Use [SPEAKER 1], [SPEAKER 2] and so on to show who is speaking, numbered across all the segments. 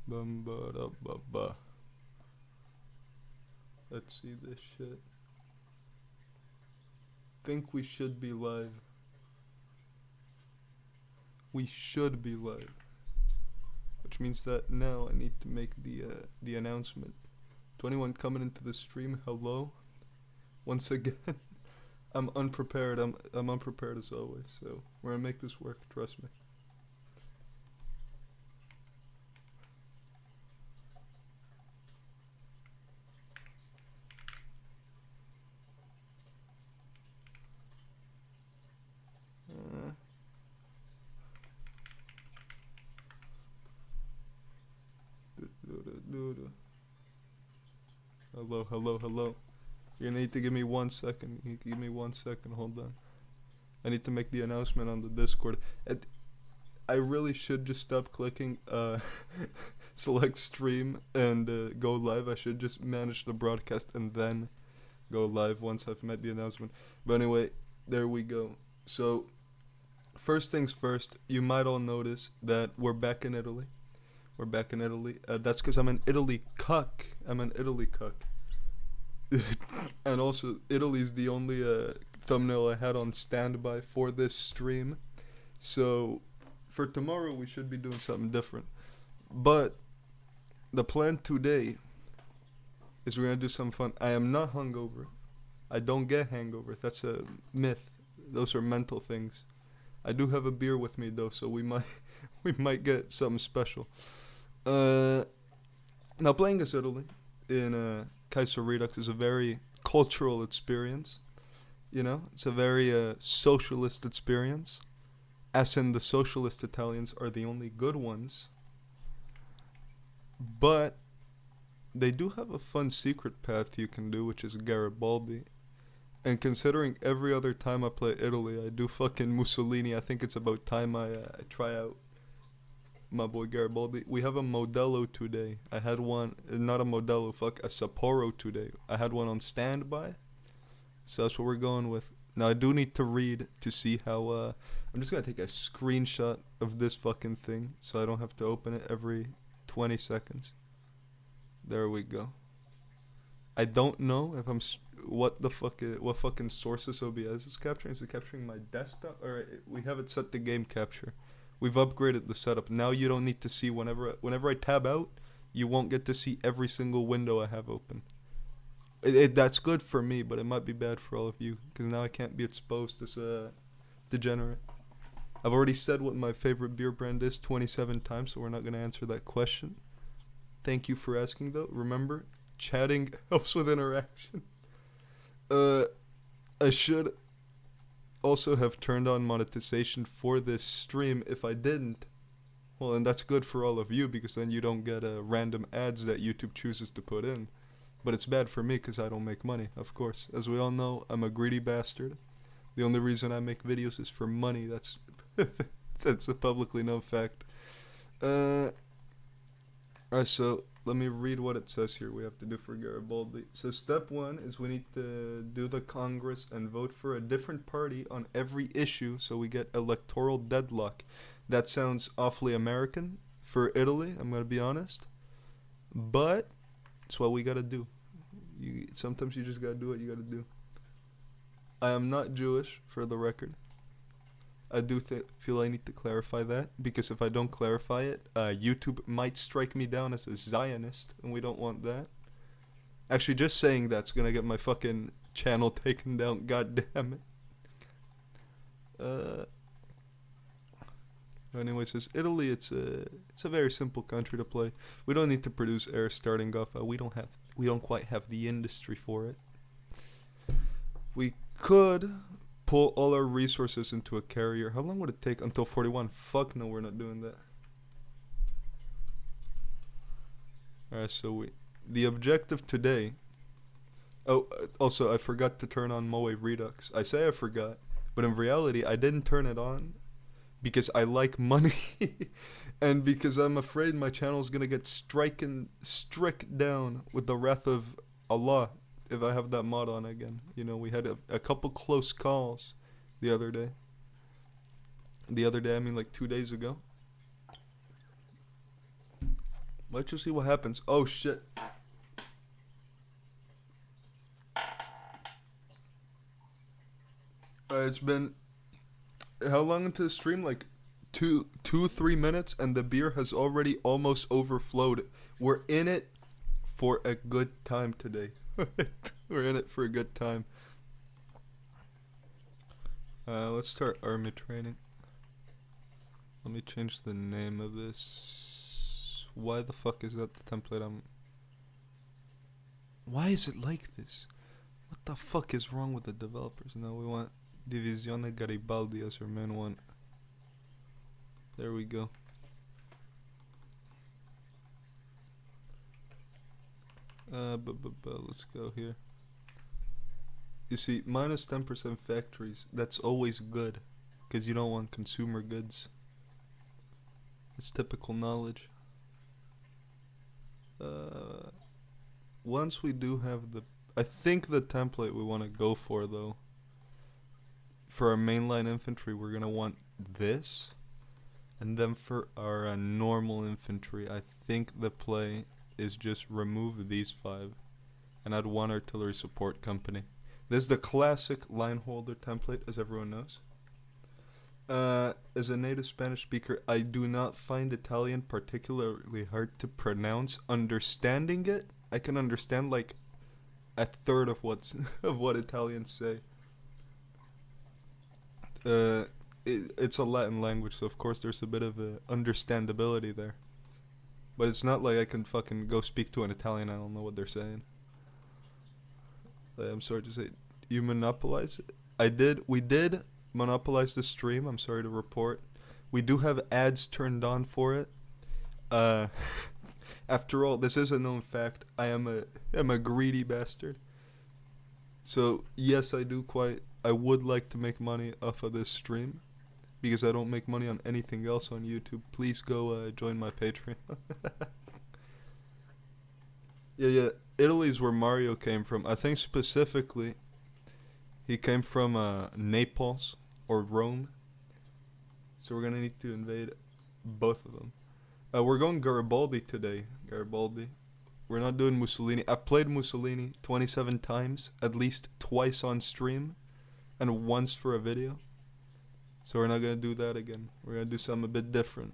[SPEAKER 1] Bum ba da ba ba. Let's see this shit. Think we should be live. We should be live. Which means that now I need to make the announcement. To anyone coming into the stream, hello. Once again, I'm unprepared. I'm unprepared as always. So we're gonna make this work. Trust me. Hello, hello, hello. You need to give me 1 second. You give me 1 second. Hold on. I need to make the announcement on the Discord. I really should just stop clicking select stream and go live. I should just manage the broadcast and then go live once I've made the announcement. But anyway, there we go. So, first things first, you might all notice that we're back in Italy. We're back in Italy. That's because I'm an Italy cuck. I'm an Italy cuck. And also, Italy's the only thumbnail I had on standby for this stream. So, for tomorrow, we should be doing something different. But, the plan today is we're going to do something fun. I am not hungover. I don't get hangover. That's a myth. Those are mental things. I do have a beer with me, though, so we might get something special. Now, playing as Italy in kaiserredux is a very cultural experience. You know, it's a very socialist experience. As in, the socialist Italians are the only good ones. But they do have a fun secret path you can do, which is Garibaldi. And considering every other time I play Italy, I do fucking Mussolini, I think it's about time I try out my boy Garibaldi. We have a Modello today. I had one, not a Modello, a Sapporo today. I had one on standby. So that's what we're going with. Now I do need to read to see how, I'm just gonna take a screenshot of this fucking thing so I don't have to open it every 20 seconds. There we go. I don't know if what fucking sources OBS is capturing. Is it capturing my desktop? Or we have it set to game capture. We've upgraded the setup. Now you don't need to see whenever I tab out, you won't get to see every single window I have open. That's good for me, but it might be bad for all of you because now I can't be exposed as a degenerate. I've already said what my favorite beer brand is 27 times, so we're not going to answer that question. Thank you for asking, though. Remember, chatting helps with interaction. I should also have turned on monetization for this stream. If I didn't, well, and that's good for all of you because then you don't get random ads that YouTube chooses to put in. But it's bad for me because I don't make money, of course. As we all know, I'm a greedy bastard. The only reason I make videos is for money. That's a publicly known fact. Alright, so let me read what it says here we have to do for Garibaldi. So step 1 is we need to do the Congress and vote for a different party on every issue so we get electoral deadlock. That sounds awfully American for Italy, I'm going to be honest. But it's what we got to do. Sometimes you just got to do what you got to do. I am not Jewish, for the record. I do feel I need to clarify that, because if I don't clarify it, YouTube might strike me down as a Zionist, and we don't want that. Actually, just saying that's gonna get my fucking channel taken down, god damn it. Anyway, says Italy, it's a very simple country to play. We don't need to produce air starting off. We don't quite have the industry for it. We could pull all our resources into a carrier. How long would it take until 41? Fuck no, we're not doing that. Alright, so the objective today. Oh, also I forgot to turn on Moe Redux. I say I forgot, but in reality I didn't turn it on because I like money and because I'm afraid my channel is gonna get struck down with the wrath of Allah if I have that mod on again. You know, we had a couple close calls the other day. I mean like 2 days ago. Let's just see what happens. Oh shit. It's been how long into the stream? Like 3 minutes, and the beer has already almost overflowed. We're in it for a good time today. We're in it for a good time. Let's start army training. Let me change the name of this. Why the fuck is that the template I'm... Why is it like this? What the fuck is wrong with the developers? No, we want Divisione Garibaldi as our main one. There we go. Let's go here. You see, minus 10% factories, that's always good. Because you don't want consumer goods. It's typical knowledge. Once we do have the... I think the template we want to go for, though, for our mainline infantry, we're going to want this. And then for our normal infantry, I think the play is just remove these 5 and add 1 artillery support company. This is the classic line holder template, as everyone knows. As a native Spanish speaker, I do not find Italian particularly hard to pronounce. Understanding it, I can understand like a third of what Italians say. It's a Latin language, so of course there's a bit of understandability there. But it's not like I can fucking go speak to an Italian, I don't know what they're saying. I'm sorry to say, you monopolize it? We did monopolize the stream, I'm sorry to report. We do have ads turned on for it. After all, this is a known fact. I am a greedy bastard. So yes, I would like to make money off of this stream, because I don't make money on anything else on YouTube. Please go join my Patreon. Yeah, Italy's where Mario came from. I think specifically he came from Naples or Rome. So we're gonna need to invade both of them. We're going Garibaldi today. Garibaldi. We're not doing Mussolini. I've played Mussolini 27 times, at least twice on stream, and once for a video. So we're not gonna do that again. We're gonna do something a bit different.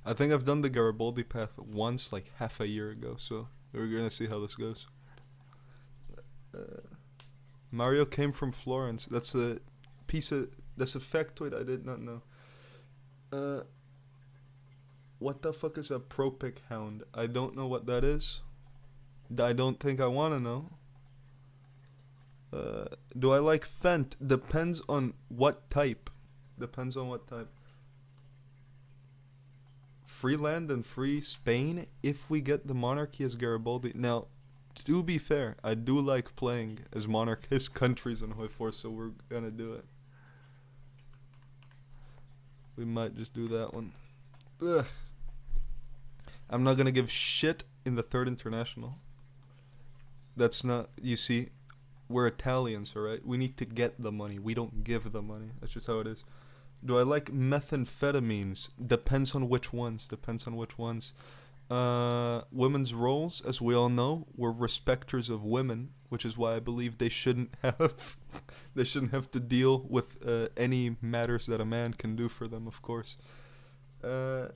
[SPEAKER 1] I think I've done the Garibaldi path once, like half a year ago, so we're gonna see how this goes. Mario came from Florence. That's a factoid I did not know. What the fuck is a Propic Hound? I don't know what that is. I don't think I wanna know. Do I like Fent? Depends on what type. Free land and free Spain if we get the monarchy as Garibaldi. Now, to be fair, I do like playing as monarchist countries in Hoi 4, so we're gonna do it. We might just do that one. Ugh. I'm not gonna give shit in the Third International. That's not, you see, we're Italians, alright? We need to get the money. We don't give the money. That's just how it is. Do I like methamphetamines? Depends on which ones. Women's roles, as we all know, we're respecters of women, which is why I believe they shouldn't have to deal with any matters that a man can do for them, of course. Yeah,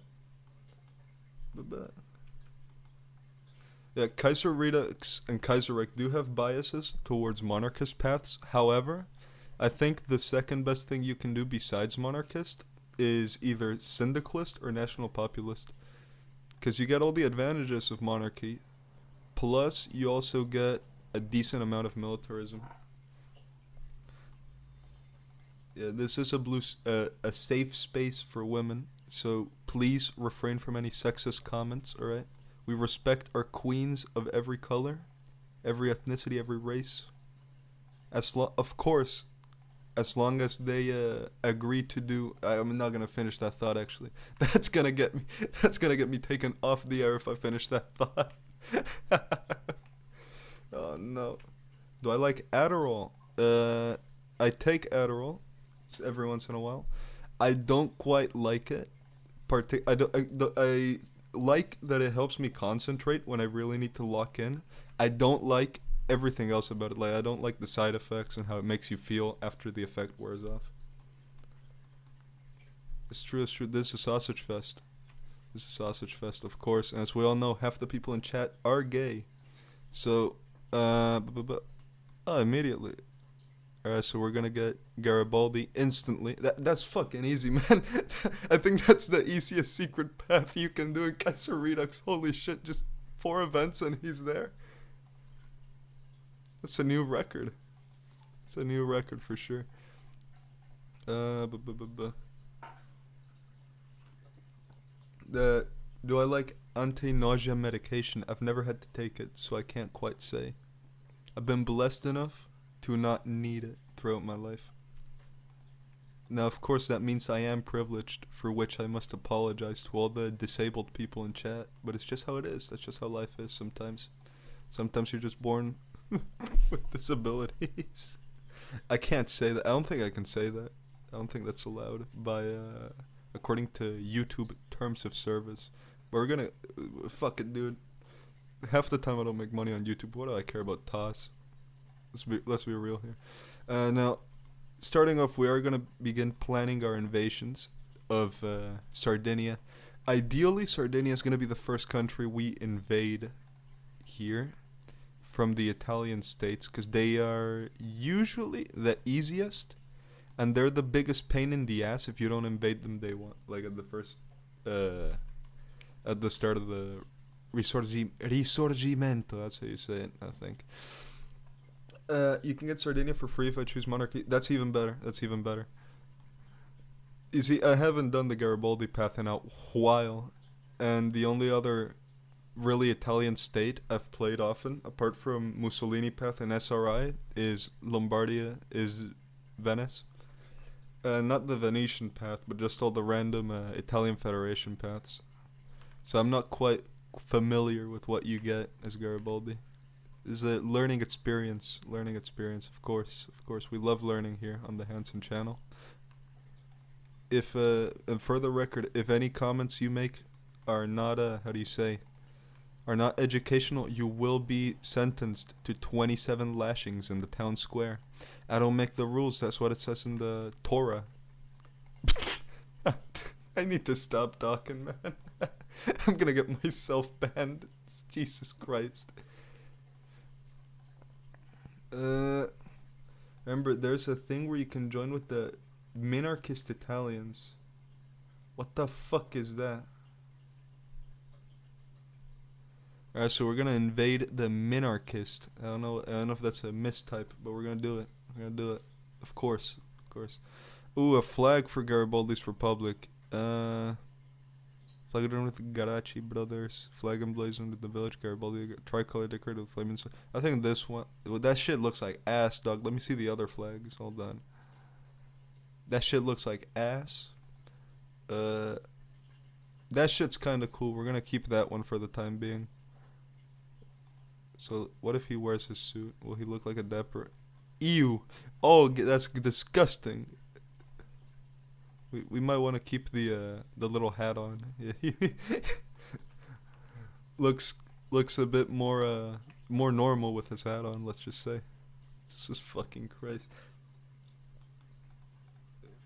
[SPEAKER 1] kaiserredux and kaiserreich do have biases towards monarchist paths. However, I think the second best thing you can do besides monarchist is either syndicalist or national populist. Because you get all the advantages of monarchy, plus you also get a decent amount of militarism. Yeah, this is a safe space for women, so please refrain from any sexist comments, alright? We respect our queens of every color, every ethnicity, every race. Of course, as long as they agree to do... I'm not gonna finish that thought, actually. That's gonna get me taken off the air if I finish that thought. Oh no. Do I like Adderall? I take Adderall every once in a while. I don't quite like it. like that it helps me concentrate when I really need to lock in. I don't like everything else about it. Like, I don't like the side effects and how it makes you feel after the effect wears off. It's true, it's true. This is Sausage Fest. This is Sausage Fest, of course. And as we all know, half the people in chat are gay. So, immediately. Alright, so we're gonna get Garibaldi instantly. That's fucking easy, man. I think that's the easiest secret path you can do in kaiserredux. Holy shit, just 4 events and he's there. That's a new record. It's a new record for sure. Do I like anti-nausea medication? I've never had to take it, so I can't quite say. I've been blessed enough to not need it throughout my life. Now, of course, that means I am privileged, for which I must apologize to all the disabled people in chat, but it's just how it is. That's just how life is sometimes. Sometimes you're just born with disabilities. I can't say that. I don't think I can say that. I don't think that's allowed by, according to YouTube terms of service. But we're gonna, fuck it, dude. Half the time I don't make money on YouTube. What do I care about toss? Let's be real here. Now, starting off, we are gonna begin planning our invasions of Sardinia. Ideally, Sardinia is gonna be the first country we invade here from the Italian states, because they are usually the easiest, and they're the biggest pain in the ass if you don't invade them day one, like at the first, at the start of the Risorgimento. That's how you say it, I think. You can get Sardinia for free if I choose monarchy. That's even better. That's even better. You see, I haven't done the Garibaldi path in a while, and the only other really Italian state I've played often, apart from Mussolini path and SRI, is Lombardia, is Venice. Not the Venetian path, but just all the random Italian Federation paths. So I'm not quite familiar with what you get as Garibaldi. It's a learning experience, of course. We love learning here on the Hanson channel. If, and for the record, if any comments you make are not, are not educational, you will be sentenced to 27 lashings in the town square. I don't make the rules, that's what it says in the Torah. I need to stop talking, man. I'm gonna get myself banned. Jesus Christ. Remember, there's a thing where you can join with the minarchist Italians. What the fuck is that? Alright, so we're gonna invade the minarchist. I don't know if that's a mistype, but we're gonna do it. Of course. Ooh, a flag for Garibaldi's Republic. Flag adorned with the Garachi brothers. Flag emblazoned with the village. Garibaldi tricolor decorated with flaming. I think this one. Well, that shit looks like ass, dog. Let me see the other flags. Hold on. That shit looks like ass. That shit's kind of cool. We're gonna keep that one for the time being. So, what if he wears his suit? Will he look like a dapper? Ew. Oh, that's disgusting. We might want to keep the little hat on. Yeah. looks a bit more normal with his hat on, let's just say. This is fucking crazy.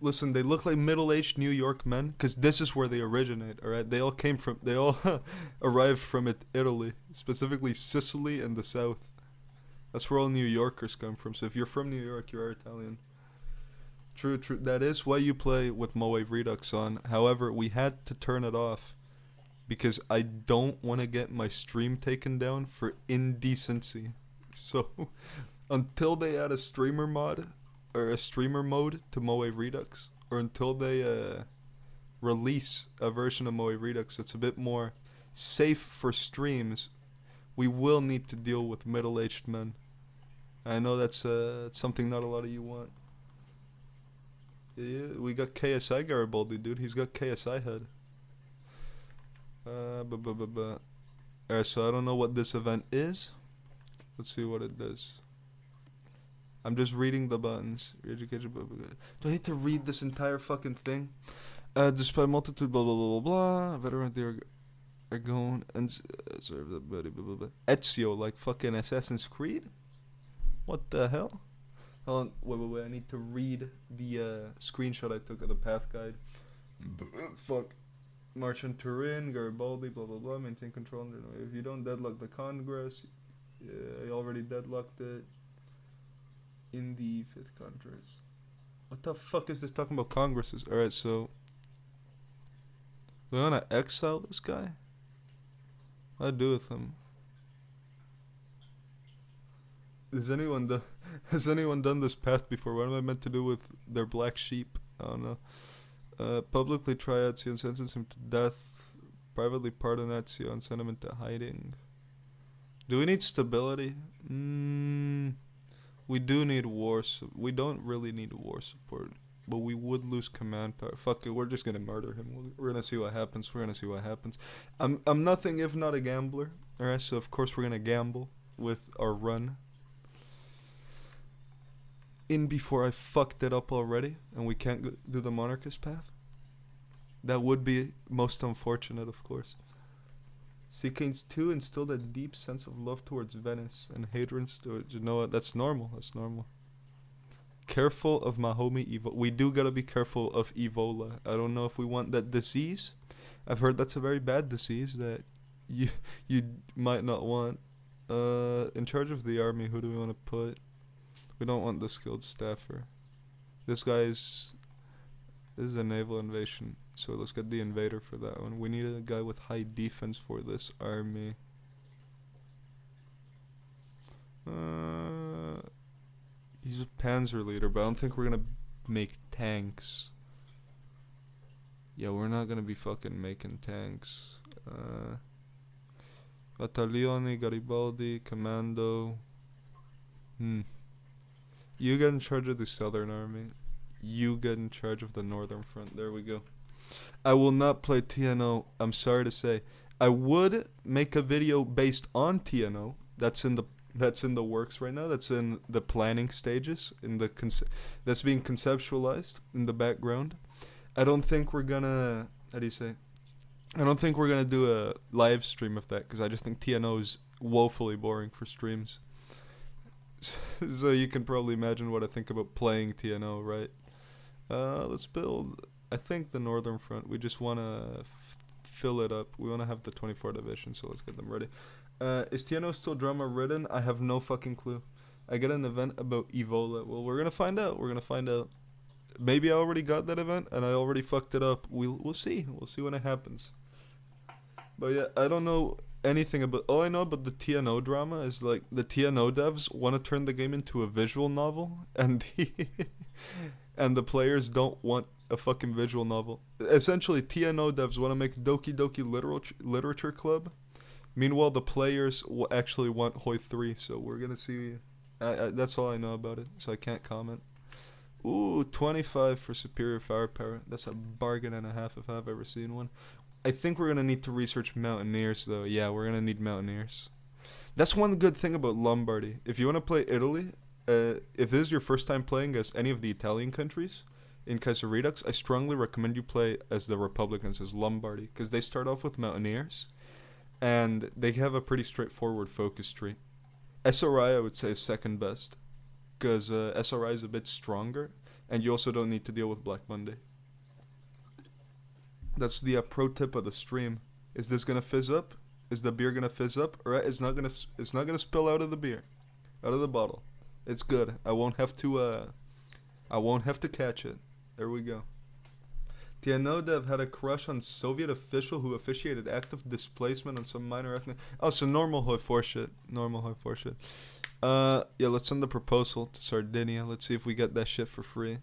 [SPEAKER 1] Listen, they look like middle-aged New York men, because this is where they originate, alright? They all arrived from Italy, specifically Sicily and the south. That's where all New Yorkers come from, so if you're from New York, you are Italian. True. That is why you play with Moe Redux on. However, we had to turn it off, because I don't want to get my stream taken down for indecency. So, until they add a streamer mod, or a streamer mode to Moe Redux, or until they release a version of Moe Redux that's a bit more safe for streams, we will need to deal with middle-aged men. I know that's something not a lot of you want. Yeah, we got KSI Garibaldi, dude. He's got KSI head. Alright, so I don't know what this event is. Let's see what it does. I'm just reading the buttons. Re-education, blah, blah, blah. Do I need to read this entire fucking thing? Despite multitude, blah, blah, blah, blah, blah. Veteran, are going and serve the Ezio, like fucking Assassin's Creed. What the hell? Hold on, wait. I need to read the screenshot I took of the path guide. Fuck. March on Turin, Garibaldi, blah blah blah. Maintain control. If you don't deadlock the Congress, I already deadlocked it in the 5th Congress. What the fuck is this talking about Congresses? Alright, so we wanna exile this guy? What do I do with him? Has anyone done this path before? What am I meant to do with their black sheep? I don't know. Publicly try Ezio and sentence him to death. Privately pardon Ezio and send him into hiding. Do we need stability? We do need war. We don't really need war support, but we would lose command power. Fuck it, we're just gonna murder him. We're gonna see what happens. I'm nothing if not a gambler. Alright, so of course we're gonna gamble with our run. In before I fucked it up already, and we can't do the monarchist path. That would be most unfortunate, of course. Seekings 2 instilled a deep sense of love towards Venice and hatred towards... You know what? That's normal. Careful of my homie Evo. We do gotta be careful of Evola. I don't know if we want that disease. I've heard that's a very bad disease that you might not want. In charge of the army, who do we want to put? We don't want the skilled staffer. This is a naval invasion, so let's get the invader for that one. We need a guy with high defense for this army. He's a panzer leader, but I don't think we're gonna make tanks. Yeah, we're not gonna be fucking making tanks. Battaglione, Garibaldi, Commando. You get in charge of the southern army. You get in charge of the northern front. There we go. I will not play TNO. I'm sorry to say. I would make a video based on TNO. That's in the works right now. That's in the planning stages. That's being conceptualized in the background. I don't think we're gonna. How do you say? I don't think we're gonna do a live stream of that because I just think TNO is woefully boring for streams. So you can probably imagine what I think about playing TNO, right? Let's build, I think, the northern front. We just want to fill it up. We want to have the 24 division, so let's get them ready. Is TNO still drama ridden? I have no fucking clue. I got an event about Evola. Well, we're gonna find out. Maybe I already got that event and I already fucked it up. We'll see. We'll see when it happens. But yeah, I don't know anything about. All I know about the TNO drama is like the TNO devs want to turn the game into a visual novel, and the players don't want a fucking visual novel. Essentially, TNO devs want to make Doki Doki Literature Club. Meanwhile, the players actually want Hoi 3. So we're gonna see. That's all I know about it. So I can't comment. Ooh, 25 for superior firepower. That's a bargain and a half if I've ever seen one. I think we're going to need to research mountaineers, though. Yeah, we're going to need mountaineers. That's one good thing about Lombardy. If you want to play Italy, if this is your first time playing as any of the Italian countries in Kaiserredux, I strongly recommend you play as the Republicans, as Lombardy, because they start off with mountaineers, and they have a pretty straightforward focus tree. SRI, I would say, is second best, because SRI is a bit stronger, and you also don't need to deal with Black Monday. That's the pro tip of the stream. Is this gonna fizz up? Is the beer gonna fizz up? Alright, it's not gonna spill out of the beer, out of the bottle. It's good. I won't have to catch it. There we go. TNO dev had a crush on Soviet official who officiated active displacement on some minor ethnic. Oh, so normal Hoi 4 shit. Yeah, let's send the proposal to Sardinia. Let's see if we get that shit for free.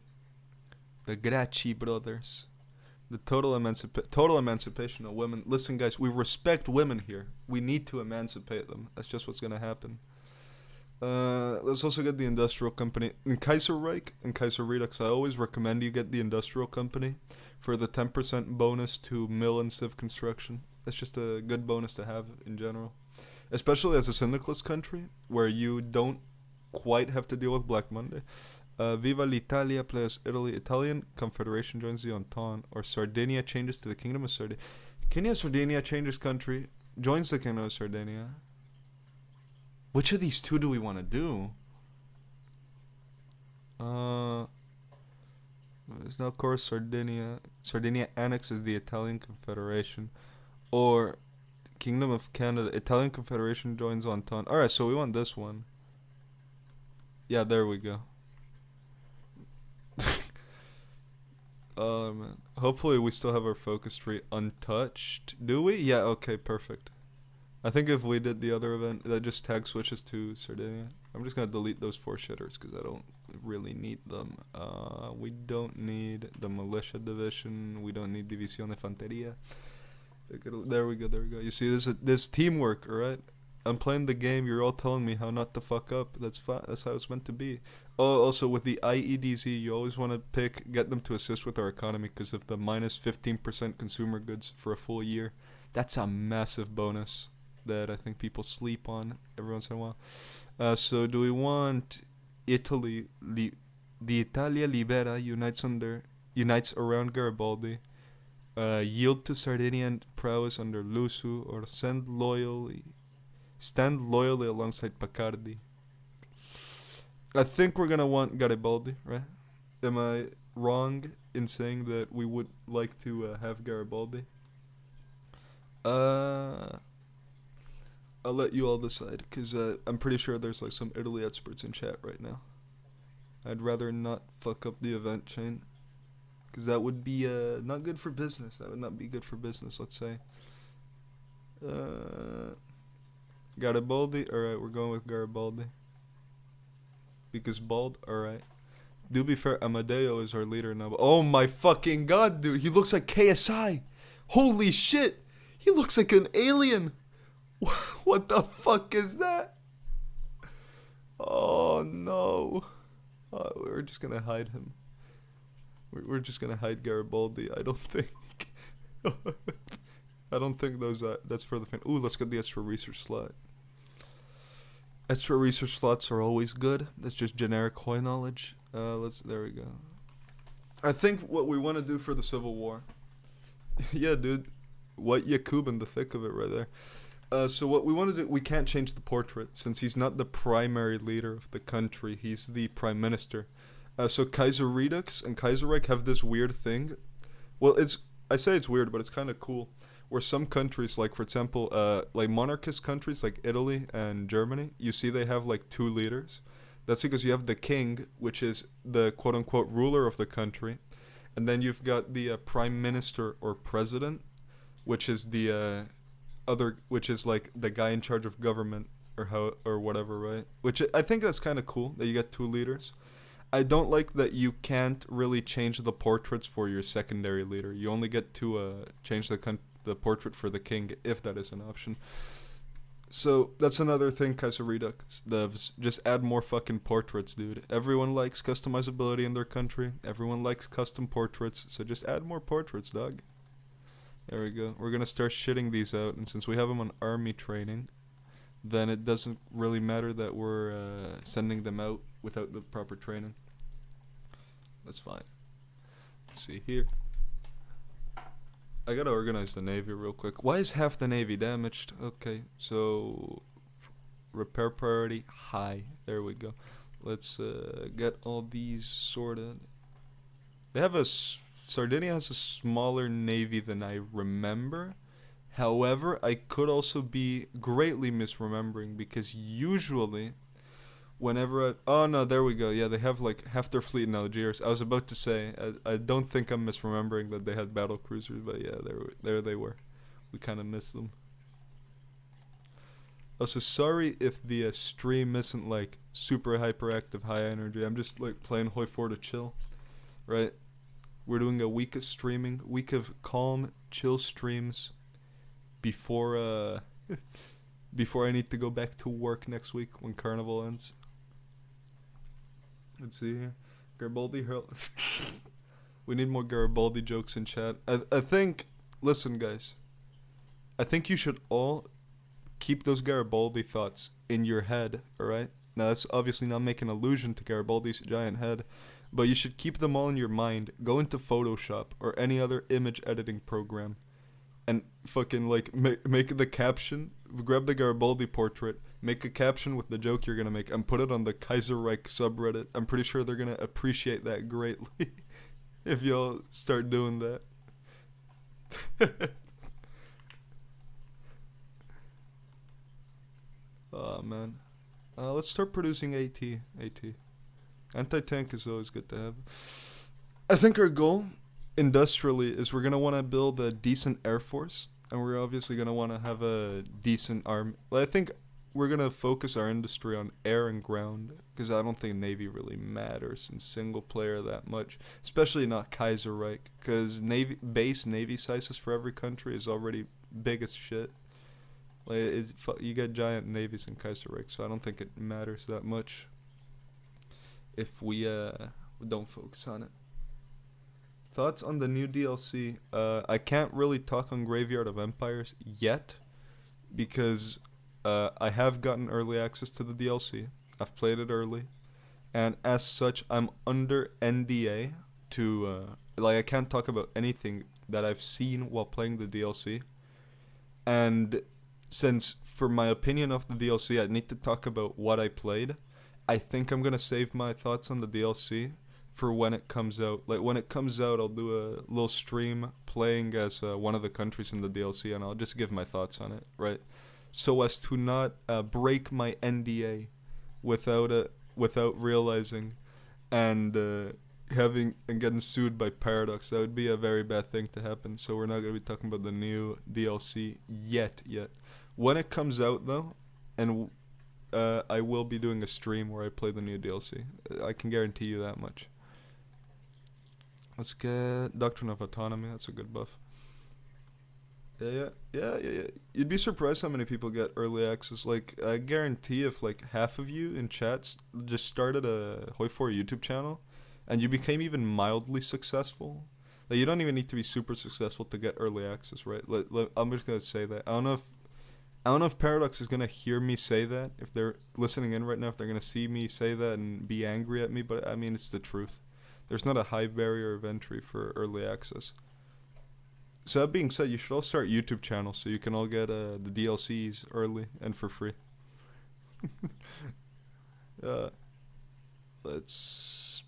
[SPEAKER 1] The Gracchi brothers. The total emancipation of women. Listen, guys, we respect women here. We need to emancipate them. That's just what's gonna happen. Let's also get the industrial company. In Kaiserreich and Kaiserredux, I always recommend you get the industrial company for the 10% bonus to mill and civ construction. That's just a good bonus to have in general. Especially as a syndicalist country, where you don't quite have to deal with Black Monday. Viva l'Italia plays Italy. Italian Confederation joins the Entente, or Sardinia changes to the Kingdom of Sardinia. Kingdom of Sardinia changes country. Joins the Kingdom of Sardinia. Which of these two do we want to do? It's now, of course, Sardinia. Sardinia annexes the Italian Confederation. Or Kingdom of Canada. Italian Confederation joins Entente. Alright, so we want this one. Yeah, there we go. Oh, man. Hopefully we still have our focus tree untouched. Do we? Yeah, okay, perfect. I think if we did the other event, that just tag switches to Sardinia. I'm just gonna delete those 4 shitters because I don't really need them. We don't need the militia division. We don't need División de Infantería. There we go. You see, this teamwork, alright? I'm playing the game. You're all telling me how not to fuck up. That's fine. That's how it's meant to be. Oh, also with the IEDZ, you always want to get them to assist with our economy because of the minus 15% consumer goods for a full year. That's a massive bonus that I think people sleep on every once in a while. So do we want Italy? The Italia Libera unites around Garibaldi. Yield to Sardinian prowess under Lusu, or stand loyally alongside Picardy. I think we're gonna want Garibaldi, right? Am I wrong in saying that we would like to have Garibaldi? I'll let you all decide, because I'm pretty sure there's like some Italy experts in chat right now. I'd rather not fuck up the event chain, because that would be not good for business. That would not be good for business, let's say. Garibaldi? Alright, we're going with Garibaldi. Because bald? Alright. Do be fair, Amadeo is our leader now. Oh my fucking god, dude. He looks like KSI. Holy shit. He looks like an alien. What the fuck is that? Oh no. We're just gonna hide him. We're just gonna hide Garibaldi. I don't think. I don't think that's for the fan. Ooh, let's get the extra research slot. Extra research slots are always good. That's just generic coin knowledge. There we go. I think what we want to do for the Civil War. Yeah, dude. White Yakub in the thick of it right there. So what we want to do, we can't change the portrait since he's not the primary leader of the country. He's the prime minister. So kaiserredux and Kaiserreich have this weird thing. Well, I say it's weird, but it's kind of cool. Where some countries, like for example, like monarchist countries like Italy and Germany, you see they have like 2 leaders. That's because you have the king, which is the quote-unquote ruler of the country, and then you've got the prime minister or president, which is the which is like the guy in charge of government or whatever, right? Which I think that's kind of cool that you get 2 leaders. I don't like that you can't really change the portraits for your secondary leader. You only get to change the portrait for the king, if that is an option. So that's another thing, kaiserredux. Just add more fucking portraits, dude. Everyone likes customizability in their country. Everyone likes custom portraits. So just add more portraits, dog. There we go. We're gonna start shitting these out, and since we have them on army training, then it doesn't really matter that we're sending them out without the proper training. That's fine. Let's see here. I gotta organize the Navy real quick. Why is half the Navy damaged? Okay, so repair priority high. There we go. Let's get all these sorted. They have Sardinia has a smaller Navy than I remember. However, I could also be greatly misremembering because usually whenever oh no, there we go. Yeah, they have like half their fleet in Algiers. I was about to say, I don't think I'm misremembering that they had battle cruisers, but yeah, there they were. We kind of missed them. Also, sorry if the stream isn't like super hyperactive, high energy. I'm just like playing Hoi 4 to chill, right? We're doing a week of streaming, week of calm, chill streams before before I need to go back to work next week when Carnival ends. Let's see here. Garibaldi we need more Garibaldi jokes in chat. I think, listen guys, I think you should all keep those Garibaldi thoughts in your head, alright? Now that's obviously not making allusion to Garibaldi's giant head, but you should keep them all in your mind. Go into Photoshop or any other image editing program and fucking like make the caption, grab the Garibaldi portrait, make a caption with the joke you're gonna make, and put it on the Kaiserreich subreddit. I'm pretty sure they're gonna appreciate that greatly if y'all start doing that. Oh man, let's start producing AT. Anti-tank is always good to have. I think our goal industrially is we're gonna want to build a decent air force, and we're obviously gonna want to have a decent army. I think we're gonna focus our industry on air and ground, because I don't think Navy really matters in single player that much, especially not Kaiserreich, because Navy sizes for every country is already big as shit. Like you get giant navies in Kaiserreich, so I don't think it matters that much if we don't focus on it. Thoughts on the new DLC? I can't really talk on Graveyard of Empires yet, because I have gotten early access to the DLC. I've played it early, and as such, I'm under NDA to I can't talk about anything that I've seen while playing the DLC. And since for my opinion of the DLC, I need to talk about what I played, I think I'm gonna save my thoughts on the DLC for when it comes out. Like when it comes out, I'll do a little stream playing as one of the countries in the DLC, and I'll just give my thoughts on it, right? So as to not break my NDA without realizing, and having and getting sued by Paradox. That would be a very bad thing to happen. So we're not gonna be talking about the new DLC yet. When it comes out though, and I will be doing a stream where I play the new DLC. I can guarantee you that much. Let's get Doctrine of Autonomy. That's a good buff. Yeah. You'd be surprised how many people get early access. Like, I guarantee if like half of you in chats just started a Hoi4 YouTube channel, and you became even mildly successful. Like, you don't even need to be super successful to get early access, right? I'm just gonna say that. I don't know if Paradox is gonna hear me say that, if they're listening in right now, if they're gonna see me say that and be angry at me, but I mean, it's the truth. There's not a high barrier of entry for early access. So that being said, you should all start YouTube channels so you can all get the DLCs early and for free. Let's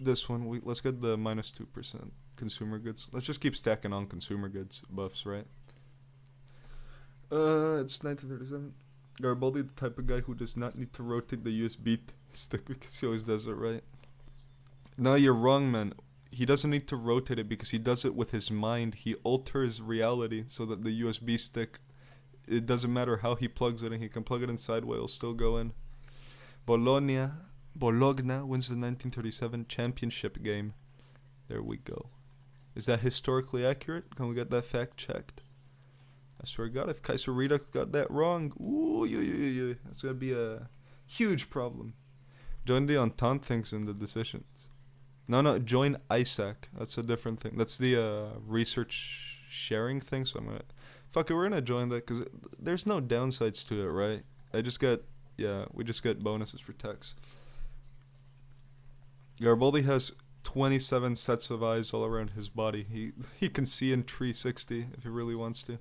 [SPEAKER 1] this one. Let's get the -2% consumer goods. Let's just keep stacking on consumer goods buffs, right? It's 1937. Garibaldi, the type of guy who does not need to rotate the USB stick because he always does it right. No, you're wrong, man. He doesn't need to rotate it because he does it with his mind. He alters reality so that the USB stick, it doesn't matter how he plugs it in. He can plug it in sideways, it'll still go in. Bologna wins the 1937 championship game. There we go. Is that historically accurate? Can we get that fact checked? I swear to God, if kaiserredux got that wrong, ooh, that's gonna be a huge problem. Join the Entente things in the decisions. No, join ISAC. That's a different thing. That's the research sharing thing. So I'm gonna, fuck it, we're gonna join that because there's no downsides to it, right? We just get bonuses for techs. Garibaldi has 27 sets of eyes all around his body. He can see in 360 if he really wants to.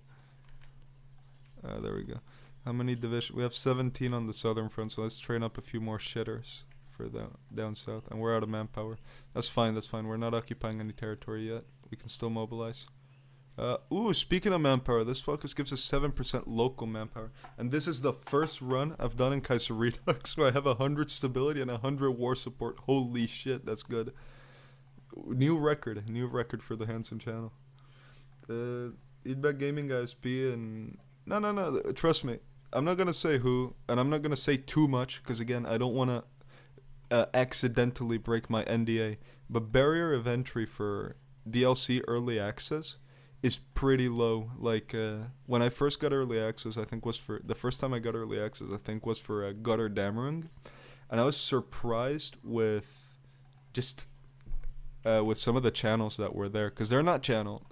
[SPEAKER 1] There we go. How many divisions? We have 17 on the southern front, so let's train up a few more shitters for down south. And we're out of manpower. That's fine. We're not occupying any territory yet. We can still mobilize. Speaking of manpower, this focus gives us 7% local manpower. And this is the first run I've done in kaiserredux where I have 100 stability and 100 war support. Holy shit, that's good. New record for the Hansen channel. Feedback Gaming guys be in... No, trust me. I'm not going to say who, and I'm not going to say too much, because again, I don't want to accidentally break my NDA. But barrier of entry for DLC early access is pretty low. Like, when I first got early access, the first time I got early access, I think was for Gutter Dammerung. And I was surprised with with some of the channels that were there, because they're not channels.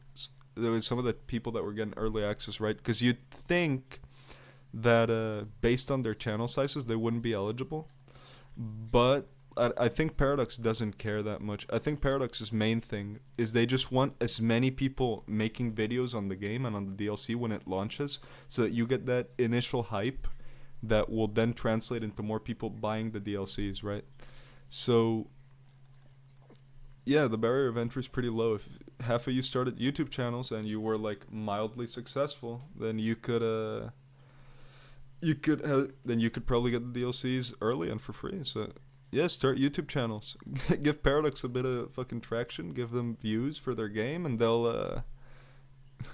[SPEAKER 1] There was some of the people that were getting early access, right? Because you'd think that based on their channel sizes, they wouldn't be eligible. But I think Paradox doesn't care that much. I think Paradox's main thing is they just want as many people making videos on the game and on the DLC when it launches, so that you get that initial hype that will then translate into more people buying the DLCs, right? So yeah, the barrier of entry is pretty low. If half of you started YouTube channels and you were like mildly successful, then you could then you could probably get the DLCs early and for free. So yeah, start YouTube channels. Give Paradox a bit of fucking traction. Give them views for their game, and they'll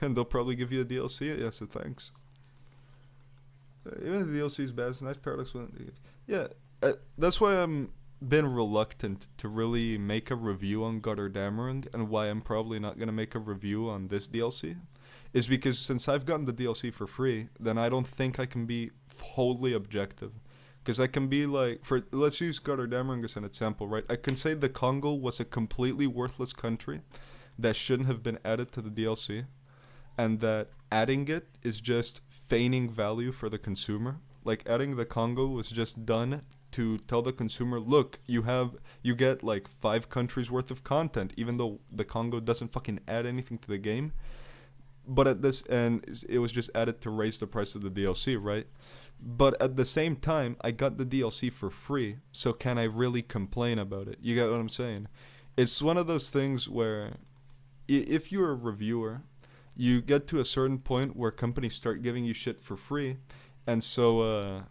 [SPEAKER 1] and they'll probably give you a DLC. Yeah, so thanks. Even if the DLC is bad, it's nice. Paradox wouldn't. Yeah, that's why I'm been reluctant to really make a review on Götterdämmerung, and why I'm probably not gonna make a review on this DLC. Is because since I've gotten the DLC for free, then I don't think I can be wholly objective. Because I can be like, let's use Götterdämmerung as an example, right? I can say the Congo was a completely worthless country that shouldn't have been added to the DLC, and that adding it is just feigning value for the consumer. Like, adding the Congo was just done to tell the consumer, look, you get like 5 countries worth of content, even though the Congo doesn't fucking add anything to the game. But at this end, it was just added to raise the price of the DLC, right? But at the same time, I got the DLC for free, so can I really complain about it? You get what I'm saying? It's one of those things where if you're a reviewer, you get to a certain point where companies start giving you shit for free, and so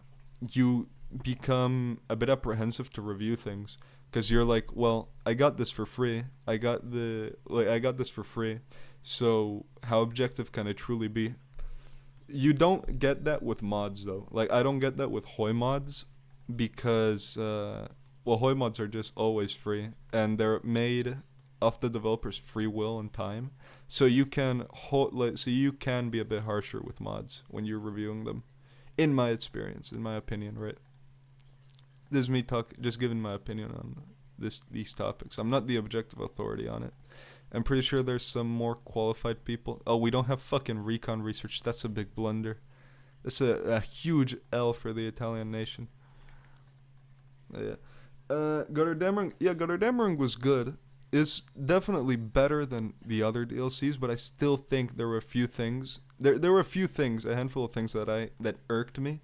[SPEAKER 1] you become a bit apprehensive to review things, because you're like, well, I got this for free. I got this for free. So how objective can I truly be? You don't get that with mods, though. Like, I don't get that with Hoi mods, because Hoi mods are just always free, and they're made off the developer's free will and time. So you can be a bit harsher with mods when you're reviewing them, in my experience, in my opinion, right? This is me just giving my opinion on these topics. I'm not the objective authority on it. I'm pretty sure there's some more qualified people. Oh, we don't have fucking recon research. That's a big blunder. That's a huge L for the Italian nation. Yeah. Götterdämmerung was good. It's definitely better than the other DLCs, but I still think there were a few things. There were a few things, a handful of things that irked me,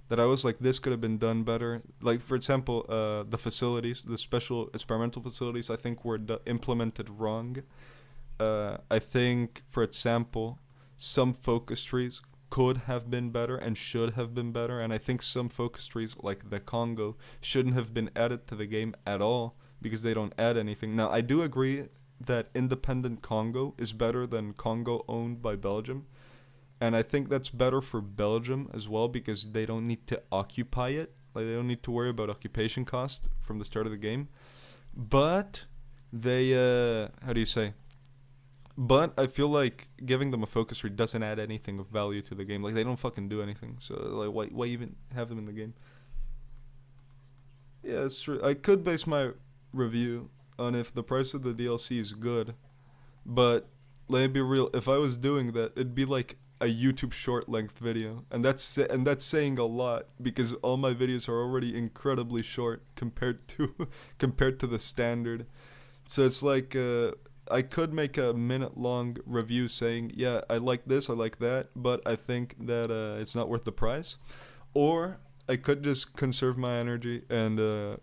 [SPEAKER 1] that I was like, this could have been done better. Like, for example, the facilities, the special experimental facilities, I think were implemented wrong. I think, for example, some focus trees could have been better and should have been better, and I think some focus trees, like the Congo, shouldn't have been added to the game at all, because they don't add anything. Now, I do agree that independent Congo is better than Congo owned by Belgium, and I think that's better for Belgium as well, because they don't need to occupy it. Like, they don't need to worry about occupation cost from the start of the game. But they, But I feel like giving them a focus tree doesn't add anything of value to the game. Like, they don't fucking do anything. So, like, why even have them in the game? Yeah, it's true. I could base my review on if the price of the DLC is good. But, let me be real. If I was doing that, it'd be like a YouTube short length video, and that's saying a lot, because all my videos are already incredibly short compared to the standard. So it's like I could make a minute long review saying, yeah, I like this, I like that, but I think that it's not worth the price. Or I could just conserve my energy and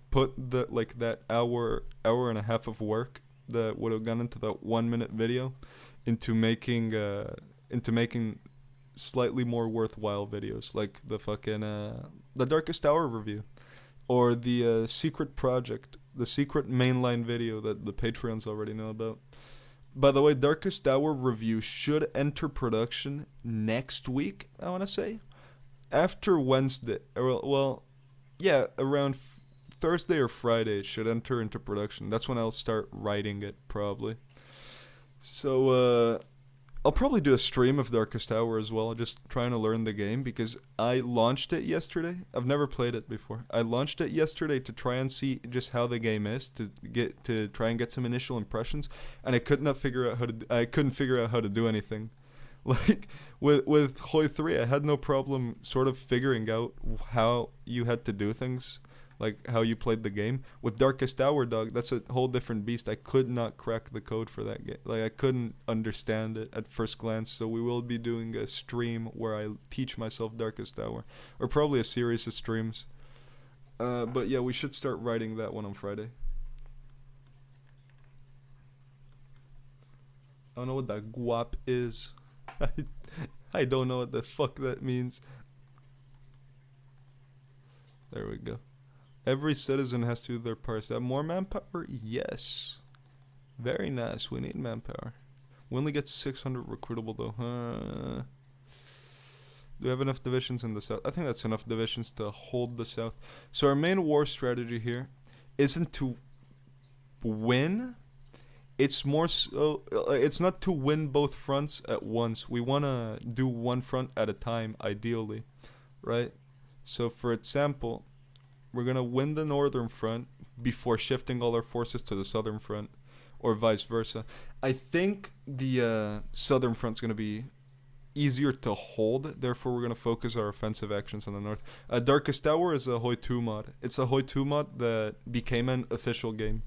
[SPEAKER 1] put that hour and a half of work that would have gone into that 1 minute video into making slightly more worthwhile videos, like the fucking the Darkest Hour review, or the secret project, the secret mainline video that the Patreons already know about. By the way, Darkest Hour review should enter production next week, I want to say, after Wednesday, well, yeah, around Thursday or Friday it should enter into production. That's when I'll start writing it, probably. So I'll probably do a stream of Darkest Hour as well, just trying to learn the game, because I launched it yesterday. I've never played it before. I launched it yesterday to try and see just how the game is, to try and get some initial impressions, and I couldn't figure out how to do anything. Like with Hoi 3, I had no problem sort of figuring out how you had to do things, like how you played the game. With Darkest Hour, dog, that's a whole different beast. I could not crack the code for that game. Like I couldn't understand it at first glance. So we will be doing a stream where I teach myself Darkest Hour, or probably a series of streams. But yeah, we should start writing that one on Friday. I don't know what that guap is. I don't know what the fuck that means. There we go. Every citizen has to do their part. Is that more manpower? Yes. Very nice. We need manpower. We only get 600 recruitable though. Do we have enough divisions in the south? I think that's enough divisions to hold the south. So our main war strategy here isn't to win. It's more so, it's not to win both fronts at once. We want to do one front at a time, ideally, right? So for example, we're going to win the northern front before shifting all our forces to the southern front, or vice versa. I think the southern front's going to be easier to hold, therefore we're going to focus our offensive actions on the north. Darkest Hour is a Hoi 2 mod. It's a Hoi 2 mod that became an official game.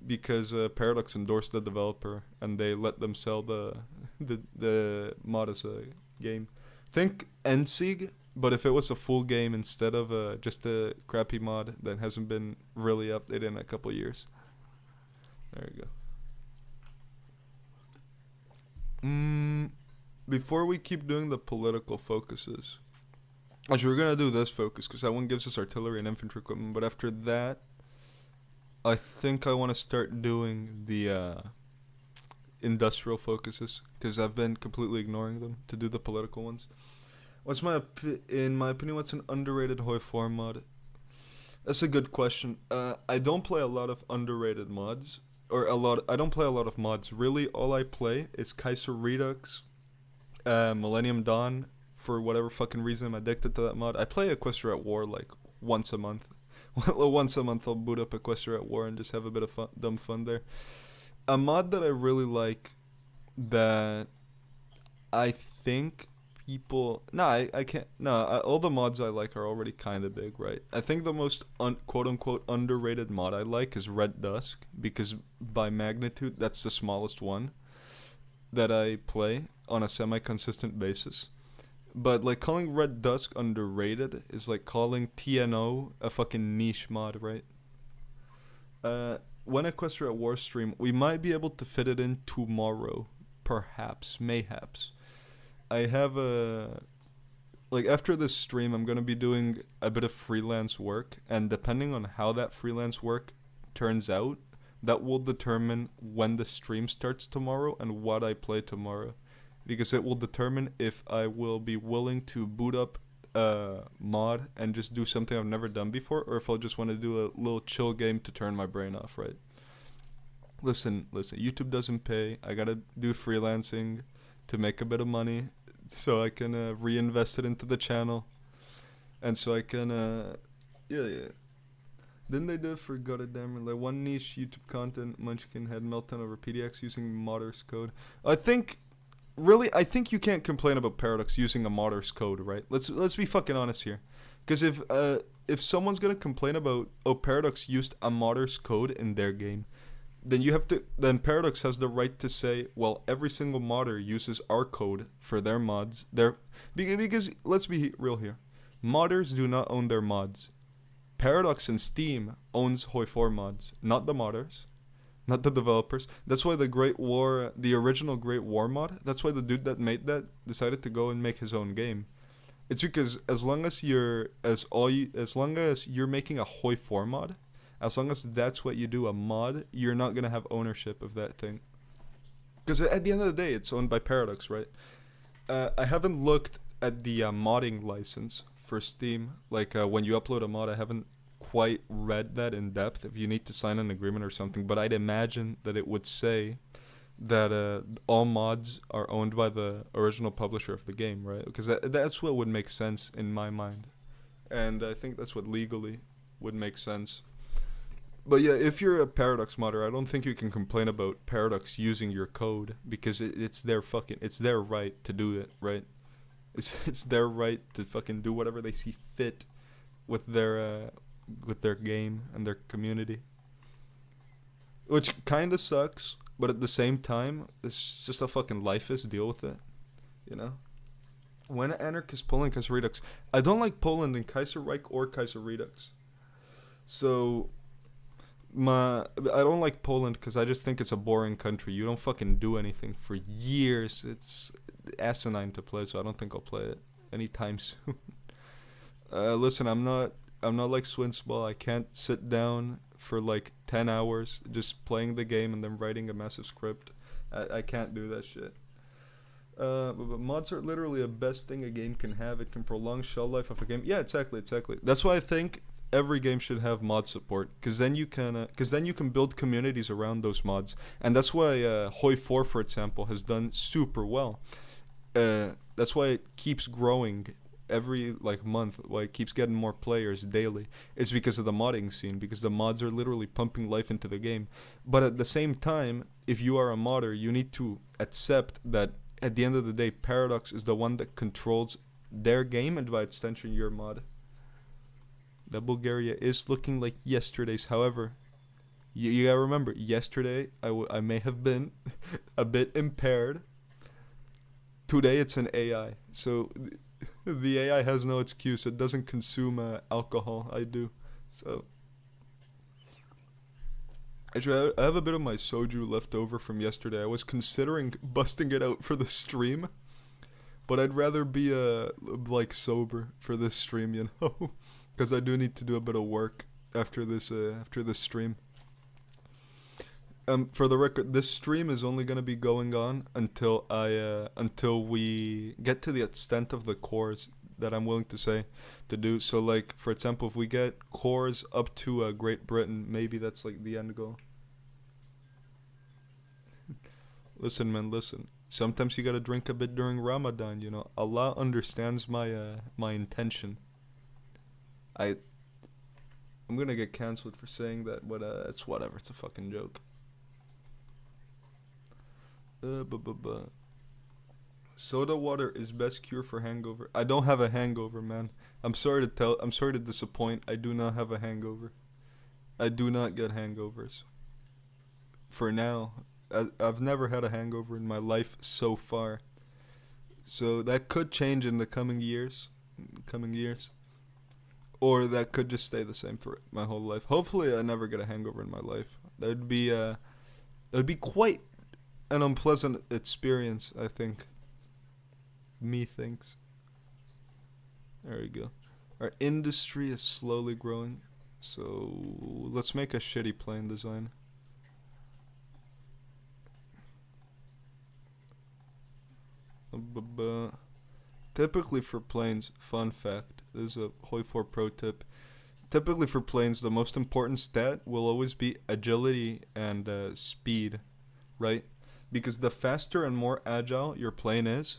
[SPEAKER 1] Because Paradox endorsed the developer and they let them sell the mod as a game. Think Endsieg, but if it was a full game instead of just a crappy mod that hasn't been really updated in a couple years. There you go. Before we keep doing the political focuses, actually we're gonna do this focus because that one gives us artillery and infantry equipment. But after that, I think I want to start doing the industrial focuses because I've been completely ignoring them to do the political ones. In my opinion, what's an underrated Hoi 4 mod? That's a good question. I don't play a lot of underrated mods, I don't play a lot of mods. Really, all I play is kaiserredux, Millennium Dawn. For whatever fucking reason, I'm addicted to that mod. I play Equestria at War like once a month. Once a month I'll boot up Equestria at War and just have a bit of dumb fun there. A mod that I really like that I think people... I can't... all the mods I like are already kind of big, right? I think the most quote-unquote underrated mod I like is Red Dusk, because by magnitude, that's the smallest one that I play on a semi-consistent basis. But, like, calling Red Dusk underrated is like calling TNO a fucking niche mod, right? When Equestria at War stream, we might be able to fit it in tomorrow. Perhaps. Mayhaps. I have like, after this stream, I'm going to be doing a bit of freelance work. And depending on how that freelance work turns out, that will determine when the stream starts tomorrow and what I play tomorrow. Because it will determine if I will be willing to boot up a mod and just do something I've never done before, or if I'll just want to do a little chill game to turn my brain off, right? Listen, YouTube doesn't pay. I gotta do freelancing to make a bit of money so I can reinvest it into the channel. And so I can, yeah. Didn't they do it for Goddamn? Like, one niche YouTube content, Munchkin had meltdown over PDX using Modder's code. I think you can't complain about Paradox using a Modder's code, right? Let's be fucking honest here. Because if someone's gonna complain about, Paradox used a Modder's code in their game, then Paradox has the right to say, well, every single modder uses our code for their mods. Because let's be real here. Modders do not own their mods. Paradox and Steam owns Hoi 4 mods, not the modders. Not the developers. That's why the original Great War mod, that's why the dude that made that decided to go and make his own game. It's because as long as you're making a Hoi 4 mod, as long as that's what you do, a mod, you're not gonna have ownership of that thing. Because at the end of the day, it's owned by Paradox, right? I haven't looked at the modding license for Steam. Like when you upload a mod, I haven't quite read that in depth, if you need to sign an agreement or something, but I'd imagine that it would say that all mods are owned by the original publisher of the game, right? Because that's what would make sense in my mind, and I think that's what legally would make sense. But yeah, if you're a Paradox modder, I don't think you can complain about Paradox using your code, because it's their right to do it, right? It's their right to fucking do whatever they see fit with their game and their community, which kind of sucks. But at the same time, it's just how fucking life is. Deal with it, you know. When anarchist Poland, kaiserredux. I don't like Poland in Kaiserreich or kaiserredux. So I don't like Poland because I just think it's a boring country. You don't fucking do anything for years. It's asinine to play, so I don't think I'll play it anytime soon. Listen, I'm not like Swinsball. I can't sit down for like 10 hours just playing the game and then writing a massive script. I can't do that shit. But mods are literally the best thing a game can have. It can prolong shelf life of a game. Yeah, exactly. That's why I think every game should have mod support, because then you can build communities around those mods, and that's why Hoi 4, for example, has done super well. That's why it keeps growing every like month, why it keeps getting more players daily. It's because of the modding scene, because the mods are literally pumping life into the game. But at the same time, if you are a modder, you need to accept that at the end of the day, Paradox is the one that controls their game, and by extension your mod. That Bulgaria is looking like yesterday's. However, you gotta remember, yesterday I may have been a bit impaired. Today it's an AI, so the AI has no excuse. It doesn't consume alcohol. I do. So actually, I have a bit of my soju left over from yesterday. I was considering busting it out for the stream, but I'd rather be like sober for this stream, you know, because I do need to do a bit of work after this stream. For the record, this stream is only gonna be going on until we get to the extent of the cores that I'm willing to do. So, like, for example, if we get cores up to Great Britain, maybe that's like the end goal. Listen, man, listen. Sometimes you gotta drink a bit during Ramadan, you know. Allah understands my intention. I'm gonna get cancelled for saying that, but it's whatever. It's a fucking joke. Soda water is best cure for hangover. I don't have a hangover, man. I'm sorry to disappoint. I do not have a hangover. I do not get hangovers. For now, I've never had a hangover in my life so far. So that could change in the coming years. Or that could just stay the same for my whole life. Hopefully I never get a hangover in my life. That would be quite an unpleasant experience, I think. Methinks. There we go. Our industry is slowly growing, so let's make a shitty plane design. Typically for planes, fun fact, this is a Hoi 4 pro tip. Typically for planes, the most important stat will always be agility and speed, right? Because the faster and more agile your plane is,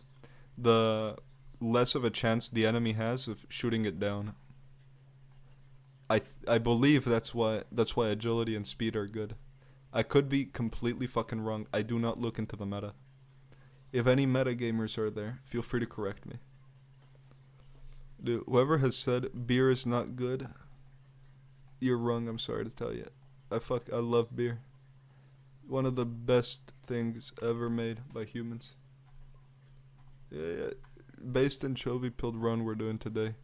[SPEAKER 1] the less of a chance the enemy has of shooting it down. I believe that's why agility and speed are good. I could be completely fucking wrong. I do not look into the meta. If any metagamers are there, feel free to correct me. Dude, whoever has said beer is not good, you're wrong, I'm sorry to tell you. I love beer. One of the best things ever made by humans. Yeah. Based anchovy pilled run we're doing today.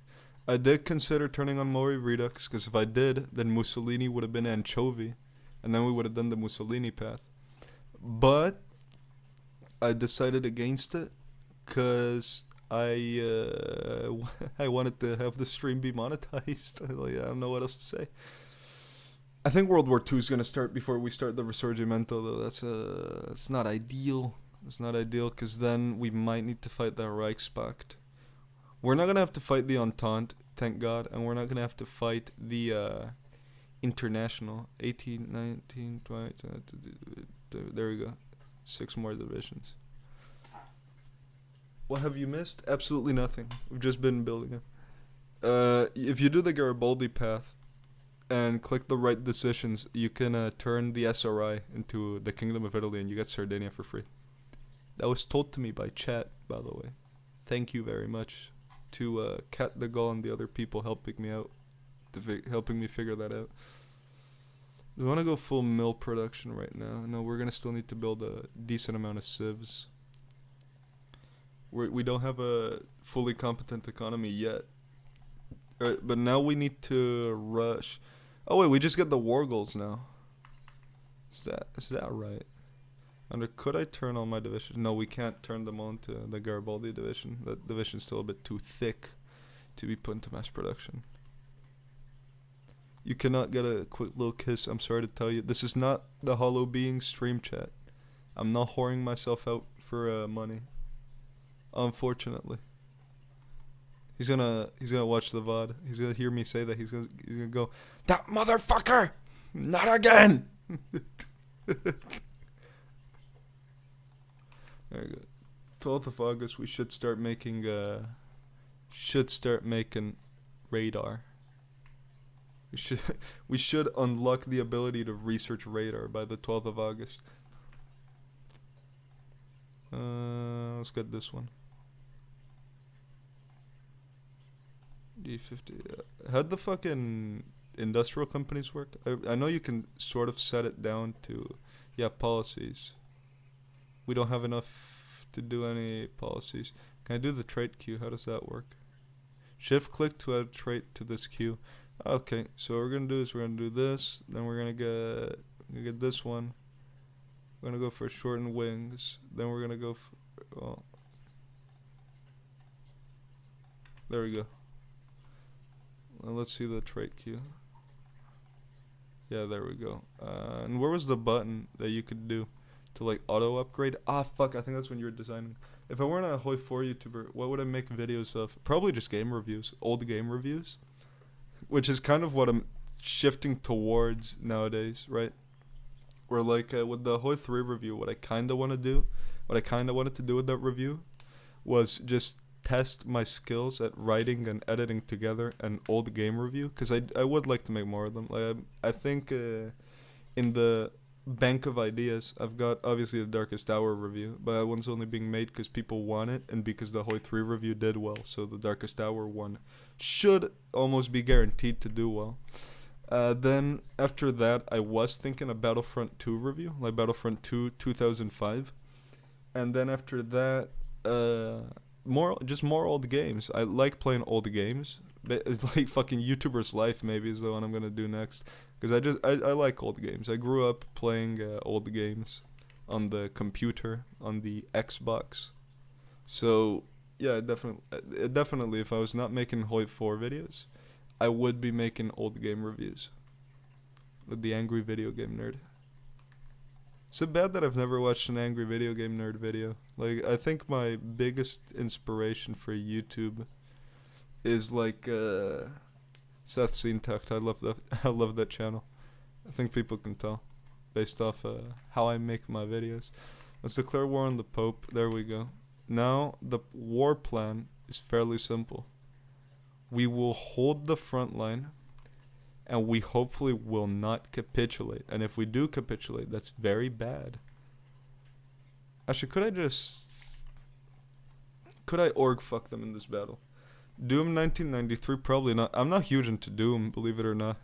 [SPEAKER 1] I did consider turning on Mori Redux, because if I did, then Mussolini would have been anchovy, and then we would have done the Mussolini path. But I decided against it, because I wanted to have the stream be monetized. Like, I don't know what else to say. I think World War II is going to start before we start the Risorgimento, though. That's not ideal. It's not ideal, because then we might need to fight the Reichspakt. We're not going to have to fight the Entente, thank God, and we're not going to have to fight the International. 18, 19, 20, there we go. 6 more divisions. What have you missed? Absolutely nothing. We've just been building it. If you do the Garibaldi path and click the right decisions, you can turn the SRI into the Kingdom of Italy, and you get Sardinia for free. That was told to me by chat, by the way. Thank you very much to Kat the Gaulle and the other people helping me out. helping me figure that out. We want to go full mill production right now. No, we're gonna still need to build a decent amount of sieves. We don't have a fully competent economy yet. Alright, but now we need to rush. Oh wait, we just get the war goals now. Is that right? Under could I turn all my divisions? No, we can't turn them on to the Garibaldi division. That division's still a bit too thick to be put into mass production. You cannot get a quick little kiss. I'm sorry to tell you, this is not the Hollow Being stream chat. I'm not whoring myself out for money. Unfortunately. He's gonna watch the VOD. He's gonna hear me say that. He's gonna go, that motherfucker! Not again! There we go. 12th of August, we should start making radar. We should unlock the ability to research radar by the 12th of August. Let's get this one. D50. How'd the fucking industrial companies work? I know you can sort of set it down to, yeah, policies. We don't have enough to do any policies. Can I do the trait queue? How does that work? Shift click to add a trait to this queue. Okay, so what we're gonna do is we're gonna do this. Then we're gonna get this one. We're gonna go for shortened wings. Then we're gonna go for, well, there we go. Well, let's see the trait queue. Yeah, there we go. And where was the button that you could do to like auto upgrade? Ah, fuck, I think that's when you were designing. If I weren't a Hoi 4 YouTuber, what would I make videos of? Probably just game reviews, old game reviews, which is kind of what I'm shifting towards nowadays, right? Where like with the Hoi 3 review, what I kind of wanted to do with that review was just test my skills at writing and editing together an old game review, because I would like to make more of them. Like I think in the bank of ideas, I've got obviously the Darkest Hour review, but that one's only being made because people want it and because the Hoi 3 review did well, so the Darkest Hour one should almost be guaranteed to do well. Then after that, I was thinking a Battlefront 2 review, like Battlefront 2 2005, and then after that, more old games. I like playing old games. It's like fucking YouTuber's Life maybe is the one I'm gonna do next, because I like old games. I grew up playing old games on the computer, on the Xbox. So yeah, definitely if I was not making Hoi 4 videos, I would be making old game reviews with the Angry Video Game Nerd. It's bad that I've never watched an Angry Video Game Nerd video. Like, I think my biggest inspiration for YouTube is like Seth Seentucht. I love that channel. I think people can tell based off how I make my videos. Let's declare war on the Pope. There we go. Now the war plan is fairly simple. We will hold the front line, and we hopefully will not capitulate. And if we do capitulate, that's very bad. Actually, could I org fuck them in this battle? Doom 1993, probably not. I'm not huge into Doom, believe it or not.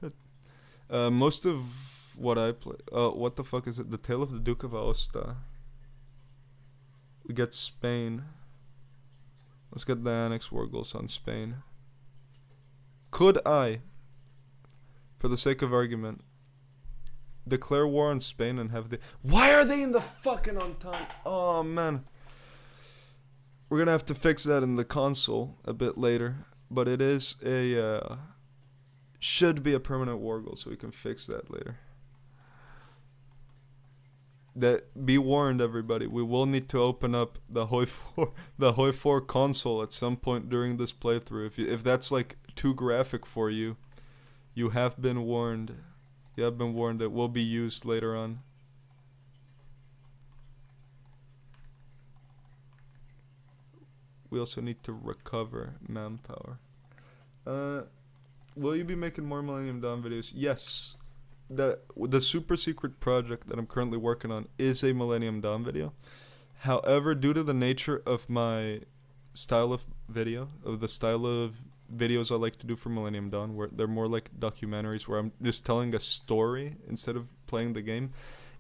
[SPEAKER 1] Most of what I play, what the fuck is it? The Tale of the Duke of Aosta. We get Spain. Let's get the Annex War goals on Spain. Could I, for the sake of argument, declare war on Spain and have the... Why are they in the fucking on time? Oh, man. We're gonna have to fix that in the console a bit later. But it is a... should be a permanent war goal, so we can fix that later. That, be warned, everybody. We will need to open up the Hoi 4 console at some point during this playthrough. If that's like too graphic for you, you have been warned. You have been warned. It will be used later on. We also need to recover manpower. Will you be making more Millennium Dawn videos? Yes. The super secret project that I'm currently working on is a Millennium Dawn video. However, due to the nature of my style of video, of the style of videos I like to do for Millennium Dawn, where they're more like documentaries where I'm just telling a story instead of playing the game.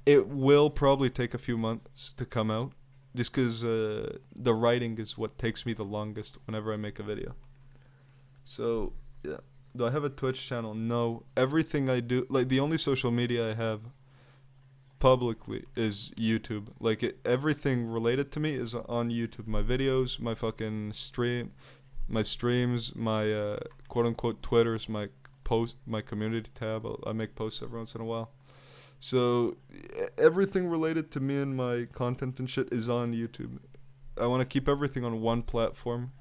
[SPEAKER 1] It will probably take a few months to come out, just because the writing is what takes me the longest whenever I make a video. So, yeah. Do I have a Twitch channel? No. Everything I do, like the only social media I have publicly is YouTube. Like everything related to me is on YouTube. My videos, my fucking my streams, my quote unquote Twitters, my my community tab. I make posts every once in a while. So everything related to me and my content and shit is on YouTube. I want to keep everything on one platform,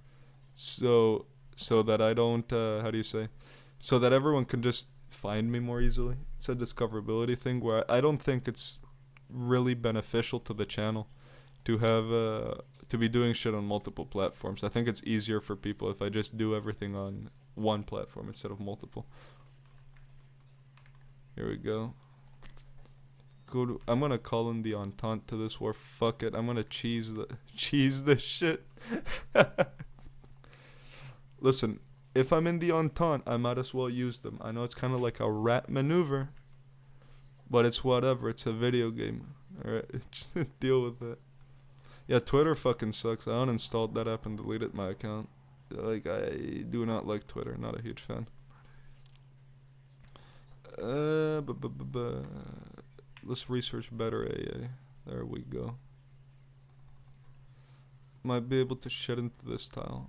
[SPEAKER 1] so that I don't how do you say, so that everyone can just find me more easily. It's a discoverability thing where I don't think it's really beneficial to the channel to have to be doing shit on multiple platforms. I think it's easier for people if I just do everything on one platform instead of multiple. Here we go. I'm gonna call in the Entente to this war. Fuck it. I'm gonna cheese this shit. Listen, if I'm in the Entente, I might as well use them. I know it's kind of like a rat maneuver, but it's whatever. It's a video game. Alright, just deal with it. Yeah, Twitter fucking sucks. I uninstalled that app and deleted my account. Like, I do not like Twitter. Not a huge fan. Let's research better AA. There we go. Might be able to shit into this tile.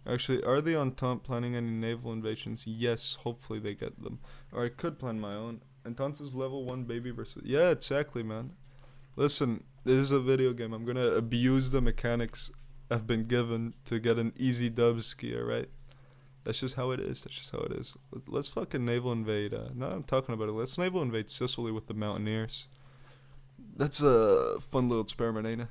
[SPEAKER 1] Actually, are the Entente planning any naval invasions? Yes, hopefully they get them. Or I could plan my own. Entente's level 1 baby versus... Yeah, exactly, man. Listen, this is a video game. I'm gonna abuse the mechanics I've been given to get an easy dub ski, alright? That's just how it is. That's just how it is. Let's fucking naval invade. Now I'm talking about it. Let's naval invade Sicily with the Mountaineers. That's a fun little experiment, ain't it?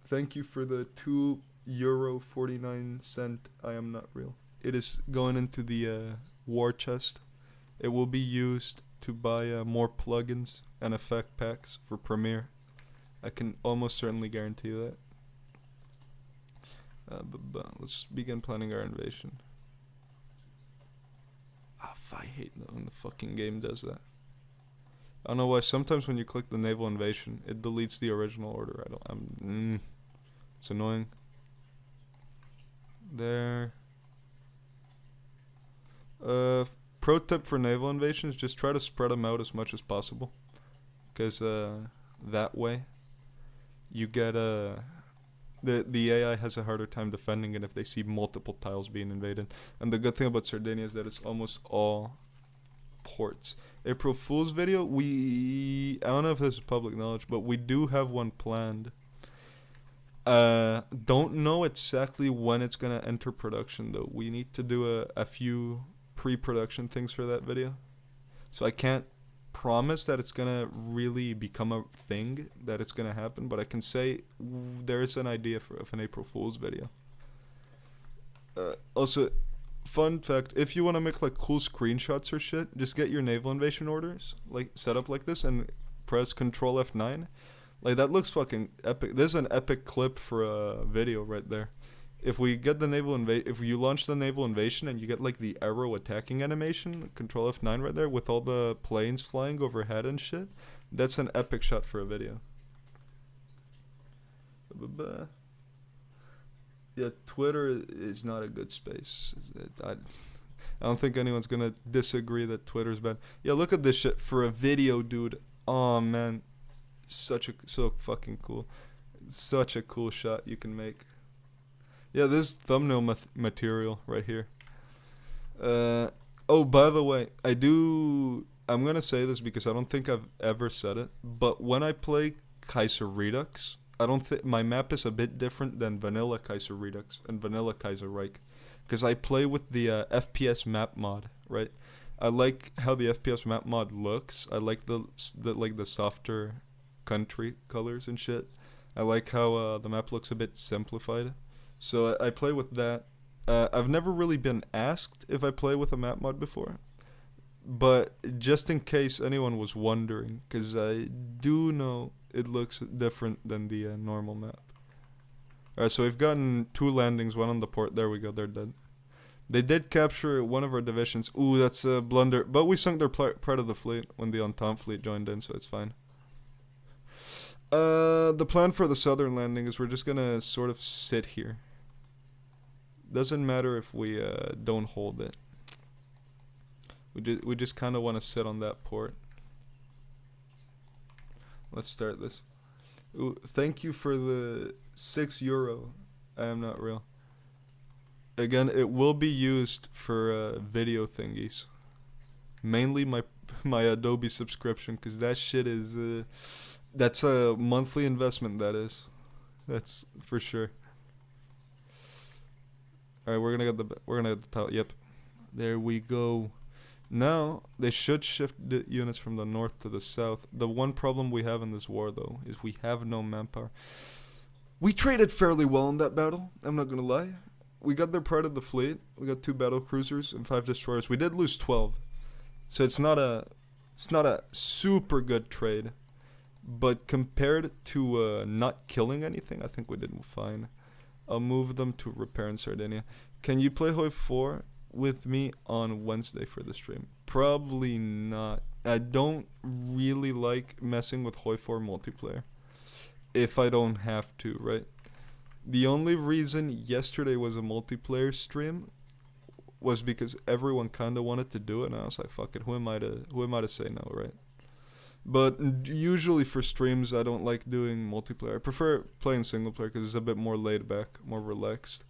[SPEAKER 1] Thank you for the €2.49. I am not real. It is going into the war chest. It will be used to buy more plugins and effect packs for Premiere. I can almost certainly guarantee that. Let's begin planning our invasion. I hate when the fucking game does that. I don't know why. Sometimes when you click the naval invasion, it deletes the original order. It's annoying. There. Pro tip for naval invasions: just try to spread them out as much as possible, because that way, you get the AI has a harder time defending it if they see multiple tiles being invaded. And the good thing about Sardinia is that it's almost all ports. April Fool's video, I don't know if this is public knowledge, but we do have one planned. Don't know exactly when it's gonna enter production though. We need to do a few pre-production things for that video, so I can't promise that it's gonna really become a thing, that it's gonna happen, but I can say there is an idea of an April Fool's video. Also, fun fact, if you want to make like cool screenshots or shit, just get your naval invasion orders like set up like this and press Control F9. Like, that looks fucking epic. There's an epic clip for a video right there. If we get the if you launch the naval invasion and you get like the arrow attacking animation, Control F9 right there with all the planes flying overhead and shit, that's an epic shot for a video. Yeah, Twitter is not a good space. I don't think anyone's gonna disagree that Twitter's bad. Yeah, look at this shit for a video, dude. Oh man, so fucking cool. Such a cool shot you can make. Yeah, this thumbnail material right here. Oh, by the way, I'm gonna say this because I don't think I've ever said it, but when I play kaiserredux, I don't think my map is a bit different than vanilla kaiserredux and vanilla kaiserreich, because I play with the FPS map mod, right? I like how the FPS map mod looks. I like the softer country colors and shit. I like how the map looks a bit simplified. So I play with that. I've never really been asked if I play with a map mod before, but just in case anyone was wondering, because I do know it looks different than the normal map. Alright, so we've gotten 2 landings, 1 on the port. There we go, they're dead. They did capture one of our divisions. Ooh, that's a blunder. But we sunk their part of the fleet when the Entente fleet joined in, so it's fine. The plan for the southern landing is we're just gonna sort of sit here. Doesn't matter if we don't hold it. We just kind of want to sit on that port. Let's start this. Ooh, thank you for the €6. I am not real. Again, it will be used for video thingies. Mainly my Adobe subscription, because that shit is that's a monthly investment. That is, that's for sure. All right, we're gonna get the top. Yep, there we go. Now they should shift the units from the north to the south. The one problem we have in this war, though, is we have no manpower. We traded fairly well in that battle. I'm not gonna lie. We got their part of the fleet. We got 2 battle cruisers and 5 destroyers. We did lose 12, so it's not a super good trade. But compared to not killing anything, I think we did fine. I'll move them to repair in Sardinia. Can you play Hoi 4 with me on Wednesday for the stream? Probably not. I don't really like messing with Hoi 4 multiplayer if I don't have to, right? The only reason yesterday was a multiplayer stream was because everyone kind of wanted to do it, and I was like, fuck it, who am I to say no, right? But usually for streams, I don't like doing multiplayer. I prefer playing single player because it's a bit more laid back, more relaxed.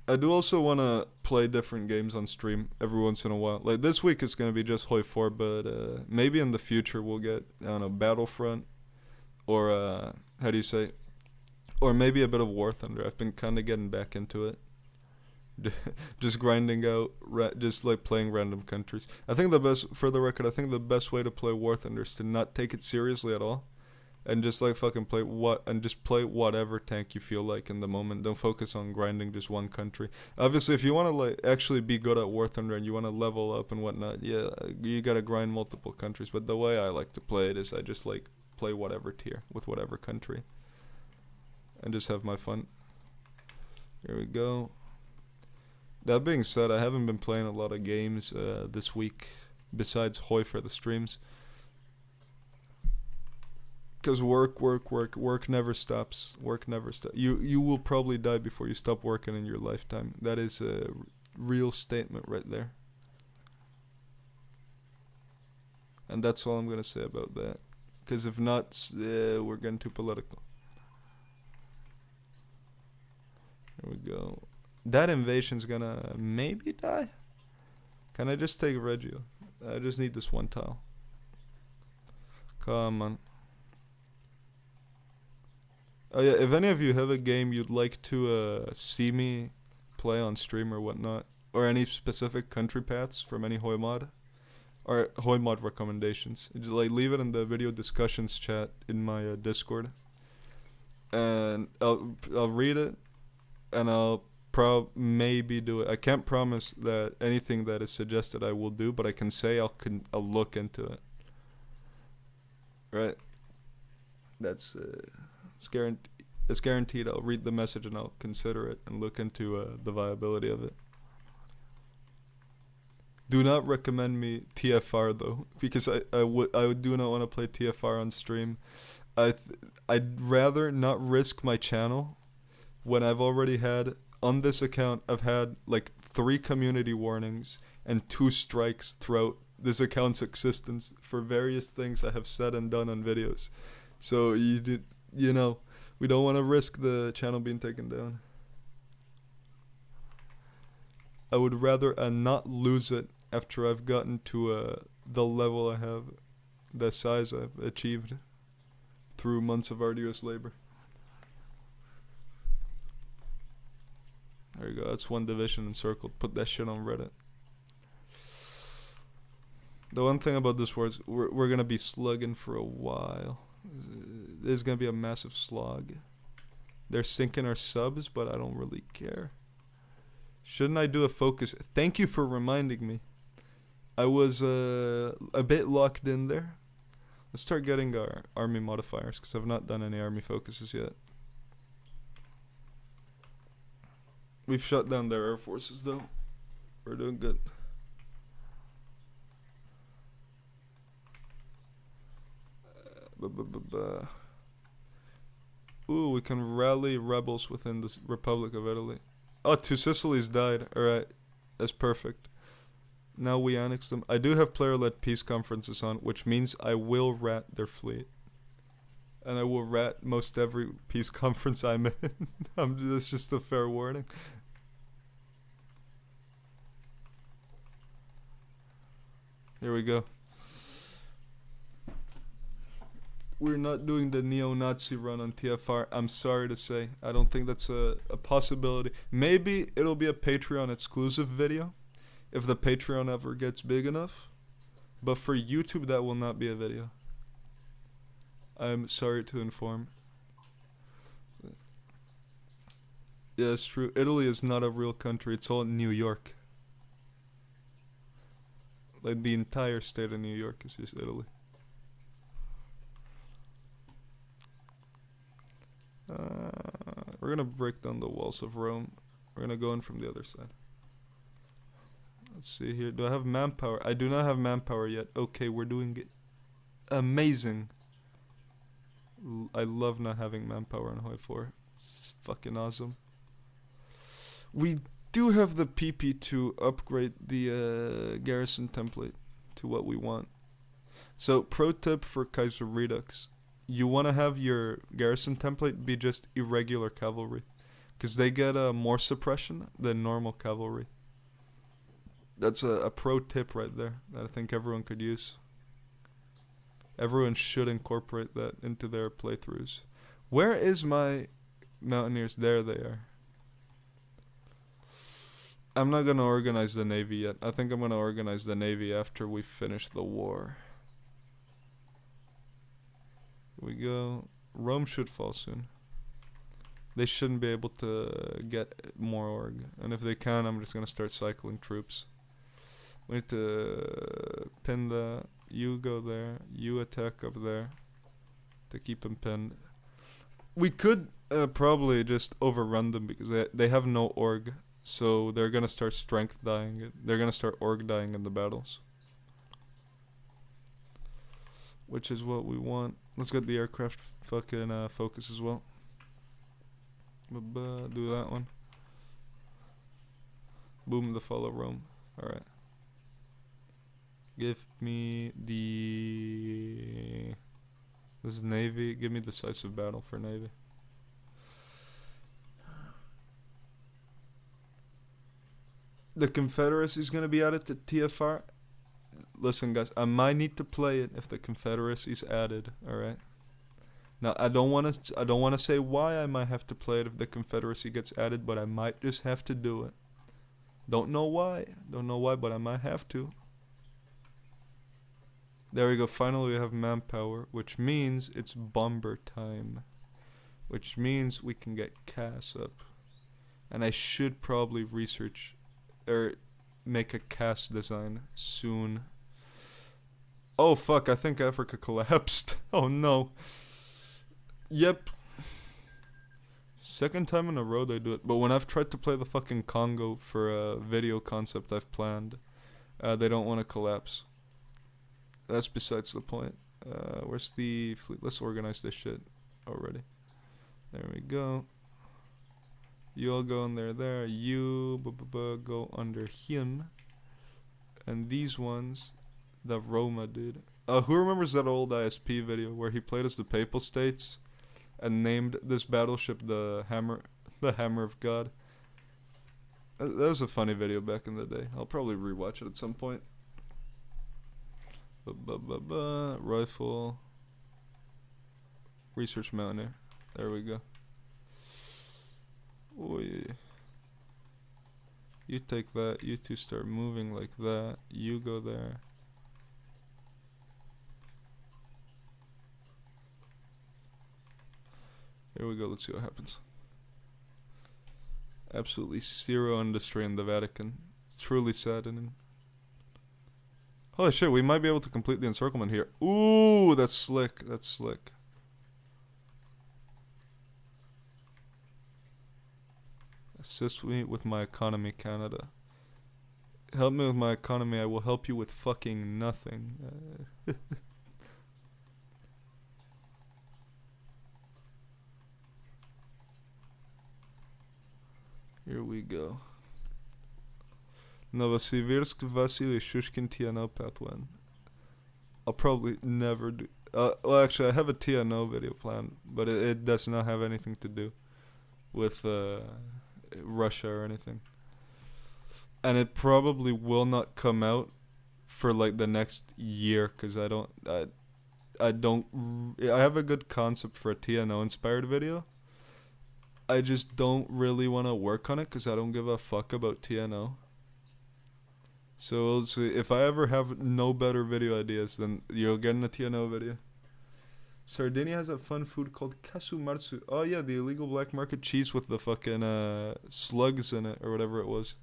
[SPEAKER 1] I do also want to play different games on stream every once in a while. Like this week it's going to be just Hoi 4, but maybe in the future we'll get, I don't know, Battlefront, or how do you say, or maybe a bit of War Thunder. I've been kind of getting back into it. Just grinding out, just like playing random countries. I think the best, for the record, I think the best way to play War Thunder is to not take it seriously at all, and just like fucking play whatever tank you feel like in the moment. Don't focus on grinding just one country. Obviously, if you want to like actually be good at War Thunder and you want to level up and whatnot, yeah, you gotta grind multiple countries. But the way I like to play it is I just like play whatever tier with whatever country, and just have my fun. Here we go. That being said, I haven't been playing a lot of games this week besides Hoi for the streams. Because work never stops. Work never stops. You will probably die before you stop working in your lifetime. That is a real statement right there. And that's all I'm going to say about that. Because if not, we're getting too political. Here we go. That invasion's gonna maybe die. Can I just take Reggio? I just need this one tile. Come on. Oh yeah, if any of you have a game you'd like to see me play on stream or whatnot, or any specific country paths from any Hoi mod, or Hoi mod recommendations, just like leave it in the video discussions chat in my Discord, and I'll read it, and I'll maybe do it. I can't promise that anything that is suggested I will do, but I can say I'll look into it. Right? That's it's guaranteed. I'll read the message and I'll consider it and look into the viability of it. Do not recommend me TFR though, because I do not want to play TFR on stream. I'd rather not risk my channel when I've already had, on this account, I've had like 3 community warnings and 2 strikes throughout this account's existence for various things I have said and done on videos. So you know, we don't want to risk the channel being taken down. I would rather not lose it after I've gotten to the level I have, the size I've achieved through months of arduous labor. There you go, that's 1 division encircled. Put that shit on Reddit. The one thing about this war is we're gonna be slugging for a while. There's gonna be a massive slog. They're sinking our subs, but I don't really care. Shouldn't I do a focus? Thank you for reminding me. I was a bit locked in there. Let's start getting our army modifiers, because I've not done any army focuses yet. We've shut down their air forces though. We're doing good. Ooh, we can rally rebels within the Republic of Italy. Oh, 2 Sicilies died. Alright, that's perfect. Now we annex them. I do have player-led peace conferences on, which means I will rat their fleet. And I will rat most every peace conference I'm in. That's just a fair warning. Here we go. We're not doing the neo-Nazi run on TFR. I'm sorry to say. I don't think that's a possibility. Maybe it'll be a Patreon exclusive video if the Patreon ever gets big enough. But for YouTube, that will not be a video. I'm sorry to inform. Yeah, it's true. Italy is not a real country. It's all New York. Like the entire state of New York is just Italy. We're gonna break down the walls of Rome. We're gonna go in from the other side. Let's see here. Do I have manpower? I do not have manpower yet. Okay, we're doing it. Amazing. I love not having manpower on Hoi 4. It's fucking awesome. We do have the PP to upgrade the garrison template to what we want. So, pro tip for kaiserredux. You want to have your garrison template be just irregular cavalry, because they get more suppression than normal cavalry. That's a pro tip right there that I think everyone could use. Everyone should incorporate that into their playthroughs. Where is my mountaineers? There they are. I'm not going to organize the navy yet. I think I'm going to organize the navy after we finish the war. Here we go. Rome should fall soon. They shouldn't be able to get more org. And if they can, I'm just going to start cycling troops. We need to pin the... You go there. You attack up there. To keep them pinned. We could probably just overrun them because they have no org. So they're going to start strength dying. They're going to start org dying in the battles. Which is what we want. Let's get the aircraft fucking focus as well. Do that one. Boom, the follow Rome. Alright. Give me the... This is Navy. Give me decisive battle for Navy. The Confederacy is going to be added to TFR. Listen, guys, I might need to play it if the Confederacy's added. All right. Now, I don't want to say why I might have to play it if the Confederacy gets added, but I might just have to do it. Don't know why. Don't know why, but I might have to. There we go. Finally, we have manpower, which means it's bomber time, which means we can get CAS up, and I should probably research or make a CAS design soon. Oh fuck, I think Africa collapsed. Oh no. Yep. Second time in a row they do it. But when I've tried to play the fucking Congo for a video concept I've planned, they don't want to collapse. That's besides the point. Where's the fleet? Let's organize this shit already. There we go. You all go in there. You go under him. And these ones, the Roma dude. Who remembers that old ISP video where he played as the Papal States and named this battleship the Hammer of God? That was a funny video back in the day. I'll probably rewatch it at some point. Rifle. Research Mountaineer. There we go. Oh yeah. You take that. You two start moving like that. You go there. Here we go. Let's see what happens. Absolutely zero industry in the Vatican. It's truly saddening. Holy shit, we might be able to complete the encirclement here. Ooh, that's slick. That's slick. Assist me with my economy, Canada. Help me with my economy, I will help you with fucking nothing. Here we go. Novosibirsk, Vasily Shushkin TNO path 1. I'll probably never do. Well, actually, I have a TNO video plan, but it does not have anything to do with Russia or anything. And it probably will not come out for like the next year, because I have a good concept for a TNO inspired video. I just don't really want to work on it because I don't give a fuck about TNO. So we'll see. If I ever have no better video ideas, then you'll get in a TNO video. Sardinia has a fun food called kasumarsu. Oh yeah, the illegal black market cheese with the fucking slugs in it or whatever it was.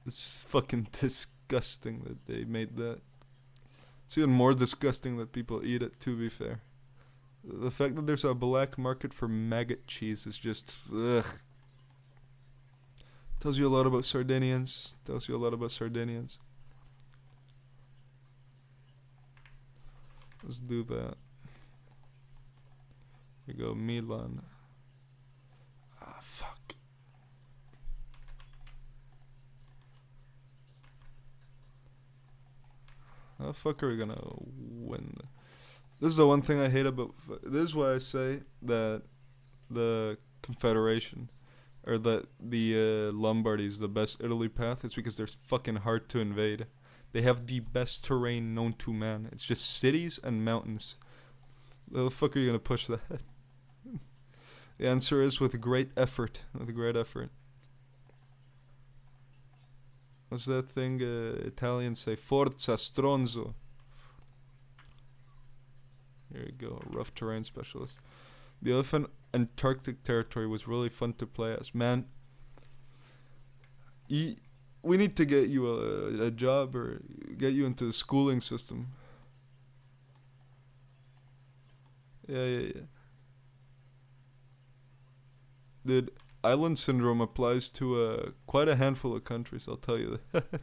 [SPEAKER 1] It's fucking disgusting that they made that. It's even more disgusting that people eat it, to be fair. The fact that there's a black market for maggot cheese is just ugh. Tells you a lot about Sardinians. Tells you a lot about Sardinians. Let's do that. Here we go, Milan. Ah, fuck. How the fuck are we gonna win? This is the one thing I hate about. This is why I say that the Confederation, or that the Lombardy is the best Italy path. It's because they're fucking hard to invade. They have the best terrain known to man. It's just cities and mountains. How the fuck are you gonna push that? The answer is with great effort. With great effort. What's that thing Italians say? Forza stronzo. Here we go, rough terrain specialist. The elephant Antarctic territory was really fun to play as. Man, we need to get you a job or get you into the schooling system. Yeah. Dude, island syndrome applies to quite a handful of countries, I'll tell you that.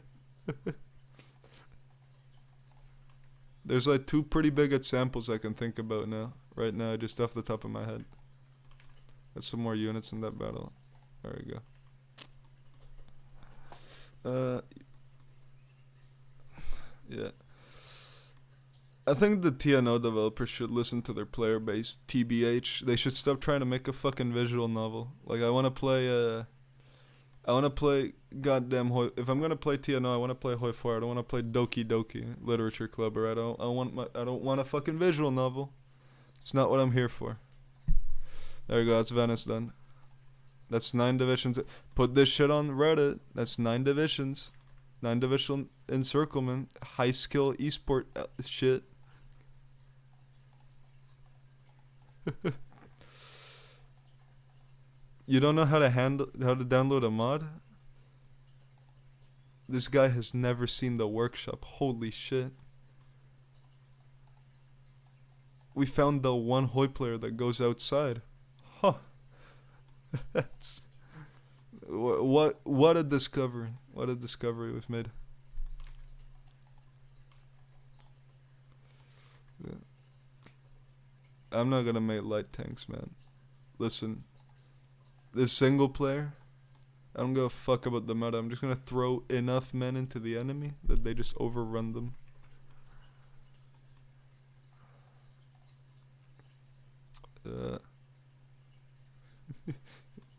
[SPEAKER 1] There's like 2 pretty big examples I can think about now, right now, just off the top of my head. Got some more units in that battle. There we go. Yeah. I think the TNO developers should listen to their player base, TBH. They should stop trying to make a fucking visual novel. Like, I want to play goddamn if I'm gonna play TNO, I want to play Hoi 4. I don't want to play Doki Doki Literature Club, or I don't want a fucking visual novel. It's not what I'm here for. There we go, that's Venice done. That's 9 divisions. Put this shit on Reddit. That's 9 divisions. 9 division encirclement. High skill esport shit. You don't know how to download a mod? This guy has never seen the workshop. Holy shit. We found the one Hoi player that goes outside. Huh. That's what a discovery. What a discovery we've made. Yeah. I'm not gonna make light tanks, man. Listen. This single player, I don't give a fuck about the meta. I'm just gonna throw enough men into the enemy that they just overrun them.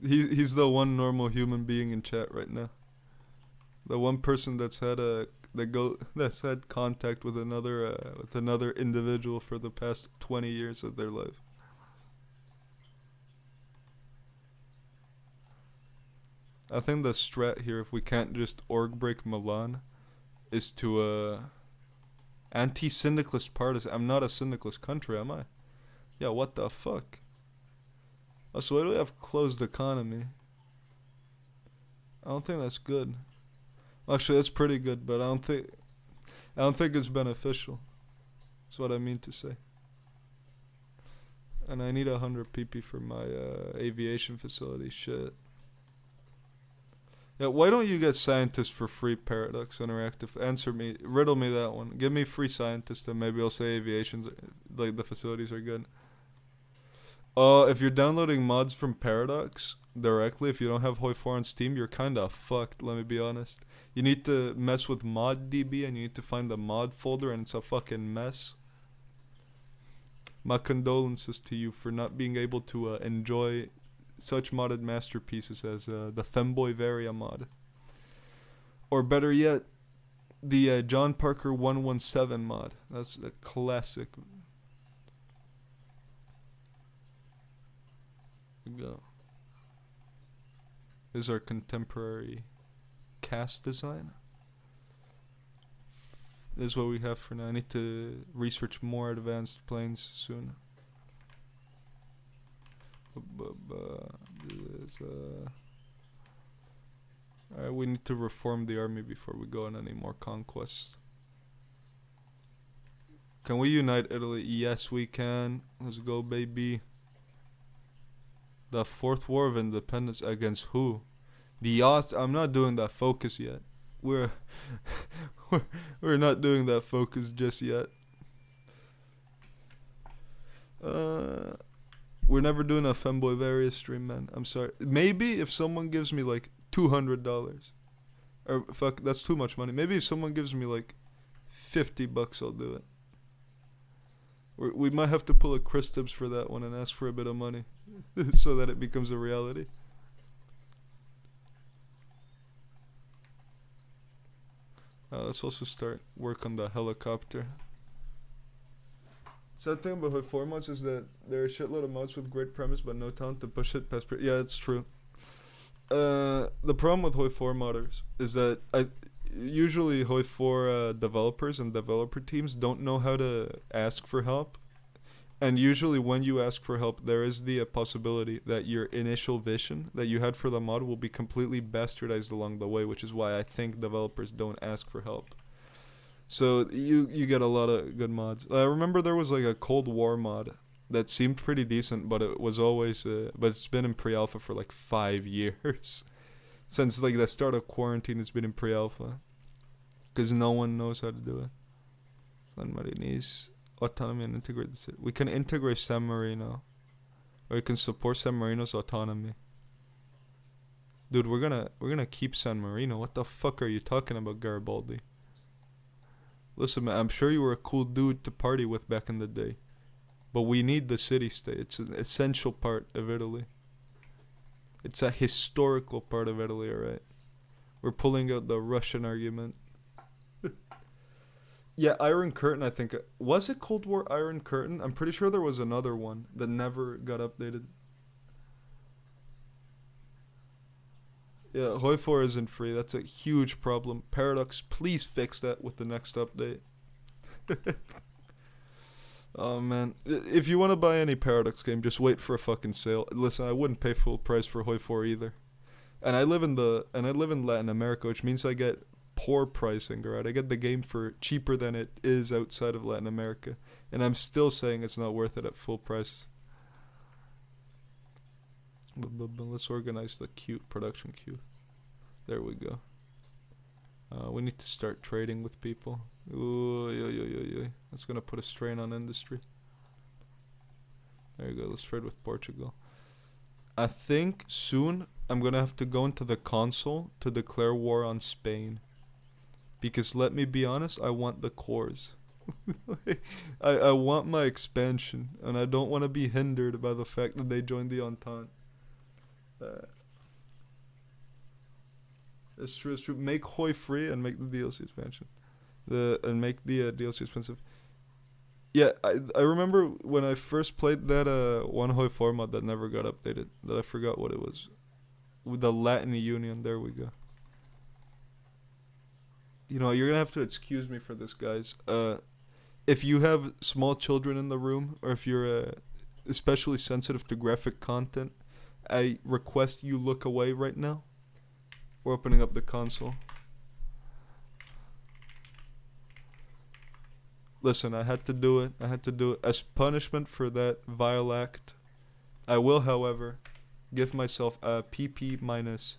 [SPEAKER 1] He's the one normal human being in chat right now. The one person that's had contact with another individual for the past 20 years of their life. I think the strat here, if we can't just org break Milan, is to anti-syndicalist partisan. I'm not a syndicalist country, am I? Yeah, what the fuck? Oh, so why do we have closed economy? I don't think that's good. Actually, that's pretty good, but I don't think it's beneficial. That's what I mean to say. And I need 100 PP for my aviation facility. Shit. Yeah, why don't you get scientists for free, Paradox Interactive? Answer me. Riddle me that one. Give me free scientists and maybe I'll say aviation's, like, the facilities are good. If you're downloading mods from Paradox directly, if you don't have Hoi 4 on Steam, you're kinda fucked, let me be honest. You need to mess with ModDB and you need to find the mod folder and it's a fucking mess. My condolences to you for not being able to enjoy such modded masterpieces as the Femboy Varia mod. Or better yet, the John Parker 117 mod. That's a classic. Here we go. This is our contemporary cast design. This is what we have for now. I need to research more advanced planes soon. Alright, we need to reform the army before we go on any more conquests. Can we unite Italy? Yes, we can. Let's go, baby. The Fourth War of Independence against who? The I'm not doing that focus yet. We're not doing that focus just yet. We're never doing a Femboy Various stream, man. I'm sorry. Maybe if someone gives me like $200, or fuck, that's too much money. Maybe if someone gives me like $50, I'll do it. We might have to pull a Chris Tibbs for that one and ask for a bit of money, so that it becomes a reality. Let's also start work on the helicopter. Sad thing about Hoi 4 mods is that there are a shitload of mods with great premise but no talent to push it past. Yeah, it's true. The problem with Hoi 4 modders is that usually Hoi 4 developers and developer teams don't know how to ask for help. And usually when you ask for help, there is the possibility that your initial vision that you had for the mod will be completely bastardized along the way, which is why I think developers don't ask for help. So you get a lot of good mods. I remember there was like a Cold War mod that seemed pretty decent, but it was always but it's been in pre-alpha for like 5 years. Since like the start of quarantine, it's been in pre-alpha. Because no one knows how to do it. San Marinese autonomy and integrate the city. We can integrate San Marino. Or we can support San Marino's autonomy. Dude, we're gonna keep San Marino. What the fuck are you talking about, Garibaldi? Listen, man, I'm sure you were a cool dude to party with back in the day. But we need the city-state. It's an essential part of Italy. It's a historical part of Italy, alright? We're pulling out the Russian argument. Yeah, Iron Curtain, I think. Was it Cold War Iron Curtain? I'm pretty sure there was another one that never got updated. Yeah, Hoi 4 isn't free. That's a huge problem. Paradox, please fix that with the next update. Oh, man. If you want to buy any Paradox game, just wait for a fucking sale. Listen, I wouldn't pay full price for Hoi 4 either. And I live in Latin America, which means I get poor pricing, right? I get the game for cheaper than it is outside of Latin America. And I'm still saying it's not worth it at full price. Let's organize the production queue. There we go. We need to start trading with people. Ooh, that's gonna put a strain on industry. There you go. Let's trade with Portugal. I think soon I'm gonna have to go into the console to declare war on Spain. Because let me be honest, I want the cores. I want my expansion, and I don't want to be hindered by the fact that they joined the Entente. It's true, it's true. Make Hoi free and make the DLC expansion. Make the DLC expensive. Yeah, I remember when I first played that one Hoi 4 mod that never got updated. That I forgot what it was. With the Latin Union, there we go. You know, you're gonna have to excuse me for this, guys. If you have small children in the room, or if you're especially sensitive to graphic content, I request you look away right now. We're opening up the console. Listen, I had to do it. I had to do it as punishment for that vile act. I will, however, give myself a PP minus,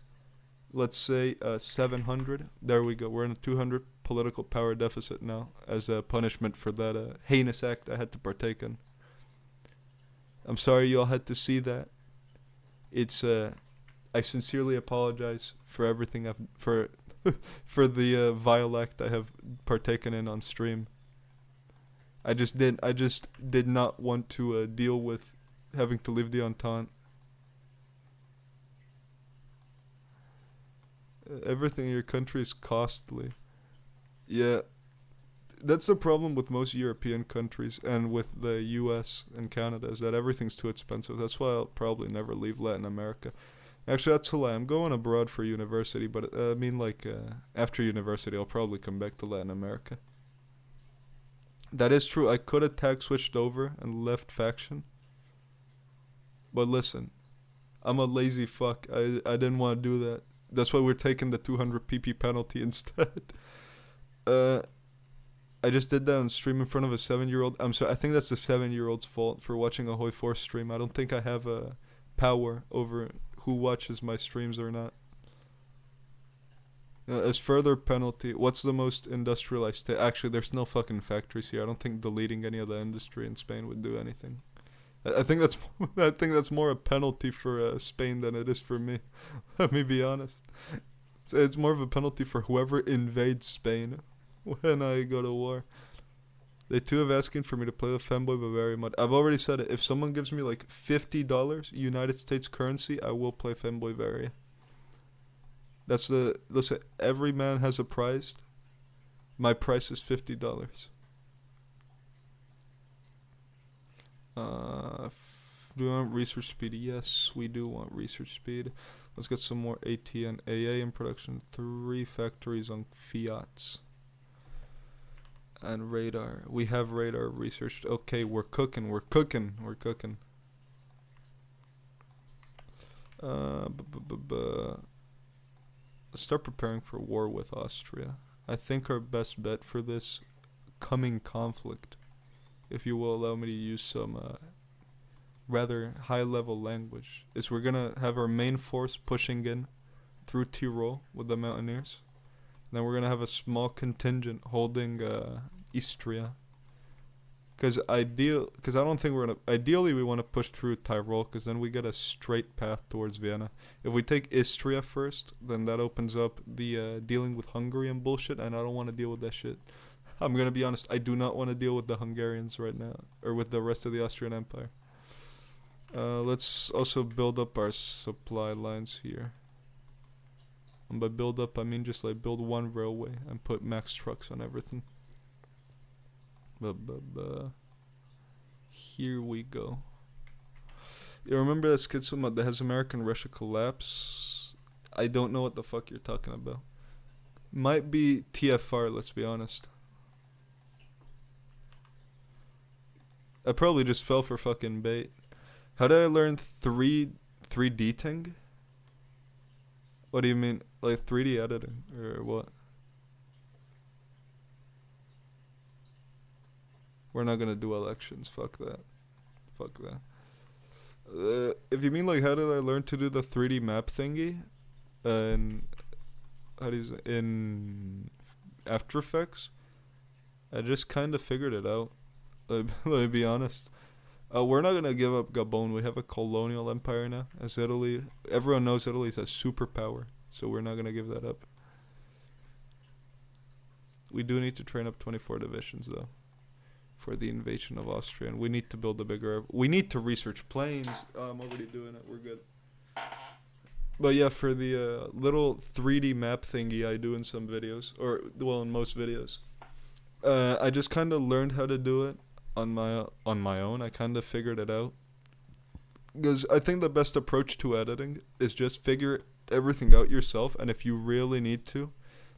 [SPEAKER 1] let's say, 700. There we go. We're in a 200 political power deficit now as a punishment for that heinous act I had to partake in. I'm sorry you all had to see that. It's I sincerely apologize for everything for for the vile act I have partaken in on stream. I just did not want to deal with having to leave the Entente. Everything in your country is costly. Yeah, that's the problem with most European countries and with the US and Canada, is that everything's too expensive. That's why I'll probably never leave Latin America. Actually, that's a lie. I'm going abroad for university, but I mean, like, after university, I'll probably come back to Latin America. That is true. I could have tag switched over and left faction. But listen, I'm a lazy fuck. I didn't want to do that. That's why we're taking the 200 PP penalty instead. I just did that on stream in front of a 7-year-old. I'm sorry. I think that's the 7-year-old's fault for watching a Hoi 4 stream. I don't think I have a power over who watches my streams or not. As further penalty, what's the most industrialized state? Actually, there's no fucking factories here. I don't think deleting any of the industry in Spain would do anything. I think that's more a penalty for Spain than it is for me. Let me be honest. It's more of a penalty for whoever invades Spain when I go to war. They too have asking for me to play the Femboy Bavaria mod. I've already said it. If someone gives me like $50 United States currency, I will play Femboy Bavaria. That's the... Listen, every man has a price. My price is $50. Do we want research speed? Yes, we do want research speed. Let's get some more AT and AA in production. 3 factories on Fiats. And radar. We have radar researched. Okay, we're cooking. We're cooking. We're cooking. Let's start preparing for war with Austria. I think our best bet for this coming conflict, if you will allow me to use some rather high-level language, is we're gonna have our main force pushing in through Tyrol with the mountaineers. Then we're gonna have a small contingent holding Istria. Because I don't think we're gonna. Ideally, we want to push through Tyrol, because then we get a straight path towards Vienna. If we take Istria first, then that opens up the dealing with Hungary and bullshit, and I don't want to deal with that shit. I'm gonna be honest. I do not want to deal with the Hungarians right now, or with the rest of the Austrian Empire. Let's also build up our supply lines here. And by build up, I mean just like build one railway and put max trucks on everything. Here we go. You remember that schizo that has American Russia collapse? I don't know what the fuck you're talking about. Might be TFR, let's be honest. I probably just fell for fucking bait. How did I learn 3D ting? What do you mean? Like 3D editing? Or what? We're not gonna do elections. Fuck that. Fuck that. If you mean like how did I learn to do the 3D map thingy? And how do you say, in After Effects? I just kind of figured it out. Let me be honest. We're not gonna give up Gabon. We have a colonial empire now. As Italy, everyone knows Italy is a superpower, so we're not gonna give that up. We do need to train up 24 divisions though, for the invasion of Austria, and we need to build a bigger. We need to research planes. I'm already doing it. We're good. But yeah, for the little 3D map thingy I do in some videos, or well, in most videos, I just kind of learned how to do it on my own. I kind of figured it out, because I think the best approach to editing is just figure everything out yourself. And if you really need to,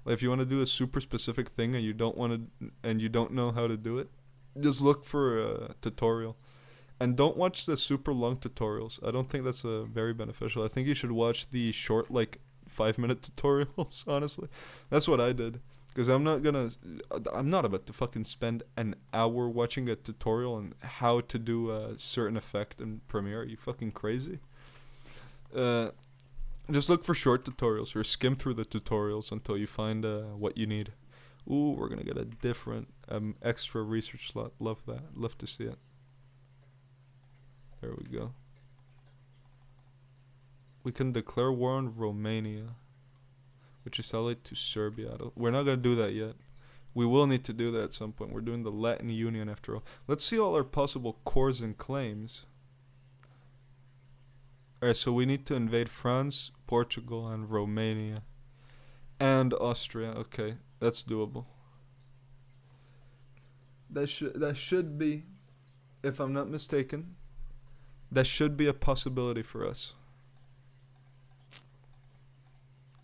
[SPEAKER 1] like if you want to do a super specific thing and you don't know how to do it, just look for a tutorial. And don't watch the super long tutorials. I don't think that's very beneficial. I think you should watch the short, like 5-minute tutorials, honestly. That's what I did. Because I'm not about to fucking spend an hour watching a tutorial on how to do a certain effect in Premiere. Are you fucking crazy? Just look for short tutorials or skim through the tutorials until you find what you need. Ooh, we're gonna get a different extra research slot. Love that. Love to see it. There we go. We can declare war on Romania, which is allied to Serbia. We're not gonna do that yet. We will need to do that at some point. We're doing the Latin Union after all. Let's see all our possible cores and claims. Alright, so we need to invade France, Portugal, and Romania. And Austria. Okay, that's doable. That should be, if I'm not mistaken, that should be a possibility for us.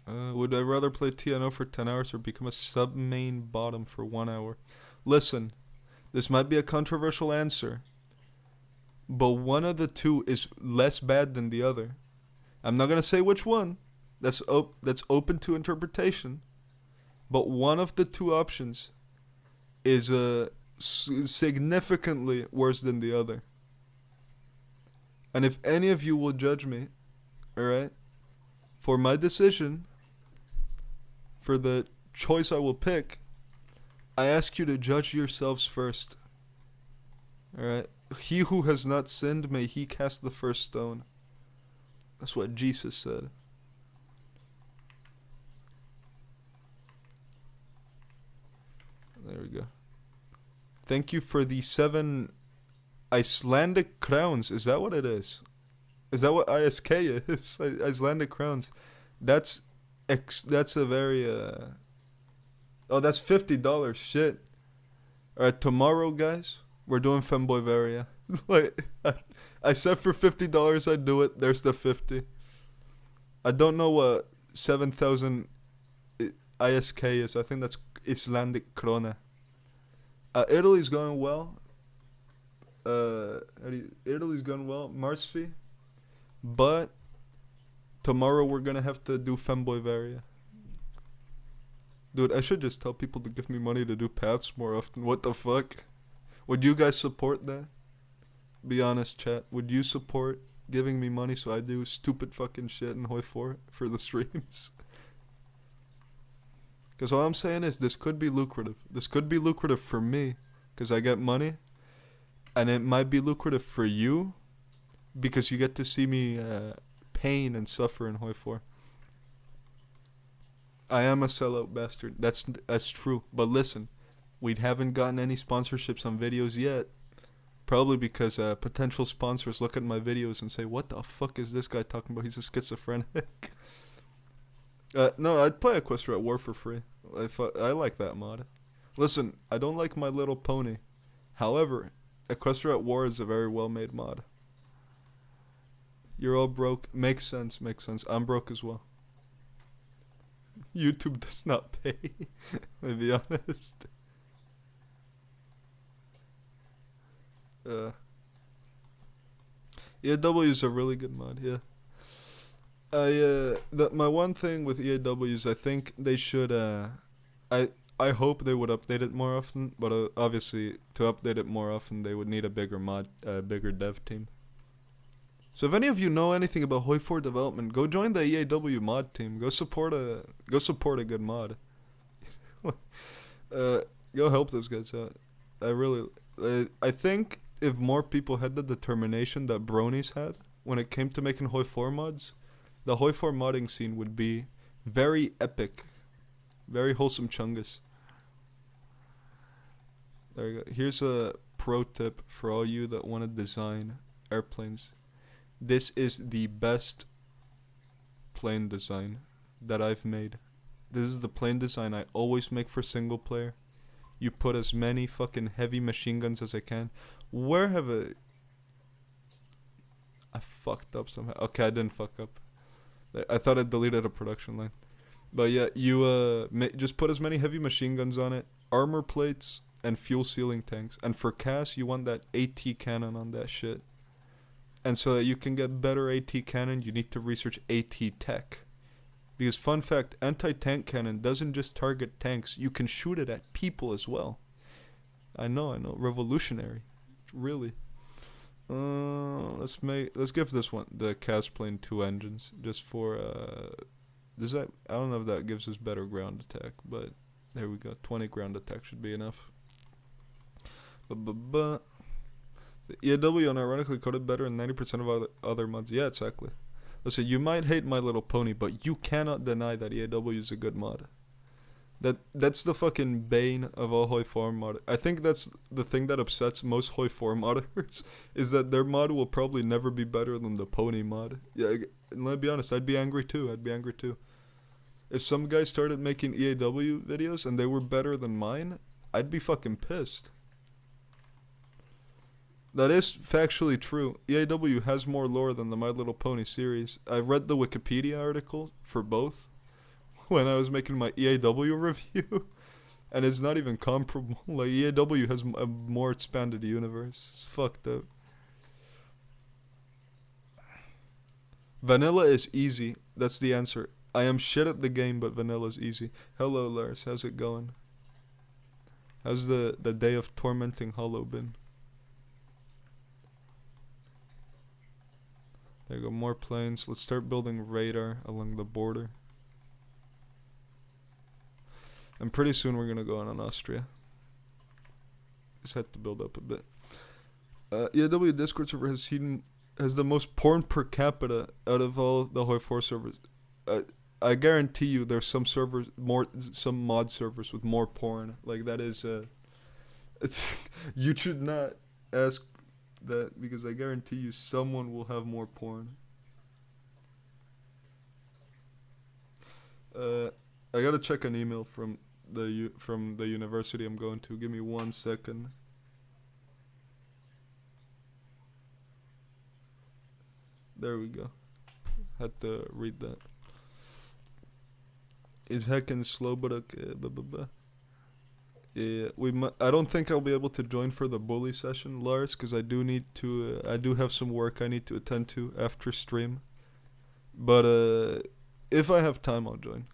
[SPEAKER 1] Would I rather play TNO for 10 hours or become a sub-main bottom for 1 hour? Listen, this might be a controversial answer, but one of the two is less bad than the other. I'm not gonna say which one. That's open to interpretation. But one of the two options is significantly worse than the other. And if any of you will judge me, alright, for my decision, for the choice I will pick, I ask you to judge yourselves first. Alright? He who has not sinned, may he cast the first stone. That's what Jesus said. There we go. Thank you for the 7 Icelandic crowns. Is that what it is? Is that what ISK is? Icelandic crowns. That's a very oh, that's $50. Shit. Alright, tomorrow, guys, we're doing Femboy Varia. Like, I said for $50 I'd do it. There's the 50. I don't know what 7,000 ISK is. I think that's Icelandic krona. Italy's going well. Italy's going well. Marsfi. But tomorrow we're gonna have to do Femboy Varia. Dude, I should just tell people to give me money to do paths more often. What the fuck? Would you guys support that? Be honest, chat. Would you support giving me money so I do stupid fucking shit in Hoi 4 for the streams? Because all I'm saying is this could be lucrative. This could be lucrative for me because I get money. And it might be lucrative for you because you get to see me pain and suffer in Hoi 4. I am a sellout bastard. That's true. But listen, we haven't gotten any sponsorships on videos yet. Probably because potential sponsors look at my videos and say, what the fuck is this guy talking about? He's a schizophrenic. No, I'd play Equestria at War for free. I like that mod. Listen, I don't like My Little Pony. However, Equestria at War is a very well-made mod. You're all broke. Makes sense, makes sense. I'm broke as well. YouTube does not pay. To be honest. EAW is a really good mod, yeah. My one thing with EAW is I think they should, I hope they would update it more often, but obviously to update it more often they would need a bigger bigger dev team. So if any of you know anything about Hoi 4 development, go join the EAW mod team. Go support a good mod. Go help those guys out. I think if more people had the determination that Bronies had when it came to making Hoi 4 mods, the Hoi 4 modding scene would be very epic. Very wholesome chungus. There you go. Here's a pro tip for all you that want to design airplanes. This is the best plane design that I've made. This is the plane design I always make for single player. You put as many fucking heavy machine guns as I can. Where have I fucked up somehow. Okay, I didn't fuck up. I thought I deleted a production line. But yeah, you just put as many heavy machine guns on it, armor plates, and fuel sealing tanks. And for CAS, you want that AT cannon on that shit. And so that you can get better AT cannon, you need to research AT tech. Because fun fact, anti-tank cannon doesn't just target tanks. You can shoot it at people as well. I know. Revolutionary. Really. Let's give this one the cast plane 2 engines just for does that, I don't know if that gives us better ground attack, but there we go. 20 ground attack should be enough. The EAW unironically coded better than 90% of other mods. Yeah, exactly. Listen, you might hate My Little Pony, but you cannot deny that EAW is a good mod. That's the fucking bane of all Hoi 4 mod. I think that's the thing that upsets most Hoi 4 modders, is that their mod will probably never be better than the Pony mod. Yeah, and let's be honest, I'd be angry too. If some guy started making EAW videos and they were better than mine, I'd be fucking pissed. That is factually true. EAW has more lore than the My Little Pony series. I read the Wikipedia article for both when I was making my EAW review, and it's not even comparable. Like, EAW has a more expanded universe. It's fucked up. Vanilla is easy. That's the answer. I am shit at the game, but vanilla's easy. Hello, Lars. How's it going? How's the day of tormenting Hollow been? There you go, more planes. Let's start building radar along the border. And pretty soon we're gonna go on Austria. Just had to build up a bit. EAW Discord server has the most porn per capita out of all the Hoi 4 servers. I guarantee you there's some mod servers with more porn. Like, that is you should not ask that, because I guarantee you someone will have more porn. I gotta check an email from the university I'm going to. Give me 1 second. There we go. Had to read that. Is heckin' slow, but okay. Yeah, I don't think I'll be able to join for the bully session, Lars, because I do need to. I do have some work I need to attend to after stream. But if I have time, I'll join.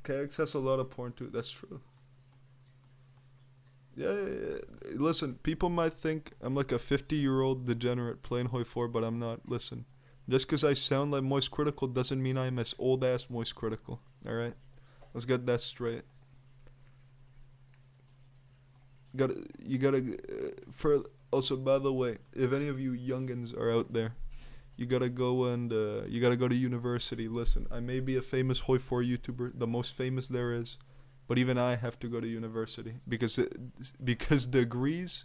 [SPEAKER 1] KX has a lot of porn too. That's true. Yeah. Listen, people might think I'm like a 50-year-old degenerate playing Hoi 4, but I'm not. Listen, just because I sound like Moist Critical doesn't mean I'm as old ass Moist Critical. Alright? Let's get that straight. Also, by the way, if any of you youngins are out there, you gotta go to university. Listen, I may be a famous Hoi 4 YouTuber, the most famous there is, but even I have to go to university because degrees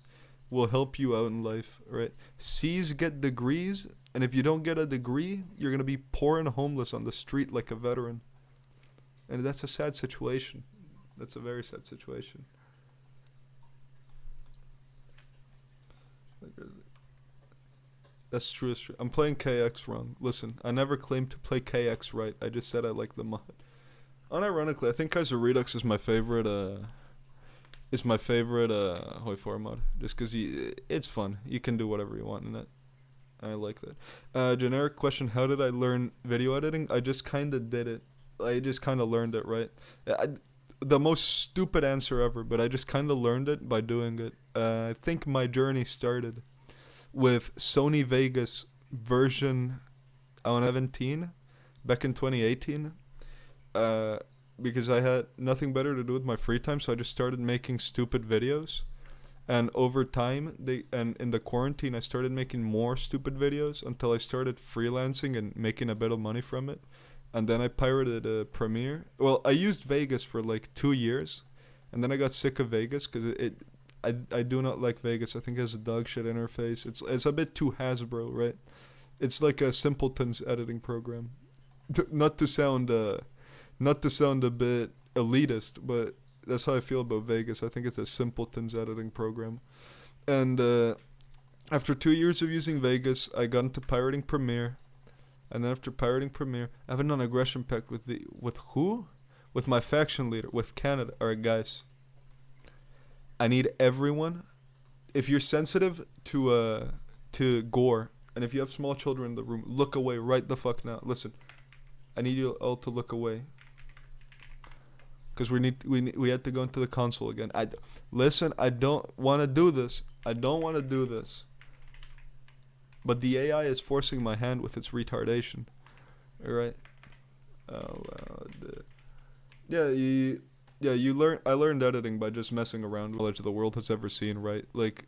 [SPEAKER 1] will help you out in life, right? C's get degrees, and if you don't get a degree, you're gonna be poor and homeless on the street like a veteran. And that's a sad situation. That's a very sad situation. That's true. I'm playing KX wrong. Listen, I never claimed to play KX right. I just said I like the mod. Unironically, I think kaiserredux is my favorite. Hoi 4 mod. Just because it's fun. You can do whatever you want in it. I like that. Generic question: how did I learn video editing? I just kind of did it. I just kind of learned it, right? The most stupid answer ever, but I just kind of learned it by doing it. I think my journey started with Sony Vegas version 17 back in 2018, because I had nothing better to do with my free time, so I just started making stupid videos. And over time, in the quarantine, I started making more stupid videos until I started freelancing and making a bit of money from it. And then I pirated Premiere. Well, I used Vegas for like 2 years, and then I got sick of Vegas because I do not like Vegas. I think it has a dog shit interface. It's a bit too Hasbro, right? It's like a simpleton's editing program. Not to sound a bit elitist, but that's how I feel about Vegas. I think it's a simpleton's editing program. And after 2 years of using Vegas, I got into pirating Premiere. And then after pirating Premiere, I have an aggression pact with who? With my faction leader, with Canada. Alright, guys. I need everyone. If you're sensitive to gore, And if you have small children in the room, look away right the fuck now. Listen, I need you all to look away. Because we had to go into the console again. Listen, I don't want to do this. I don't want to do this. But the AI is forcing my hand with its retardation. Alright? Oh, I learned editing by just messing around with knowledge the world has ever seen, right? Like,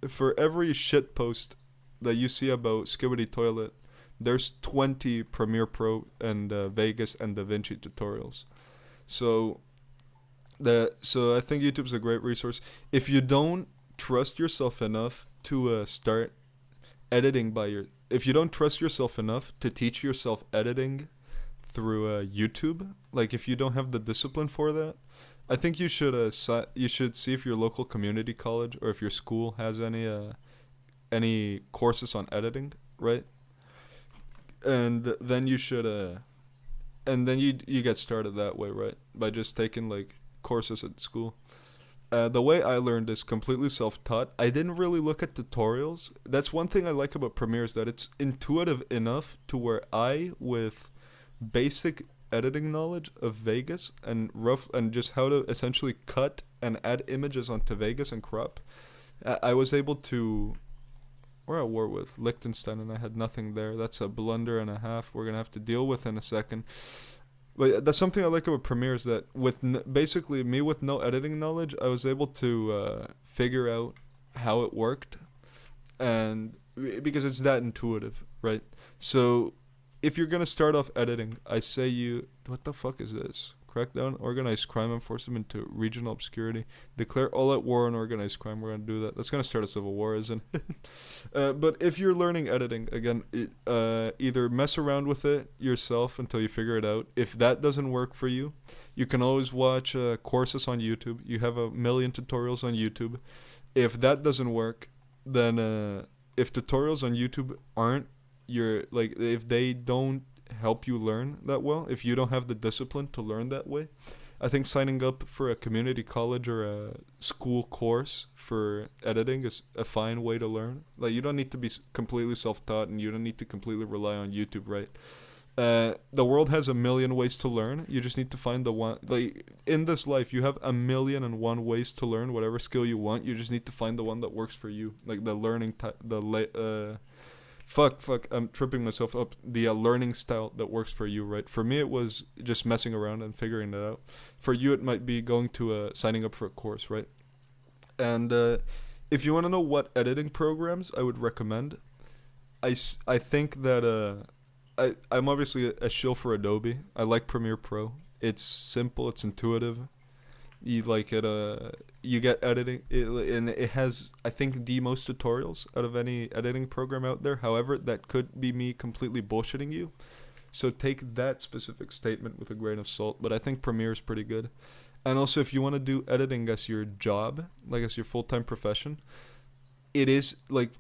[SPEAKER 1] for every shit post that you see about Skibidi Toilet, there's 20 Premiere Pro and Vegas and DaVinci tutorials. So I think YouTube's a great resource. If you don't trust yourself enough to start editing if you don't trust yourself enough to teach yourself editing through YouTube, like if you don't have the discipline for that, I think you should see if your local community college or if your school has any courses on editing, right? And then you should and then you get started that way, right? By just taking like courses at school. The way I learned is completely self-taught. I didn't really look at tutorials. That's one thing I like about Premiere, is that it's intuitive enough to where with basic editing knowledge of Vegas and just how to essentially cut and add images onto Vegas and crop, I was able to. We're at war with Liechtenstein and I had nothing there. That's a blunder and a half we're gonna have to deal with in a second. But that's something I like about Premiere, is that basically me with no editing knowledge, I was able to figure out how it worked, and because it's that intuitive, right? So if you're gonna start off editing, I say what the fuck is this? Crack down organized crime and force them into regional obscurity. Declare all out war on organized crime. We're gonna do that. That's gonna start a civil war, isn't it? But if you're learning editing, again, either mess around with it yourself until you figure it out. If that doesn't work for you, you can always watch courses on YouTube. You have a million tutorials on YouTube. If that doesn't work, then if tutorials on YouTube aren't if they don't help you learn that well, if you don't have the discipline to learn that way, I think signing up for a community college or a school course for editing is a fine way to learn. Like, you don't need to be completely self-taught, and you don't need to completely rely on YouTube, right? The world has a million ways to learn. You just need to find the one. Like, in this life, you have 1,000,001 ways to learn whatever skill you want. You just need to find the one that works for you, like the learning Fuck, I'm tripping myself up. The learning style that works for you, right? For me, it was just messing around and figuring it out. For you, it might be going to signing up for a course, right? And if you want to know what editing programs I would recommend, I think that I'm obviously a shill for Adobe. I like Premiere Pro. It's simple, it's intuitive. You like it, you get editing, and it has, I think, the most tutorials out of any editing program out there. However, that could be me completely bullshitting you, so take that specific statement with a grain of salt. But I think Premiere is pretty good. And also, if you want to do editing as your job, like as your full-time profession, it is like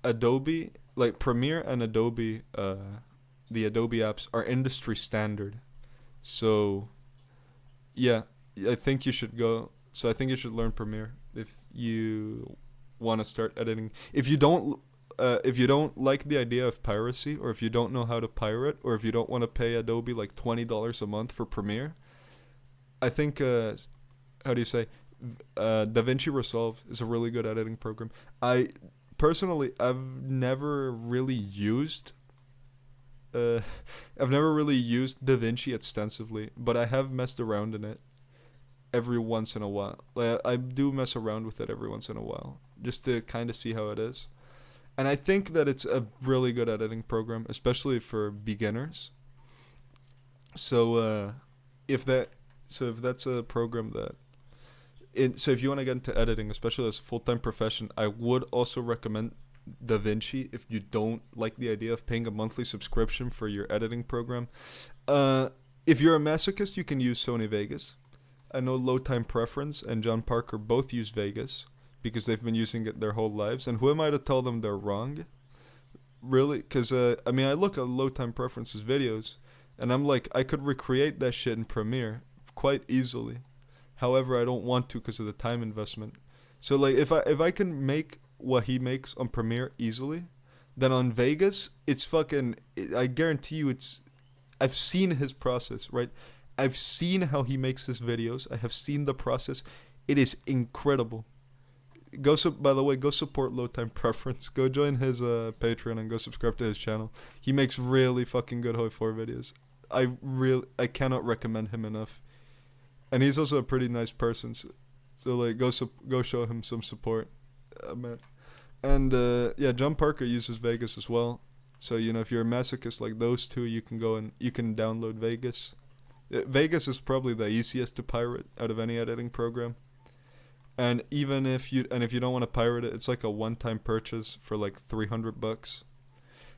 [SPEAKER 1] Adobe, like Premiere and Adobe, the Adobe apps are industry standard. So yeah, I think you should go. So I think you should learn Premiere if you want to start editing. If you don't like the idea of piracy, or if you don't know how to pirate, or if you don't want to pay Adobe like $20 a month for Premiere, I think how do you say, DaVinci Resolve is a really good editing program. I've never really used DaVinci extensively, but I have messed around in it every once in a while. Like, I do mess around with it every once in a while, just to kind of see how it is. And I think that it's a really good editing program, especially for beginners. So if that's a program so if you want to get into editing, especially as a full-time profession, I would also recommend DaVinci if you don't like the idea of paying a monthly subscription for your editing program. If you're a masochist, you can use Sony Vegas. I know Low Time Preference and John Parker both use Vegas because they've been using it their whole lives. And who am I to tell them they're wrong? Really? Because, I look at Low Time Preference's videos, and I'm like, I could recreate that shit in Premiere quite easily. However, I don't want to because of the time investment. So, like, if I can make what he makes on Premiere easily, Then on Vegas, it's fucking. I guarantee you, it's. I've seen his process, right? I've seen how he makes his videos. I have seen the process. It is incredible. By the way, go support Low Time Preference. Go join his Patreon and go subscribe to his channel. He makes really fucking good Hoi 4 videos. I cannot recommend him enough. And he's also a pretty nice person. So like go show him some support. Man. And yeah, John Parker uses Vegas as well. So if you're a masochist like those two, you can go and you can download Vegas. Vegas is probably the easiest to pirate out of any editing program. And even if you don't want to pirate it, it's like a one-time purchase for like $300,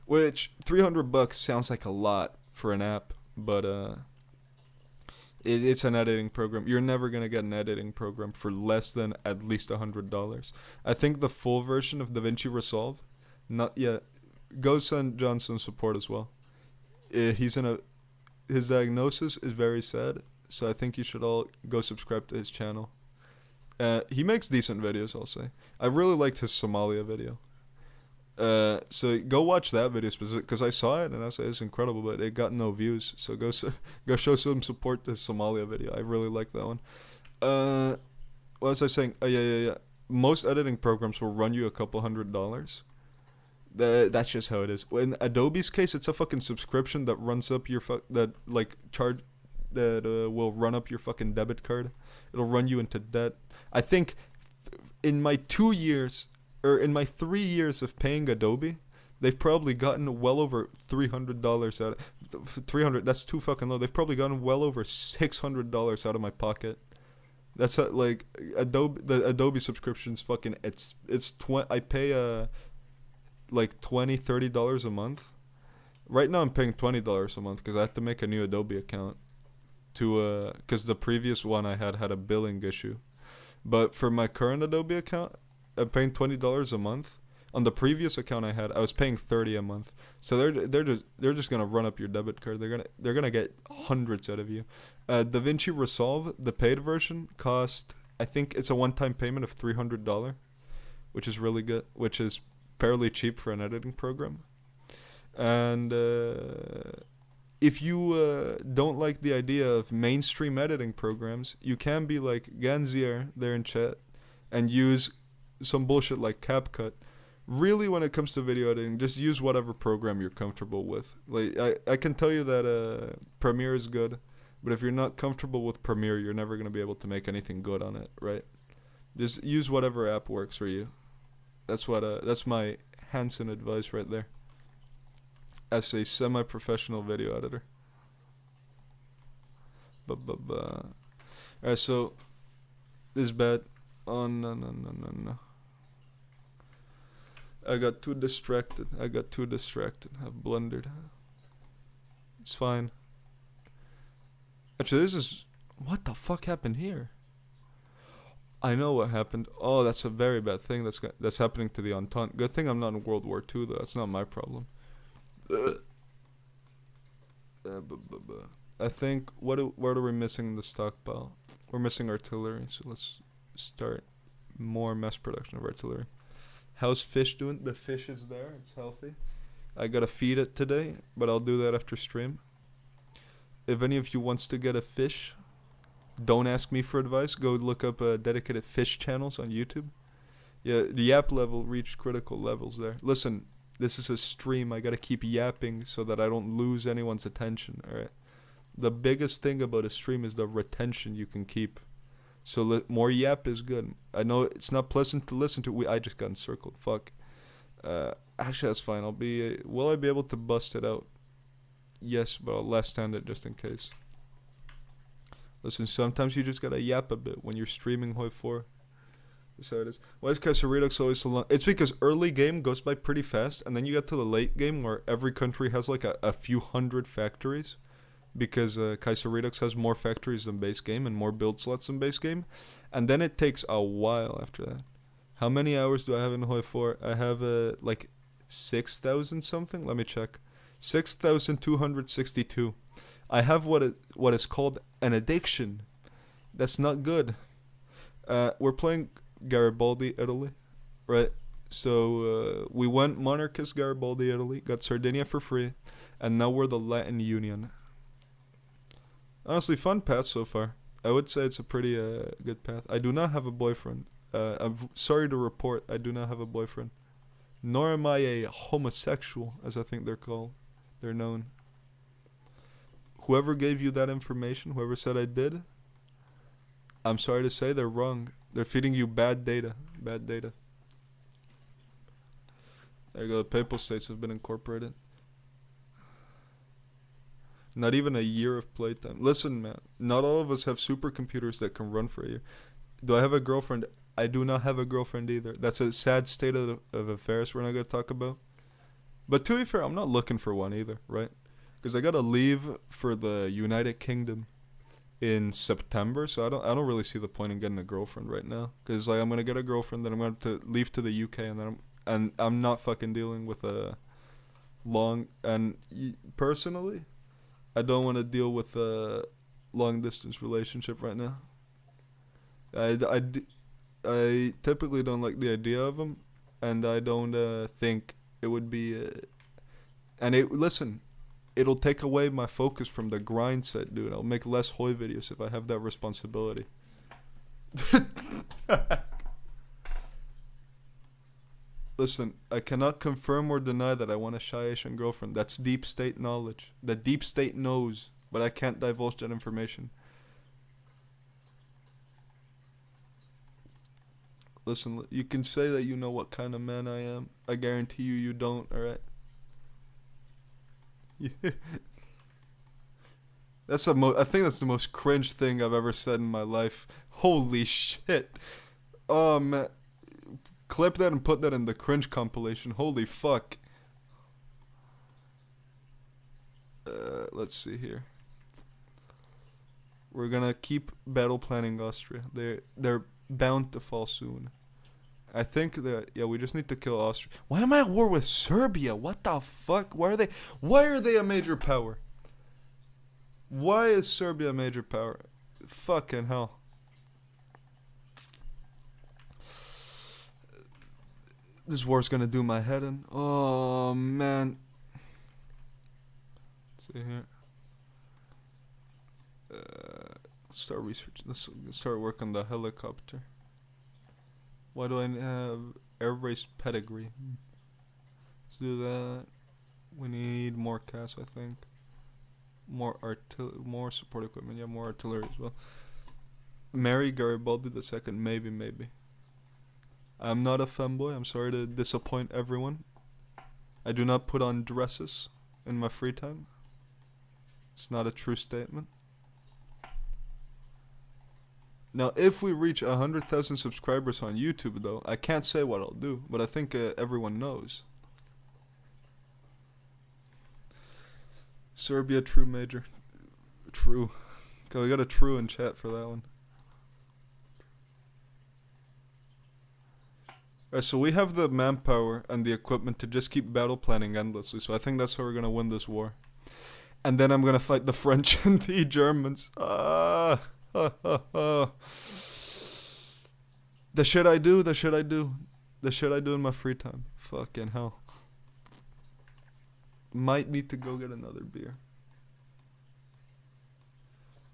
[SPEAKER 1] which $300 sounds like a lot for an app, but it's an editing program. You're never gonna get an editing program for less than at least $100. I think the full version of DaVinci Resolve, not yet. Go send John some support as well. His diagnosis is very sad, so I think you should all go subscribe to his channel. He makes decent videos, I'll say. I really liked his Somalia video. So go watch that video specifically, because I saw it and I said it's incredible, but it got no views. So go show some support to his Somalia video. I really like that one. What was I saying? Oh yeah. Most editing programs will run you a couple $100. That's just how it is. In Adobe's case, it's a fucking subscription that runs up your will run up your fucking debit card. It'll run you into debt. I think in my 2 years, or in my 3 years of paying Adobe, they've probably gotten well over $300 out of 300. That's too fucking low. They've probably gotten well over $600 out of my pocket. That's like the Adobe subscription's fucking. I pay like $20-$30 a month. Right now I'm paying $20 a month because I have to make a new Adobe account because the previous one I had a billing issue. But for my current Adobe account, I'm paying $20 a month. On the previous account I was paying $30 a month. So they're just gonna run up your debit card. They're gonna get hundreds out of you. DaVinci Resolve, the paid version, cost, I think it's a one-time payment of $300, which is really good, which is fairly cheap for an editing program. And if you don't like the idea of mainstream editing programs, you can be like Ganzier there in chat and use some bullshit like CapCut. Really, when it comes to video editing, just use whatever program you're comfortable with. Like I can tell you that Premiere is good, but if you're not comfortable with Premiere, you're never going to be able to make anything good on it, right? Just use whatever app works for you. That's my Hansen advice right there. As a semi-professional video editor. Alright, so this bad. Oh no. I got too distracted. I've blundered. It's fine. Actually, this is... What the fuck happened here? I know what happened. Oh, that's a very bad thing that's happening to the Entente. Good thing I'm not in World War II, though. That's not my problem. I think, what are we missing in the stockpile? We're missing artillery, so let's start more mass production of artillery. How's fish doing? The fish is there. It's healthy. I gotta feed it today, but I'll do that after stream. If any of you wants to get a fish, don't ask me for advice. Go look up dedicated fish channels on YouTube. Yeah, the yap level reached critical levels there. Listen, this is a stream. I gotta keep yapping so that I don't lose anyone's attention. All right. The biggest thing about a stream is the retention you can keep. So more yap is good. I know it's not pleasant to listen to. I just got encircled. Fuck. Actually, that's fine. Will I be able to bust it out? Yes, but I'll last stand it just in case. Listen, sometimes you just gotta yap a bit when you're streaming Hoi 4. That's how it is. Why is kaiserredux always so long? It's because early game goes by pretty fast, and then you get to the late game where every country has like a few hundred factories. Because kaiserredux has more factories than base game and more build slots than base game. And then it takes a while after that. How many hours do I have in Hoi 4? I have like 6,000 something. Let me check. 6,262. I have what is called an addiction. That's not good. We're playing Garibaldi, Italy, right? So we went Monarchist Garibaldi, Italy, got Sardinia for free, and now we're the Latin Union. Honestly, fun path so far. I would say it's a pretty good path. I do not have a boyfriend. I'm sorry to report, I do not have a boyfriend. Nor am I a homosexual, as I think they're called. They're known. Whoever gave you that information, whoever said I did, I'm sorry to say they're wrong. They're feeding you bad data. Bad data. There you go, the Papal States have been incorporated. Not even a year of playtime. Listen, man, not all of us have supercomputers that can run for a year. Do I have a girlfriend? I do not have a girlfriend either. That's a sad state of affairs we're not going to talk about. But to be fair, I'm not looking for one either, right? Because I got to leave for the United Kingdom in September, so I don't really see the point in getting a girlfriend right now. Because like, I'm going to get a girlfriend, then I'm going to leave to the UK, and then I'm not fucking dealing with a long... And personally, I don't want to deal with a long-distance relationship right now. I typically don't like the idea of them, and I don't think it would be... listen, it'll take away my focus from the grind set, dude. I'll make less Hoi videos if I have that responsibility. Listen, I cannot confirm or deny that I want a shy Asian girlfriend. That's deep state knowledge. The deep state knows, but I can't divulge that information. Listen, you can say that you know what kind of man I am. I guarantee you don't, alright? I think that's the most cringe thing I've ever said in my life. Holy shit. Oh, man. Clip that and put that in the cringe compilation. Holy fuck. Let's see here. We're gonna keep battle planning Austria. They're bound to fall soon. I think that we just need to kill Austria. Why am I at war with Serbia? What the fuck? Why are they a major power? Why is Serbia a major power? Fucking hell. This war's gonna do my head in. Oh man. Let's see here. Let's start researching. Let's start working on the helicopter. Why do I have air race pedigree? Let's do that. We need more CAS, I think. More support equipment. Yeah, more artillery as well. Marry Garibaldi II. Maybe. I'm not a femboy. I'm sorry to disappoint everyone. I do not put on dresses in my free time. It's not a true statement. Now, if we reach 100,000 subscribers on YouTube, though, I can't say what I'll do, but I think everyone knows. Serbia, true major. True. Okay, we got a true in chat for that one. Alright, so we have the manpower and the equipment to just keep battle planning endlessly, so I think that's how we're gonna win this war. And then I'm gonna fight the French and the Germans. The shit I do in my free time. Fucking hell. Might need to go get another beer.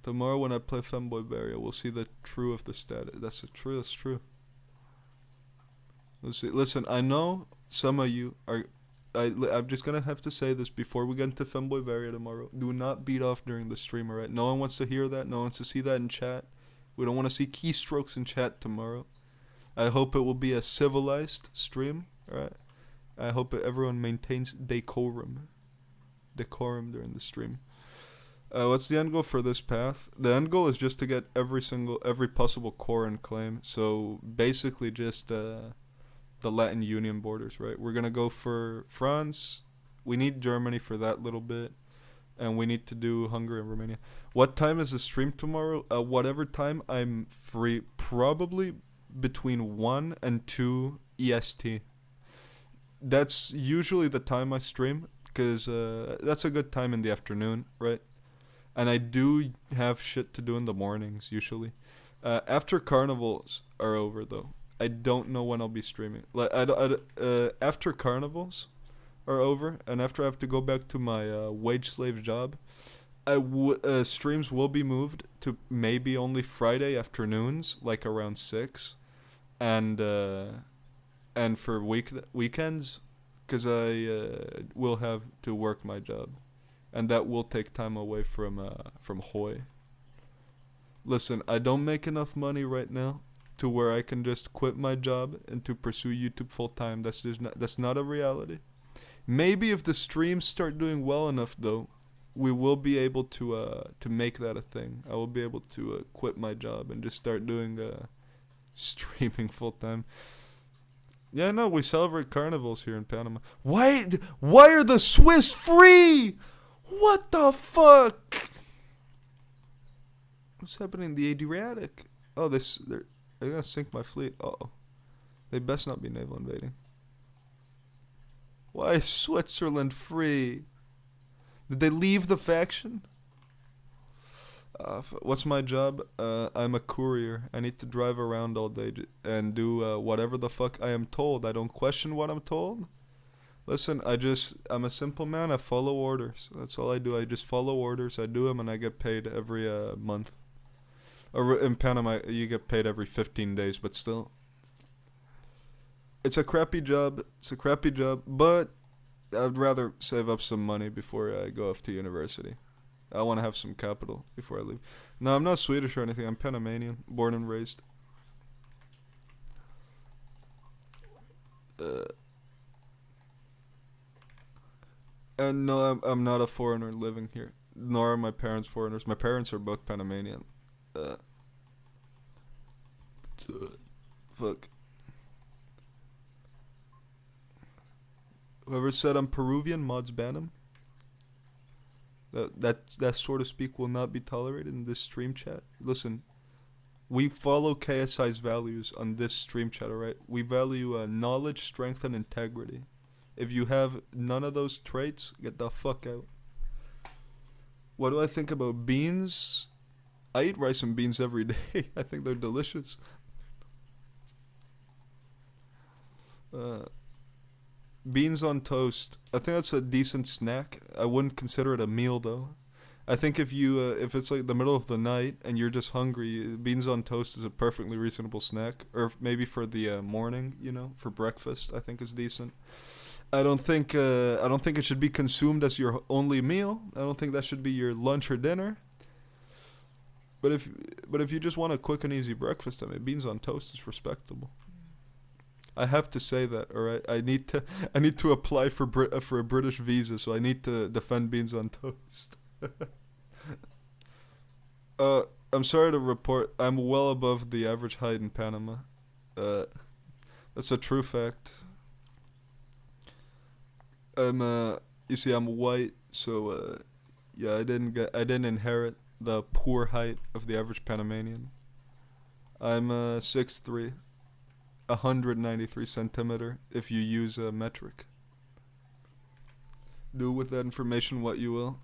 [SPEAKER 1] Tomorrow when I play Femboy Barrier, we'll see the true of the status. That's true. Let's see. Listen, I know some of you are... I'm just gonna have to say this before we get into Femboy Varia tomorrow. Do not beat off during the stream, alright? No one wants to hear that. No one wants to see that in chat. We don't want to see keystrokes in chat tomorrow. I hope it will be a civilized stream, alright? I hope everyone maintains decorum during the stream. What's the end goal for this path? The end goal is just to get every possible core and claim. So basically just the Latin Union borders, right? We're gonna go for France. We need Germany for that little bit, and we need to do Hungary and Romania. What time is the stream tomorrow? Whatever time I'm free, probably between 1 and 2 EST. That's usually the time I stream, because that's a good time in the afternoon, right? And I do have shit to do in the mornings, usually. After carnivals are over, though, I don't know when I'll be streaming. Like after carnivals are over and after I have to go back to my wage slave job, streams will be moved to maybe only Friday afternoons, like around 6, and for weekends, because I will have to work my job, and that will take time away from Hoy. Listen, I don't make enough money right now to where I can just quit my job and to pursue YouTube full time. That's not a reality. Maybe if the streams start doing well enough, though, we will be able to make that a thing. I will be able to quit my job and just start doing streaming full time. Yeah, no, we celebrate carnivals here in Panama. Why are the Swiss free? What the fuck? What's happening in the Adriatic? Oh, they're gonna sink my fleet. Uh-oh. They best not be naval invading. Why is Switzerland free? Did they leave the faction? What's my job? I'm a courier. I need to drive around all day and do whatever the fuck I am told. I don't question what I'm told. Listen, I'm a simple man. I follow orders. That's all I do. I just follow orders. I do them and I get paid every month. Or in Panama, you get paid every 15 days, but still. It's a crappy job. But I'd rather save up some money before I go off to university. I want to have some capital before I leave. No, I'm not Swedish or anything. I'm Panamanian, born and raised. And no, I'm not a foreigner living here. Nor are my parents foreigners. My parents are both Panamanian. Fuck. Whoever said I'm Peruvian, mods ban him. That sort of speak will not be tolerated in this stream chat. Listen, we follow KSI's values on this stream chat, alright? We value knowledge, strength, and integrity. If you have none of those traits, get the fuck out. What do I think about beans? I eat rice and beans every day. I think they're delicious. Beans on toast. I think that's a decent snack. I wouldn't consider it a meal though. I think if it's like the middle of the night and you're just hungry, beans on toast is a perfectly reasonable snack. Or maybe for the morning, for breakfast, I think is decent. I don't think it should be consumed as your only meal. I don't think that should be your lunch or dinner. But if you just want a quick and easy breakfast, I mean, beans on toast is respectable. I have to say that, all right. I need to apply for a British visa, so I need to defend beans on toast. I'm sorry to report, I'm well above the average height in Panama. That's a true fact. You see, I'm white, so yeah, I didn't inherit the poor height of the average Panamanian. I'm 6'3". 193 centimeter if you use a metric. Do with that information what you will.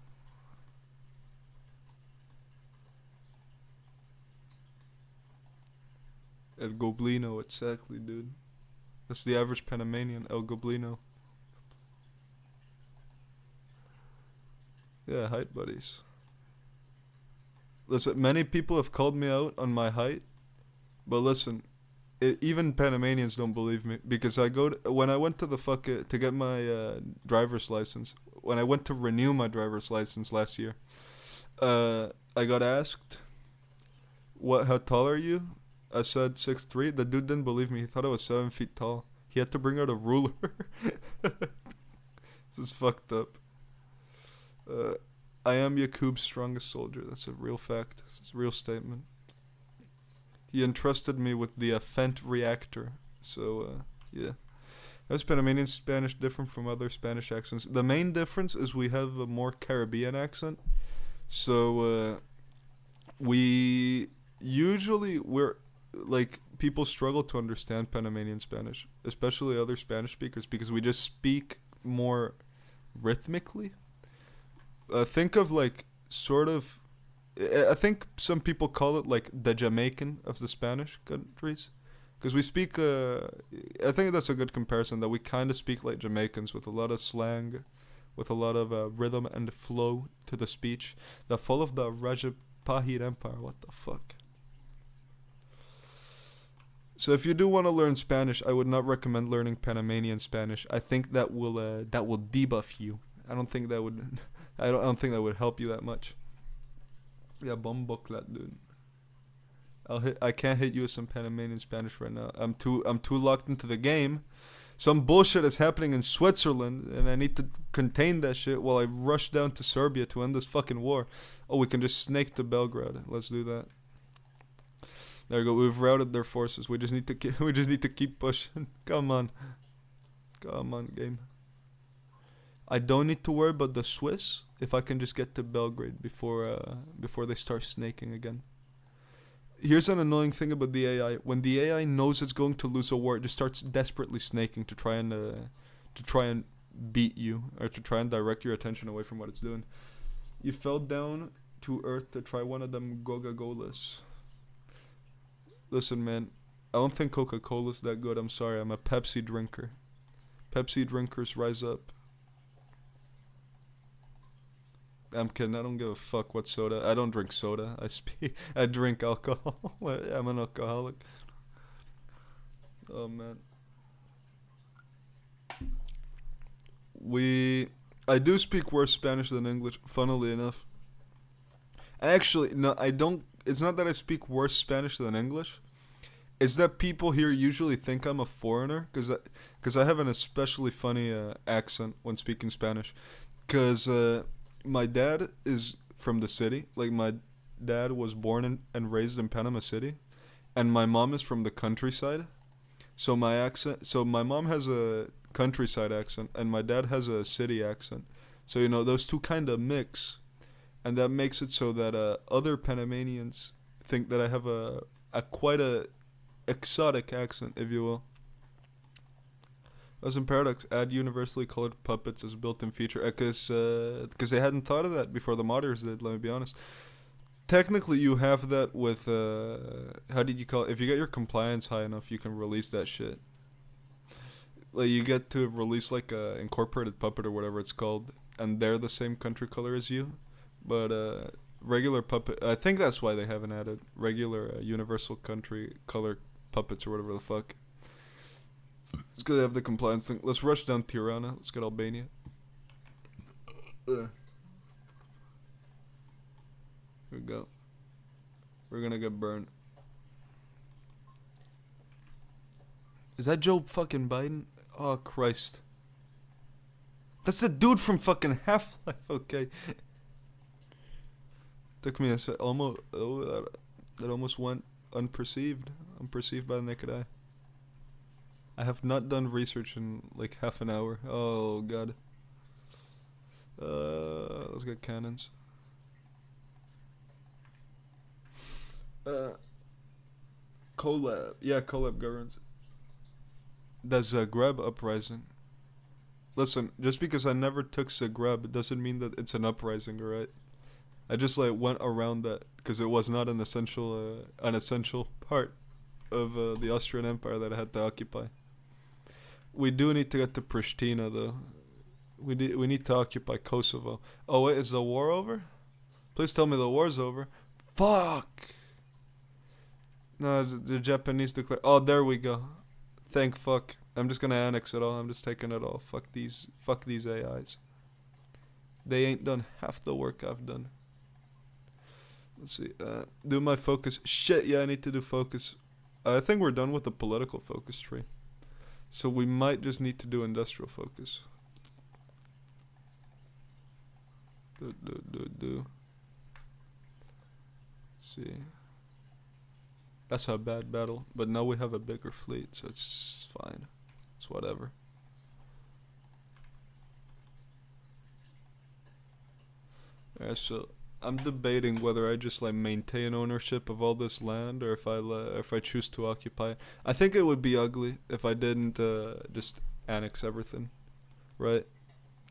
[SPEAKER 1] El Goblino, exactly, dude. That's the average Panamanian, El Goblino. Yeah, height buddies. Listen, many people have called me out on my height, but listen, even Panamanians don't believe me because when I went to to get my driver's license, when I went to renew my driver's license last year, I got asked, how tall are you? I said 6'3". The dude didn't believe me. He thought I was 7 feet tall. He had to bring out a ruler. This is fucked up. I am Yakub's strongest soldier. That's a real fact. It's a real statement. He entrusted me with the Fent reactor. So, yeah. How's Panamanian Spanish different from other Spanish accents? The main difference is we have a more Caribbean accent. So, we're like, people struggle to understand Panamanian Spanish, especially other Spanish speakers, because we just speak more rhythmically. Think of, like, sort of, I think some people call it like the Jamaican of the Spanish countries. Because we speak, I think that's a good comparison, that we kind of speak like Jamaicans with a lot of slang, with a lot of rhythm and flow to the speech. That fall of the Reichspakt Empire, what the fuck? So if you do want to learn Spanish, I would not recommend learning Panamanian Spanish. I think that will debuff you. I don't think that would, I don't think that would help you that much. Yeah, bomboklat, dude. I can't hit you with some Panamanian Spanish right now. I'm too locked into the game. Some bullshit is happening in Switzerland, and I need to contain that shit while I rush down to Serbia to end this fucking war. Oh, we can just snake to Belgrade. Let's do that. There we go. We've routed their forces. We just need to keep pushing. Come on, game. I don't need to worry about the Swiss if I can just get to Belgrade before they start snaking again. Here's an annoying thing about the AI. When the AI knows it's going to lose a war, it just starts desperately snaking to try and beat you, or to try and direct your attention away from what it's doing. You fell down to earth to try one of them Coca-Colas. Listen, man, I don't think Coca-Cola's that good. I'm sorry. I'm a Pepsi drinker. Pepsi drinkers rise up. I'm kidding. I don't give a fuck what soda. I don't drink soda. I drink alcohol. I'm an alcoholic. Oh man. I do speak worse Spanish than English, funnily enough. Actually, no, I don't. It's not that I speak worse Spanish than English. It's that people here usually think I'm a foreigner, because I have an especially funny accent when speaking Spanish. Because my dad is from the city. Like, my dad was born and raised in Panama City, and my mom is from the countryside. So my mom has a countryside accent, and my dad has a city accent. So, you know, those two kind of mix, and that makes it so that other Panamanians think that I have a quite a exotic accent, if you will. As in Paradox, add universally colored puppets as a built-in feature, because they hadn't thought of that before the modders did. Let me be honest. Technically, you have that with how did you call it? If you get your compliance high enough, you can release that shit. Like, you get to release like a incorporated puppet or whatever it's called, and they're the same country color as you. But regular puppet, I think that's why they haven't added regular universal country color puppets or whatever the fuck. It's because they have the compliance thing. Let's rush down Tirana. Let's get Albania. Here we go. We're gonna get burned. Is that Joe fucking Biden? Oh, Christ. That's the dude from fucking Half-Life. Okay. Took me a sec. Almost. Oh, that almost went unperceived. Unperceived by the naked eye. I have not done research in like half an hour. Oh, God. Let's get cannons. Collab. Yeah, Collab governs. The Zagreb uprising. Listen, just because I never took Zagreb, it doesn't mean that it's an uprising, alright? I just like went around that because it was not an essential part of the Austrian Empire that I had to occupy. We do need to get to Pristina, though. We need to occupy Kosovo. Oh wait, is the war over? Please tell me the war's over. Fuck. No, the Japanese declare. Oh, there we go. Thank fuck. I'm just gonna annex it all. I'm just taking it all. Fuck these AIs. They ain't done half the work I've done. Let's see. Do my focus. Shit, yeah, I need to do focus. I think we're done with the political focus tree. So we might just need to do industrial focus. Do. Let's see. That's a bad battle, but now we have a bigger fleet, so it's fine. It's whatever. Yeah, so I'm debating whether I just like maintain ownership of all this land, or if I choose to occupy it. I think it would be ugly if I didn't just annex everything, right?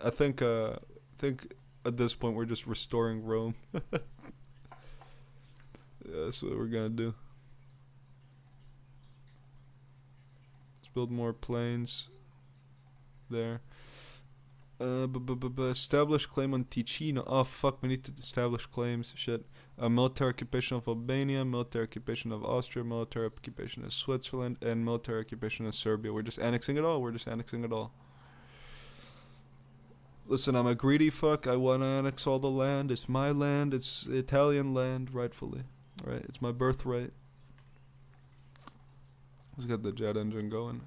[SPEAKER 1] I think at this point we're just restoring Rome. Yeah, that's what we're gonna do. build more planes there. Establish claim on Ticino. Oh fuck, we need to establish claims. Shit. Military occupation of Albania, military occupation of Austria, military occupation of Switzerland, and military occupation of Serbia. We're just annexing it all. Listen, I'm a greedy fuck. I want to annex all the land. It's my land. It's Italian land, rightfully. Right? It's my birthright. Let's get the jet engine going.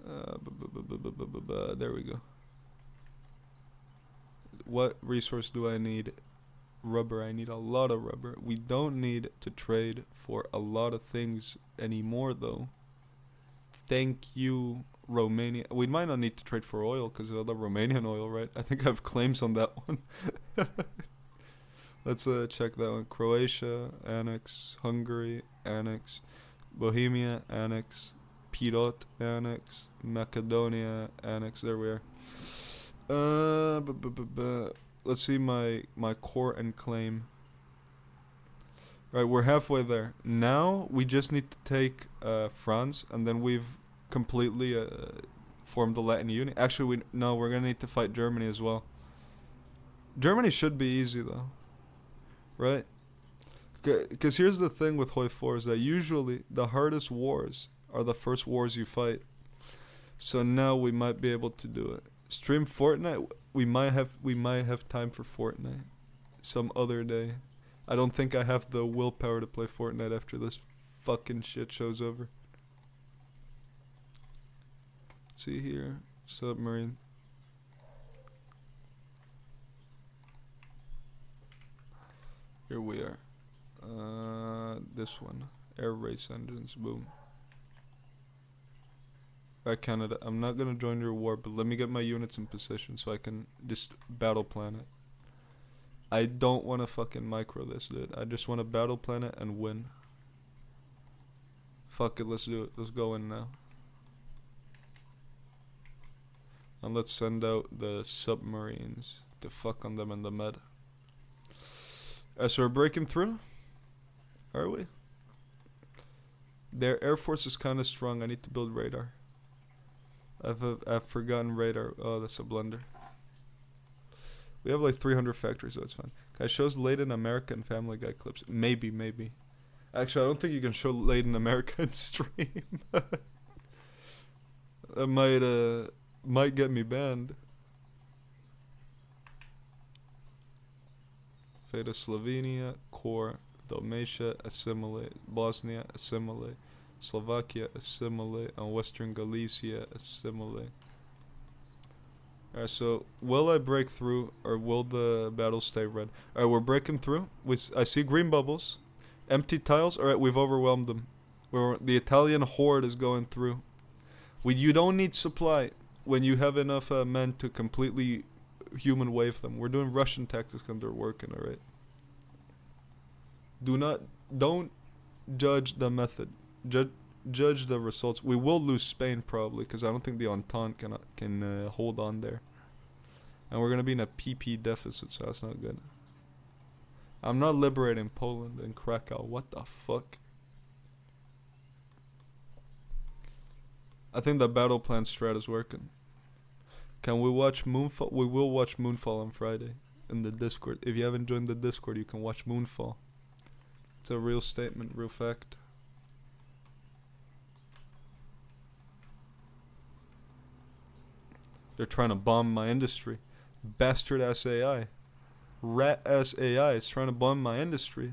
[SPEAKER 1] There we go. What resource do I need? Rubber. I need a lot of rubber. We don't need to trade for a lot of things anymore, though. Thank you, Romania. We might not need to trade for oil because of the Romanian oil, right? I think I have claims on that one. Let's check that one. Croatia, annex. Hungary, annex. Bohemia, annex. Pirot, annex. Macedonia, annex. There we are. Let's see my core and claim. Right, we're halfway there. Now we just need to take France, and then we've completely formed the Latin Union. Actually, we're gonna need to fight Germany as well. Germany should be easy though, right? Because here's the thing with Hoi 4 is that usually the hardest wars are the first wars you fight. So now we might be able to do it. Stream Fortnite. We might have time for Fortnite some other day. I don't think I have the willpower to play Fortnite after this fucking shit show's over. Let's see here. Submarine. Here we are. This one. Air race engines. Boom. Alright, Canada. I'm not gonna join your war, but let me get my units in position so I can just battle plan it. I don't want to fucking micro this, dude. I just want to battle plan it and win. Fuck it, let's do it. Let's go in now. And let's send out the submarines to fuck on them in the med. So we're breaking through? Are we? Their air force is kind of strong. I need to build radar. I've forgotten radar. Oh, that's a blunder. We have like 300 factories, so it's fine. Guy shows Latin America and Family Guy clips. Maybe. Actually, I don't think you can show Latin America in stream. That might get me banned. Fate of Slovenia, core, Dalmatia, assimilate, Bosnia, assimilate, Slovakia, assimilate, and Western Galicia, assimilate. Alright, so will I break through, or will the battle stay red? Alright, we're breaking through. I see green bubbles. Empty tiles. Alright, we've overwhelmed them. The Italian horde is going through. You don't need supply when you have enough men to completely human wave them. We're doing Russian tactics and they're working, alright? Don't judge the method. Judge the results. We will lose Spain probably because I don't think the Entente can hold on there, and we're gonna be in a PP deficit, so that's not good. I'm not liberating Poland and Krakow. What the fuck? I think the battle plan strat is working. Can we watch Moonfall? We will watch Moonfall on Friday in the Discord. If you haven't joined the Discord, you can watch Moonfall. It's a real statement, real fact. They're trying to bomb my industry. Bastard ass AI. Rat ass AI is trying to bomb my industry.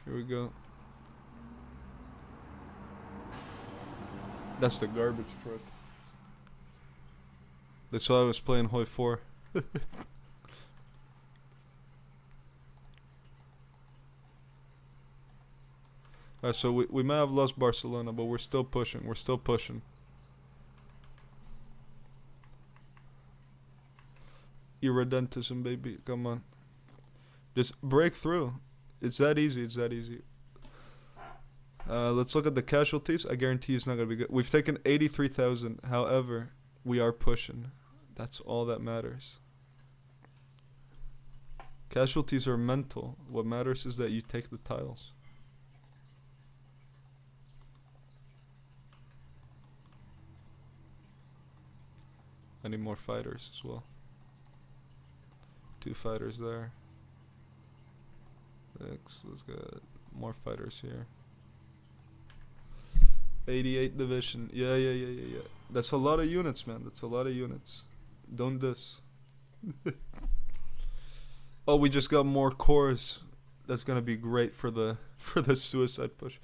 [SPEAKER 1] Here we go. That's the garbage truck. That's why I was playing Hoi 4. Alright, so we might have lost Barcelona, but we're still pushing. Irredentism, baby. Come on. Just break through. It's that easy. Let's look at the casualties. I guarantee it's not going to be good. We've taken 83,000. However, we are pushing. That's all that matters. Casualties are mental. What matters is that you take the tiles. I need more fighters as well. 2 fighters there. 6. Let's get more fighters here. 88 division. Yeah. That's a lot of units, man. That's a lot of units. Don't diss. Oh, we just got more cores. That's gonna be great for the suicide push.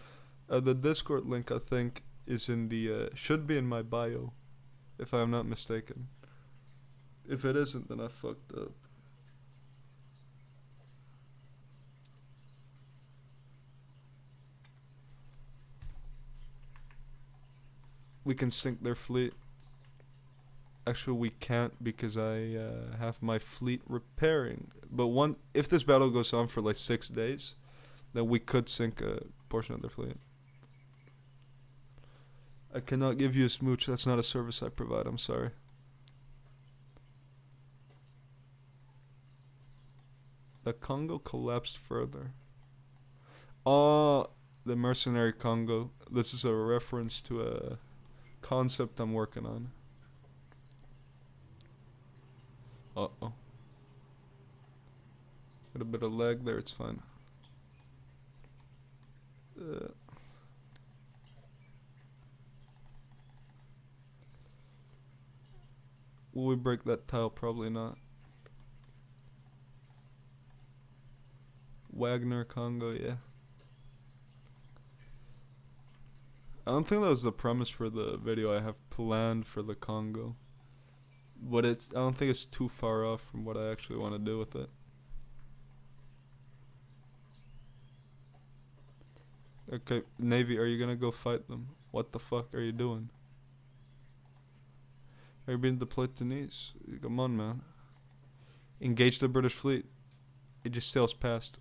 [SPEAKER 1] The Discord link, I think, is in the should be in my bio, if I'm not mistaken. If it isn't, then I fucked up. We can sink their fleet. Actually, we can't because I have my fleet repairing. But if this battle goes on for like 6 days, then we could sink a portion of their fleet. I cannot give you a smooch. That's not a service I provide. I'm sorry. The Congo collapsed further. Oh, the mercenary Congo. This is a reference to a concept I'm working on. Uh-oh. Got a bit of lag there, it's fine. Will we break that tile? Probably not. Wagner, Congo, yeah. I don't think that was the premise for the video I have planned for the Congo. But I don't think it's too far off from what I actually want to do with it. Okay, Navy, are you gonna go fight them? What the fuck are you doing? Are you being deployed to Nice? Come on, man. Engage the British fleet. It just sails past.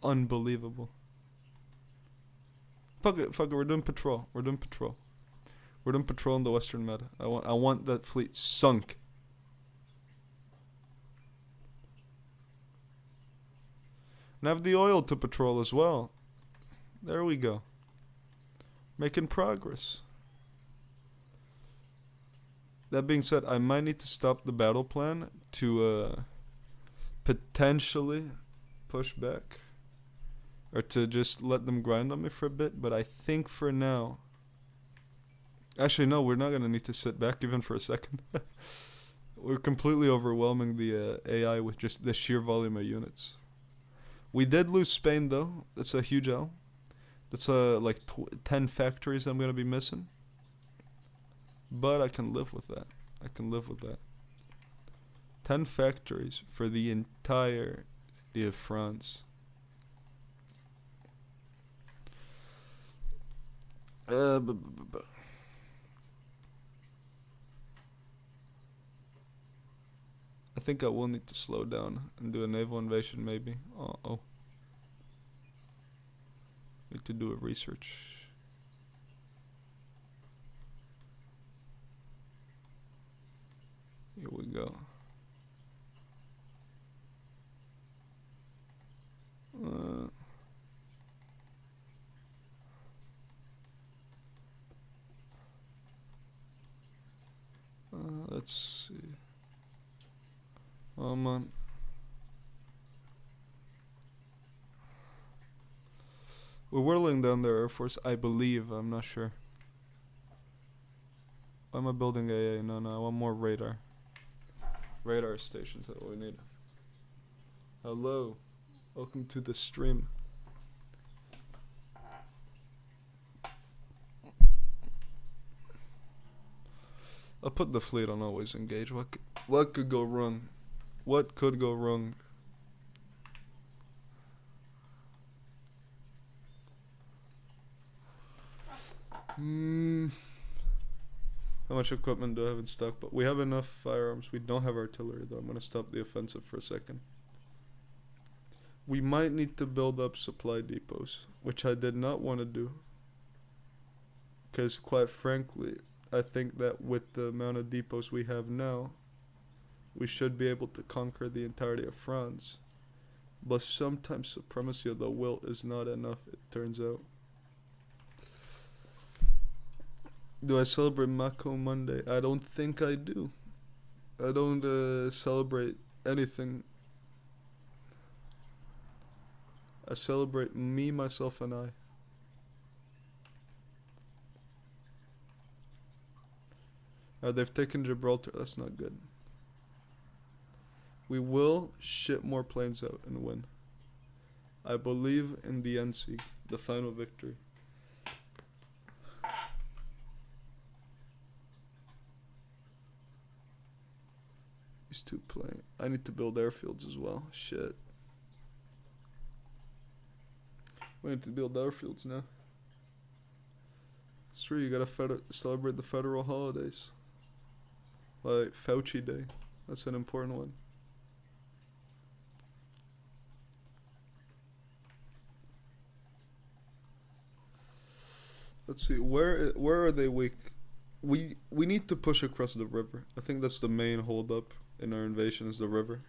[SPEAKER 1] Unbelievable. Fuck it, we're doing patrol. We're doing patrol in the Western Med. I want that fleet sunk. And have the oil to patrol as well. There we go. Making progress. That being said, I might need to stop the battle plan to potentially push back. Or to just let them grind on me for a bit. But I think for now... Actually, no, we're not going to need to sit back even for a second. We're completely overwhelming the AI with just the sheer volume of units. We did lose Spain, though. That's a huge L. That's like 10 factories I'm going to be missing. But I can live with that. 10 factories for the entirety of France. I think I will need to slow down and do a naval invasion, maybe. Uh-oh. Need to do a research. Here we go. Let's see. Oh man. We're whirling down their Air Force, I believe. I'm not sure. Why am I building AA? No, I want more radar. Radar stations, that's what we need. Hello. Welcome to the stream. I'll put the fleet on always engage. What could go wrong? What could go wrong? How much equipment do I have in stock? But we have enough firearms. We don't have artillery though. I'm gonna stop the offensive for a second. We might need to build up supply depots, which I did not want to do. Because quite frankly, I think that with the amount of depots we have now, we should be able to conquer the entirety of France. But sometimes supremacy of the will is not enough, it turns out. Do I celebrate Mako Monday? I don't think I do. I don't celebrate anything. I celebrate me, myself, and I. They've taken Gibraltar. That's not good. We will ship more planes out and win. I believe in the NC, the final victory. These two playing. I need to build airfields as well. Shit. We need to build airfields now. It's true, you gotta celebrate the federal holidays. Like Fauci Day. That's an important one. Let's see, where are they weak? We need to push across the river. I think that's the main hold up in our invasion, is the river.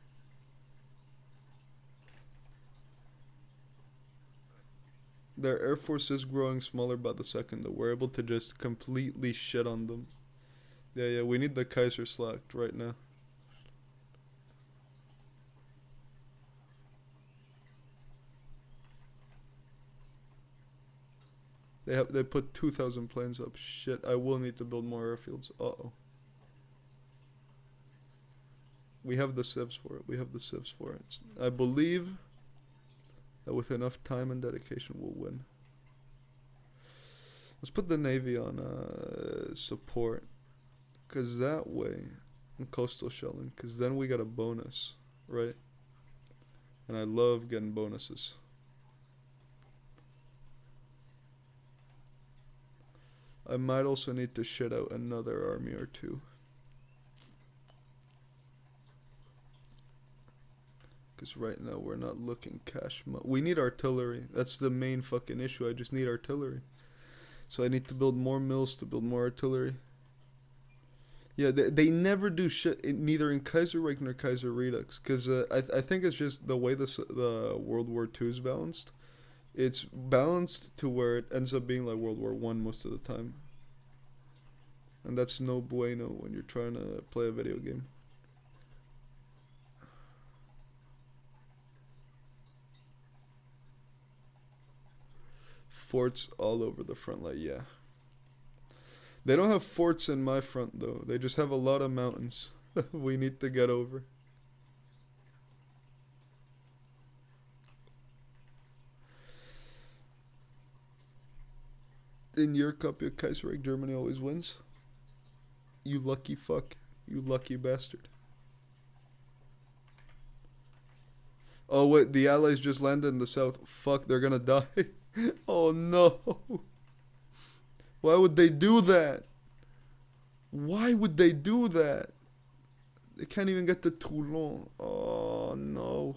[SPEAKER 1] Their air force is growing smaller by the second though. We're able to just completely shit on them. Yeah, we need the Kaiser slacked right now. They put 2,000 planes up. Shit, I will need to build more airfields. Uh-oh. We have the civs for it. I believe that with enough time and dedication we'll win. Let's put the Navy on support. Because that way, and coastal shelling, because then we got a bonus, right? And I love getting bonuses. I might also need to shit out another army or two. Because right now we're not looking cash. We need artillery. That's the main fucking issue. I just need artillery. So I need to build more mills to build more artillery. Yeah, they never do shit, neither in Kaiserreich nor kaiserredux. Because I think it's just the way the World War II is balanced. It's balanced to where it ends up being like World War I most of the time. And that's no bueno when you're trying to play a video game. Forts all over the front line, yeah. They don't have forts in my front though. They just have a lot of mountains we need to get over. In your copy of Kaiserreich, Germany always wins. You lucky fuck. You lucky bastard. Oh wait, the Allies just landed in the south. Fuck, they're gonna die. Oh no. Why would they do that? Why would they do that? They can't even get to Toulon. Oh no.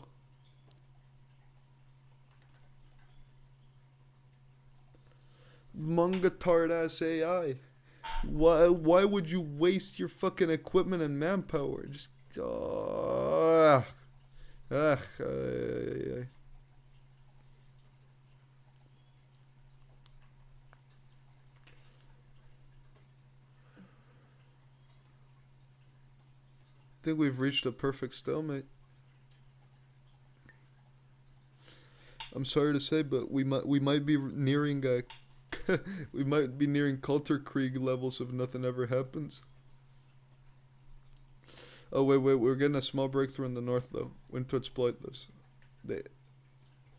[SPEAKER 1] Mungatard ass AI. Why would you waste your fucking equipment and manpower? Just I think we've reached a perfect stalemate. I'm sorry to say, but we might be nearing we might be nearing Kulturkrieg levels if nothing ever happens. Oh wait, we're getting a small breakthrough in the north though. We need to exploit this.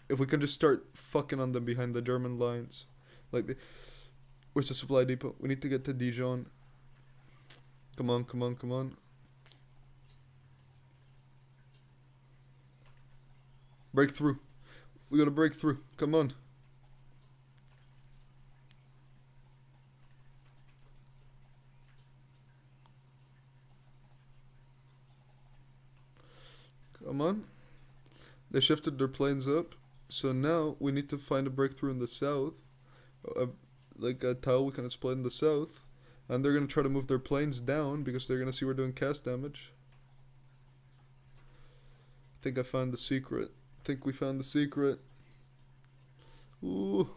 [SPEAKER 1] If we can just start fucking on them behind the German lines. Like, where's the supply depot? We need to get to Dijon. Come on, come on, come on. Breakthrough. We gotta break through. Come on. Come on. They shifted their planes up. So now we need to find a breakthrough in the south. Like a tile we can exploit in the south. And they're gonna try to move their planes down because they're gonna see we're doing cast damage. I think I found the secret think we found the secret. Ooh.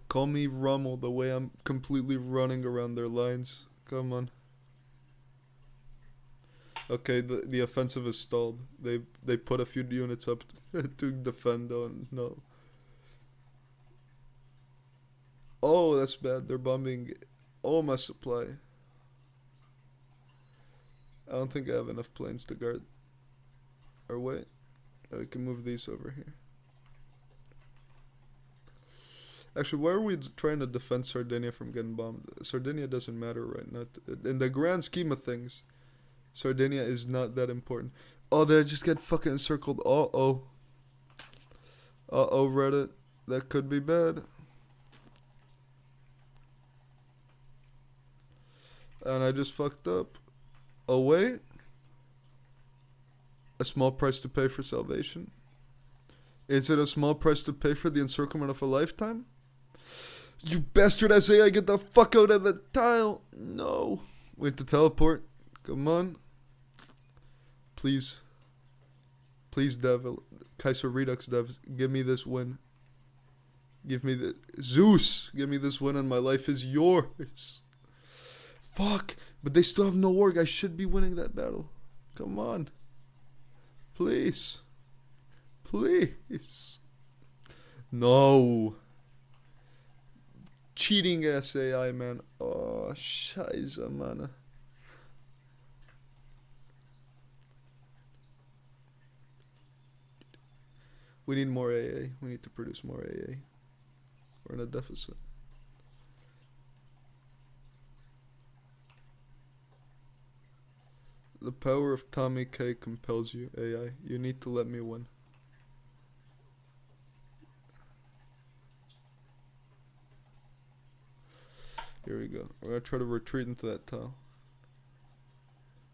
[SPEAKER 1] Call me Rummel the way I'm completely running around their lines. Come on. Okay, the offensive is stalled. They put a few units up to defend. Oh no. Oh, that's bad. They're bombing all my supply. I don't think I have enough planes to guard. Or wait. I can move these over here. Actually, why are we trying to defend Sardinia from getting bombed? Sardinia doesn't matter right now. In the grand scheme of things, Sardinia is not that important. Oh, did I just get fucking encircled? Uh-oh. Uh-oh, Reddit. That could be bad. And I just fucked up. Oh, wait. A small price to pay for salvation? Is it a small price to pay for the encirclement of a lifetime? You bastard SAI, get the fuck out of the tile! No. We have to teleport. Come on. Please. Please, Dev. kaiserredux devs. Give me this win. Give me the... Zeus! Give me this win and my life is yours. Fuck. But they still have no org. I should be winning that battle. Come on. Please. Please. No. Cheating SAI, man. Oh, scheiße, man. We need more AA. We need to produce more AA. We're in a deficit. The power of Tommy K compels you, AI. You need to let me win. Here we go. We're gonna try to retreat into that tile.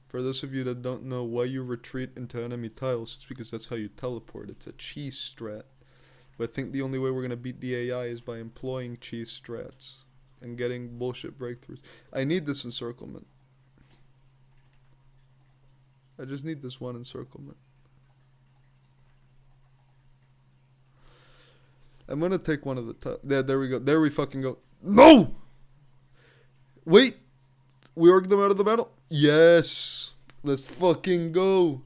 [SPEAKER 1] For those of you that don't know why you retreat into enemy tiles, it's because that's how you teleport. It's a cheese strat. But I think the only way we're gonna beat the AI is by employing cheese strats and getting bullshit breakthroughs. I need this encirclement. I just need this one encirclement. I'm gonna take one of the top. Yeah, there we go. There we fucking go. No! Wait! We orged them out of the battle? Yes! Let's fucking go!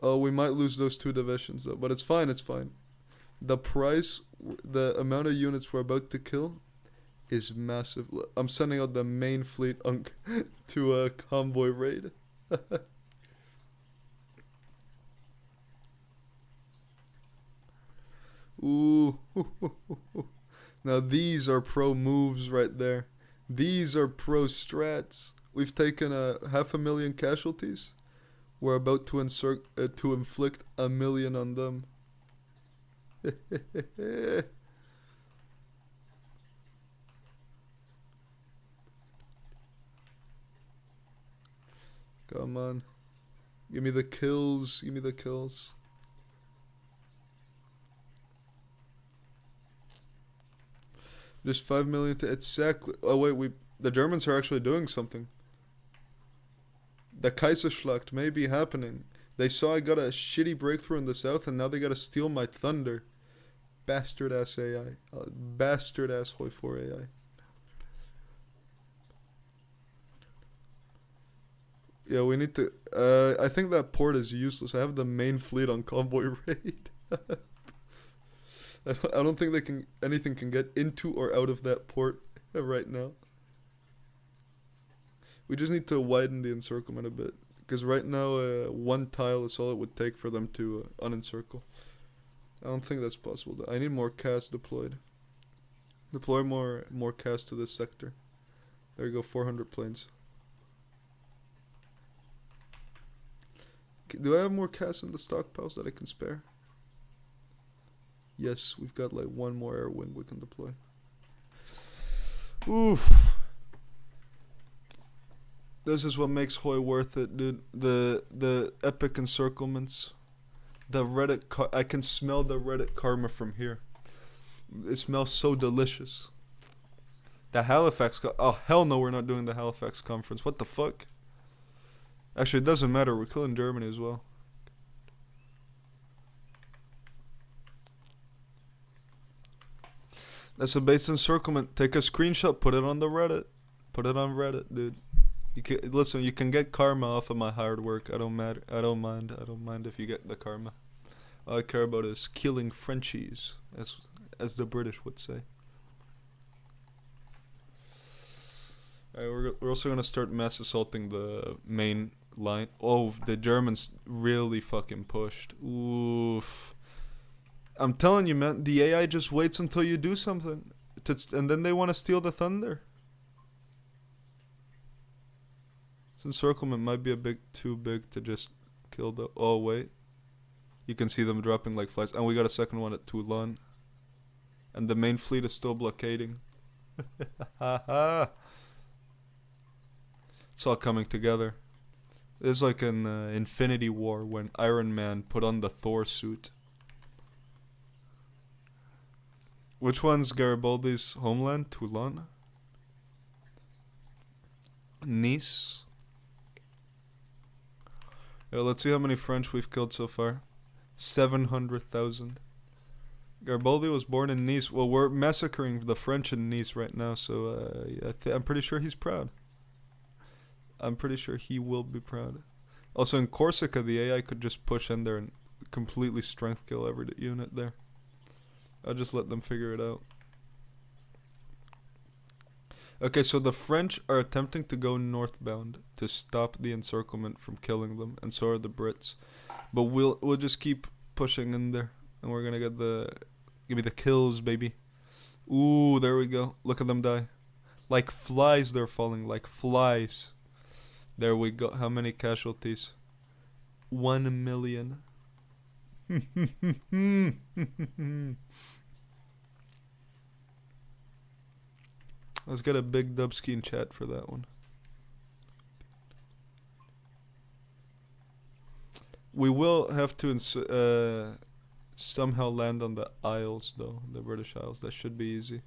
[SPEAKER 1] Oh, we might lose those 2 divisions though, but it's fine, it's fine. The price, the amount of units we're about to kill is massive. I'm sending out the main fleet to a convoy raid. Ooh. Now these are pro moves right there. These are pro strats. We've taken 500,000 casualties. We're about to inflict 1 million on them. Come on. Give me the kills. Give me the kills. Just 5 million to exactly. Oh wait, the Germans are actually doing something. The Kaiserschlacht may be happening. They saw I got a shitty breakthrough in the south, and now they gotta steal my thunder. Bastard ass AI. Bastard ass Hoi 4 AI. Yeah, we need to. I think that port is useless. I have the main fleet on convoy raid. I don't think anything can get into or out of that port right now. We just need to widen the encirclement a bit, because right now 1 tile is all it would take for them to unencircle. I don't think that's possible. I need more CAS deployed. Deploy more CAS to this sector. There you go, 400 planes. Do I have more CAS in the stockpiles that I can spare? Yes, we've got like 1 more air wing we can deploy. Oof. This is what makes Hoi worth it, dude. The epic encirclements. The Reddit I can smell the Reddit karma from here. It smells so delicious. The Halifax. Oh hell no, we're not doing the Halifax conference. What the fuck? Actually, it doesn't matter. We're killing Germany as well. That's a base encirclement. Take a screenshot. Put it on the Reddit. Put it on Reddit, dude. You can listen. You can get karma off of my hard work. I don't matter. I don't mind. I don't mind if you get the karma. All I care about is killing Frenchies, as the British would say. Alright, we're also gonna start mass assaulting the main line. Oh, the Germans really fucking pushed. Oof. I'm telling you, man, the AI just waits until you do something, and then they want to steal the thunder. This encirclement might be a bit too big to just kill the. Oh wait, you can see them dropping like flies, and we got a second one at Toulon, and the main fleet is still blockading. It's all coming together. It's like an Infinity War when Iron Man put on the Thor suit. Which one's Garibaldi's homeland? Toulon? Nice? Yeah, let's see how many French we've killed so far. 700,000. Garibaldi was born in Nice. Well, we're massacring the French in Nice right now, so I'm pretty sure he's proud. I'm pretty sure he will be proud. Also, in Corsica, the AI could just push in there and completely strength kill every unit there. I'll just let them figure it out. Okay, so the French are attempting to go northbound to stop the encirclement from killing them, and so are the Brits. But we'll just keep pushing in there, and we're gonna get give me the kills, baby. Ooh, there we go. Look at them die. Like flies, they're falling like flies. There we go. How many casualties? 1 million. Let's get a big dubski in chat for that one. We will have to somehow land on the Isles, though. The British Isles. That should be easy.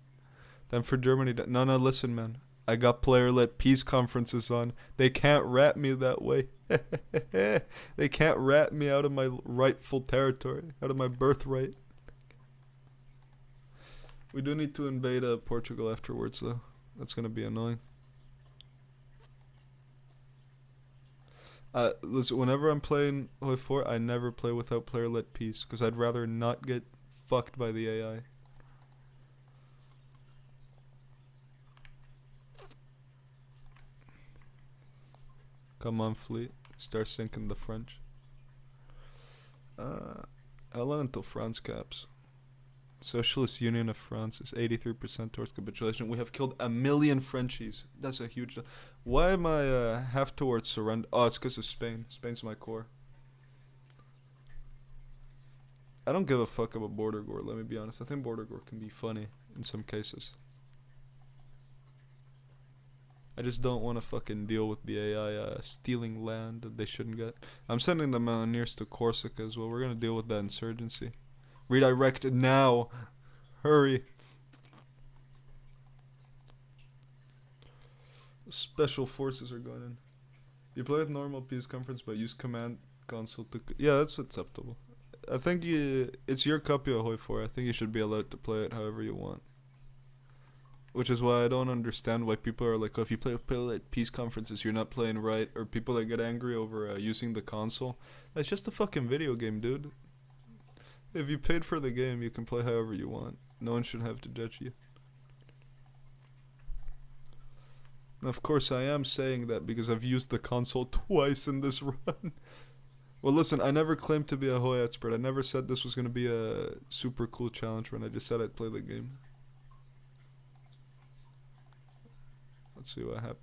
[SPEAKER 1] Then for Germany... No, listen, man. I got player-led peace conferences on. They can't rat me that way. They can't rat me out of my rightful territory. Out of my birthright. We do need to invade Portugal afterwards, though. That's gonna be annoying. Listen, whenever I'm playing Hoi 4, I never play without player-led peace, because I'd rather not get fucked by the AI. Come on, fleet. Start sinking the French. How long until France caps? Socialist Union of France is 83% towards capitulation. We have killed 1 million Frenchies. That's a huge... Why am I half towards surrender? Oh, it's because of Spain. Spain's my core. I don't give a fuck about border gore, let me be honest. I think border gore can be funny in some cases. I just don't want to fucking deal with the AI stealing land that they shouldn't get. I'm sending the Mountaineers to Corsica as well. We're going to deal with that insurgency. Redirect now. Hurry. Special forces are going in. You play with normal peace conference but use command console to... Yeah, that's acceptable. I think it's your copy of Hoi 4. I think you should be allowed to play it however you want. Which is why I don't understand why people are like, oh, if you play at peace conferences, you're not playing right. Or people that get angry over using the console. That's just a fucking video game, dude. If you paid for the game, you can play however you want. No one should have to judge you. And of course, I am saying that because I've used the console twice in this run. Well, listen, I never claimed to be a Hoi expert. I never said this was going to be a super cool challenge run. I just said I'd play the game. Let's see what happens.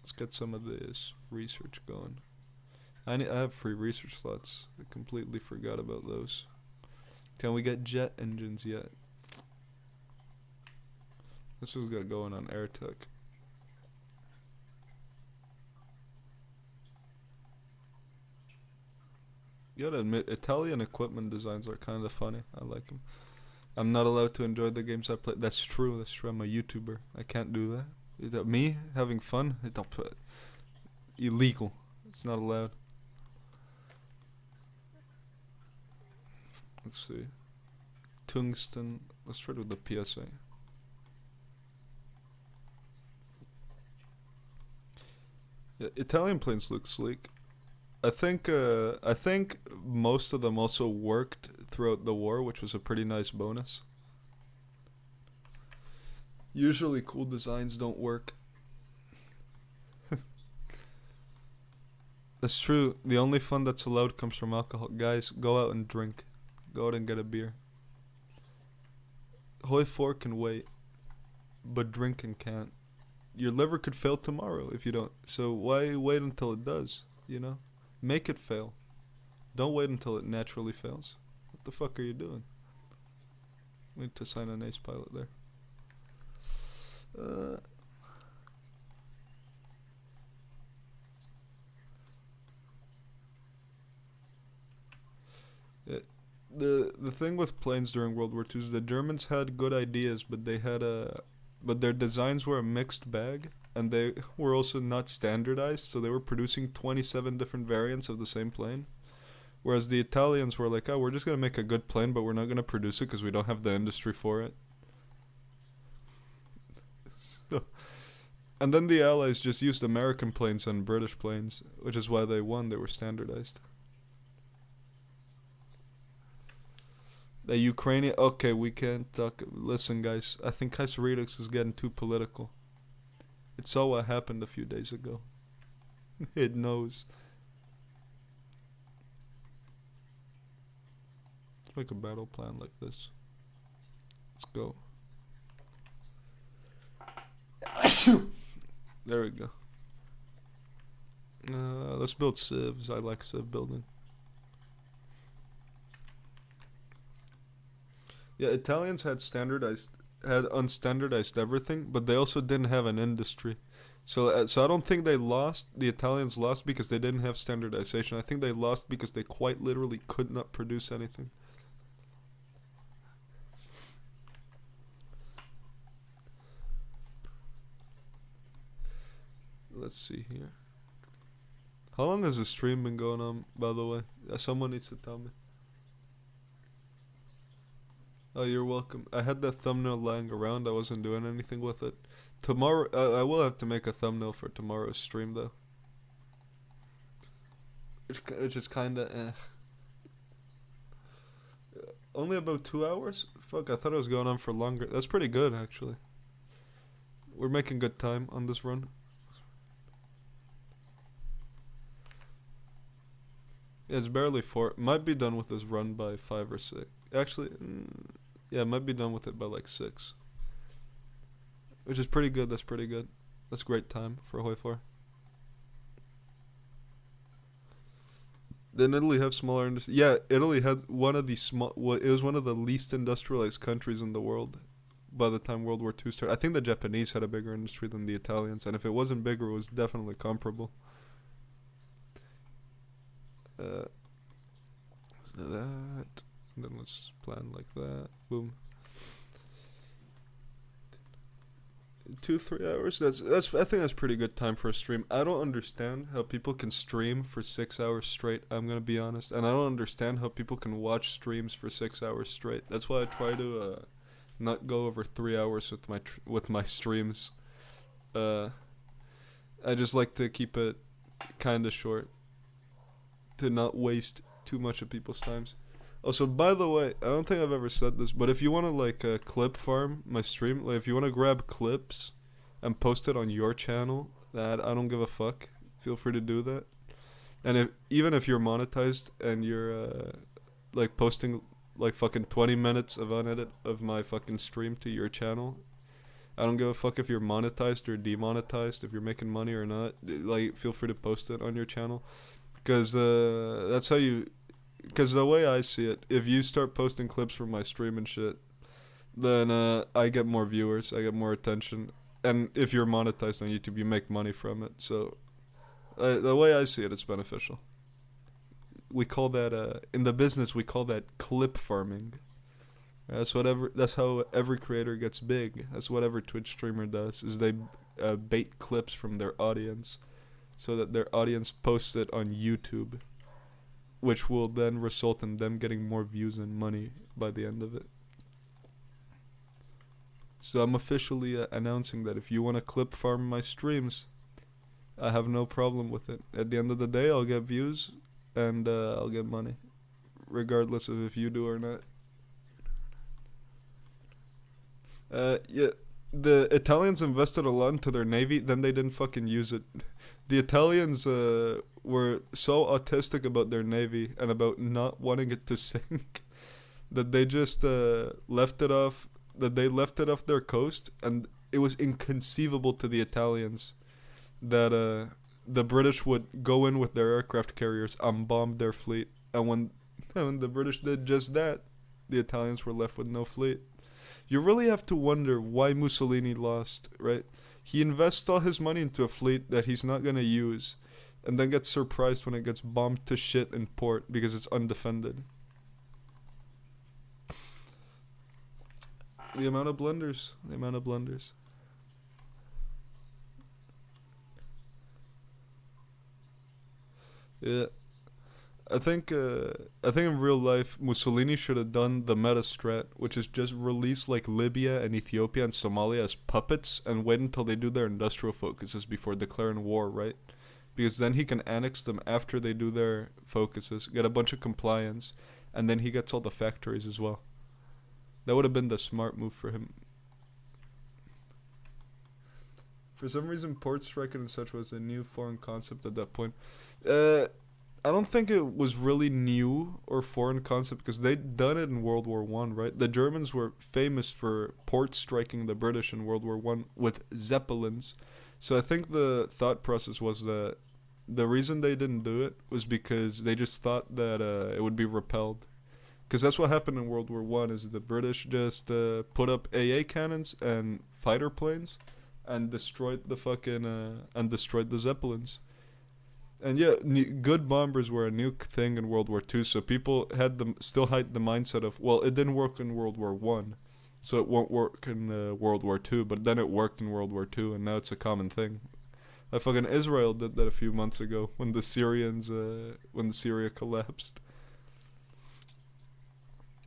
[SPEAKER 1] Let's get some of this research going. I have free research slots. I completely forgot about those. Can we get jet engines yet? Let's just get going on air tech. You gotta admit, Italian equipment designs are kind of funny. I like them. I'm not allowed to enjoy the games I play. That's true. That's true. I'm a YouTuber. I can't do that. Me having fun? Illegal. It's not allowed. Let's see. Tungsten. Let's try to do the PSA. Yeah, Italian planes look sleek. I think most of them also worked throughout the war, which was a pretty nice bonus. Usually cool designs don't work. That's true. The only fun that's allowed comes from alcohol. Guys, go out and drink. Go out and get a beer. Hoi 4 can wait, but drinking can't. Your liver could fail tomorrow if you don't. So why wait until it does, you know? Make it fail. Don't wait until it naturally fails. What the fuck are you doing? We need to sign an ace pilot there. The thing with planes during World War II is the Germans had good ideas, but but their designs were a mixed bag, and they were also not standardized, so they were producing 27 different variants of the same plane. Whereas the Italians were like, oh, we're just going to make a good plane, but we're not going to produce it because we don't have the industry for it. And then the Allies just used American planes and British planes, which is why they won. They were standardized. The Ukrainian... Okay, we can't talk... Listen, guys. I think kaiserredux is getting too political. It saw what happened a few days ago. It knows. Let's make a battle plan like this. Let's go. There we go. Let's build civs. I like civ building. Yeah, Italians had unstandardized everything, but they also didn't have an industry. So I don't think they lost. The Italians lost because they didn't have standardization. I think they lost because they quite literally could not produce anything. Let's see here. How long has the stream been going on, by the way? Someone needs to tell me. Oh, you're welcome. I had that thumbnail lying around. I wasn't doing anything with it. Tomorrow, I will have to make a thumbnail for tomorrow's stream, though. It's just kinda Only about 2 hours? Fuck, I thought it was going on for longer. That's pretty good, actually. We're making good time on this run. Yeah, it's barely 4. Might be done with this run by 5 or 6. Actually, yeah, might be done with it by like 6. Which is pretty good. That's pretty good. That's great time for Hoi 4. Didn't Italy have smaller industry? Yeah, Italy had one of the it was one of the least industrialized countries in the world by the time World War II started. I think the Japanese had a bigger industry than the Italians, and if it wasn't bigger, it was definitely comparable. So that, and then let's plan like that. Boom. 2-3 hours. That's. I think that's pretty good time for a stream. I don't understand how people can stream for 6 hours straight. I'm gonna be honest, and I don't understand how people can watch streams for 6 hours straight. That's why I try to not go over 3 hours with my streams. I just like to keep it kind of short, to not waste too much of people's times. Also, by the way, I don't think I've ever said this, but if you want to like clip farm my stream, like if you want to grab clips and post it on your channel, that I don't give a fuck. Feel free to do that. And even if you're monetized and you're like posting like fucking 20 minutes of unedit of my fucking stream to your channel, I don't give a fuck if you're monetized or demonetized, if you're making money or not. Like, feel free to post it on your channel. Because that's how you... Because the way I see it, if you start posting clips from my stream and shit, then I get more viewers, I get more attention. And if you're monetized on YouTube, you make money from it. So the way I see it, it's beneficial. We call that... in the business, we call that clip farming. That's how every creator gets big. That's what every Twitch streamer does. Is they bait clips from their audience, so that their audience posts it on YouTube, which will then result in them getting more views and money by the end of it. So I'm officially announcing that if you want to clip farm my streams, I have no problem with it. At the end of the day, I'll get views and I'll get money, regardless of if you do or not. Yeah, the Italians invested a lot into their navy, then they didn't fucking use it. The Italians were so autistic about their navy and about not wanting it to sink that they just left it off. That they left it off their coast, and it was inconceivable to the Italians that the British would go in with their aircraft carriers and bomb their fleet. And when the British did just that, the Italians were left with no fleet. You really have to wonder why Mussolini lost, right? He invests all his money into a fleet that he's not gonna use, and then gets surprised when it gets bombed to shit in port because it's undefended. The amount of blunders. Yeah. I think in real life Mussolini should have done the meta strat, which is just release like Libya and Ethiopia and Somalia as puppets and wait until they do their industrial focuses before declaring war, right? Because then he can annex them after they do their focuses, get a bunch of compliance, and then he gets all the factories as well. That would have been the smart move for him. For some reason, port striking and such was a new foreign concept at that point. I don't think it was really new or foreign concept because they'd done it in World War One, right? The Germans were famous for port striking the British in World War One with Zeppelins. So I think the thought process was that the reason they didn't do it was because they just thought that it would be repelled. Because that's what happened in World War One. Is the British just put up AA cannons and fighter planes, and destroyed the Zeppelins. And yeah, good bombers were a new thing in World War Two. So people still had the mindset of, well, it didn't work in World War One, so it won't work in World War Two. But then it worked in World War Two, and now it's a common thing. Fucking Israel did that a few months ago when the Syria collapsed.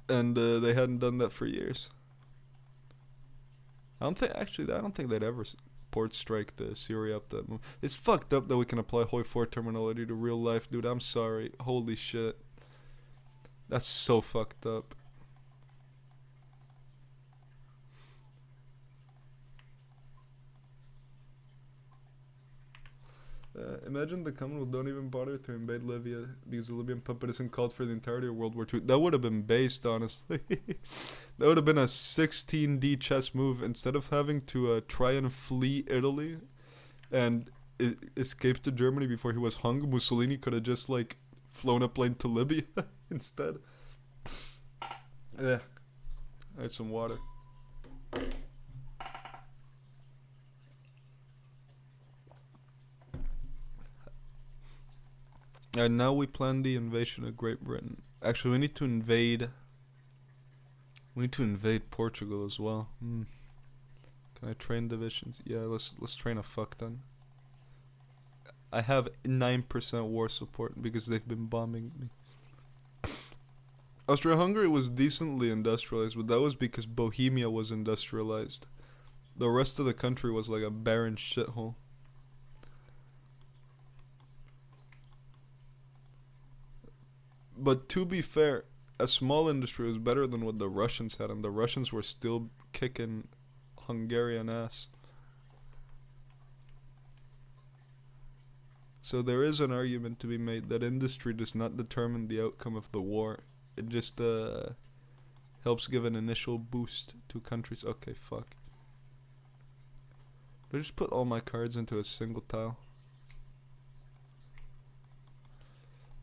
[SPEAKER 1] And they hadn't done that for years. I don't think they'd ever port strike the Syria up that move. It's fucked up that we can apply Hoi 4 terminology to real life, dude. I'm sorry. Holy shit. That's so fucked up. Imagine the Commonwealth don't even bother to invade Libya because the Libyan puppet isn't called for the entirety of World War II. That would have been based, honestly. That would have been a 16D chess move. Instead of having to try and flee Italy and escape to Germany before he was hung, Mussolini could have just, like, flown a plane to Libya instead. Yeah. I had some water. And now we plan the invasion of Great Britain. Actually, we need to invade Portugal as well. Can I train divisions? Yeah, let's train a fuck ton. I have 9% war support because they've been bombing me. Austria-Hungary was decently industrialized, but that was because Bohemia was industrialized. The rest of the country was like a barren shithole. But to be fair, a small industry was better than what the Russians had, and the Russians were still kicking Hungarian ass. So there is an argument to be made that industry does not determine the outcome of the war. It just helps give an initial boost to countries. Okay, fuck. Did I just put all my cards into a single tile?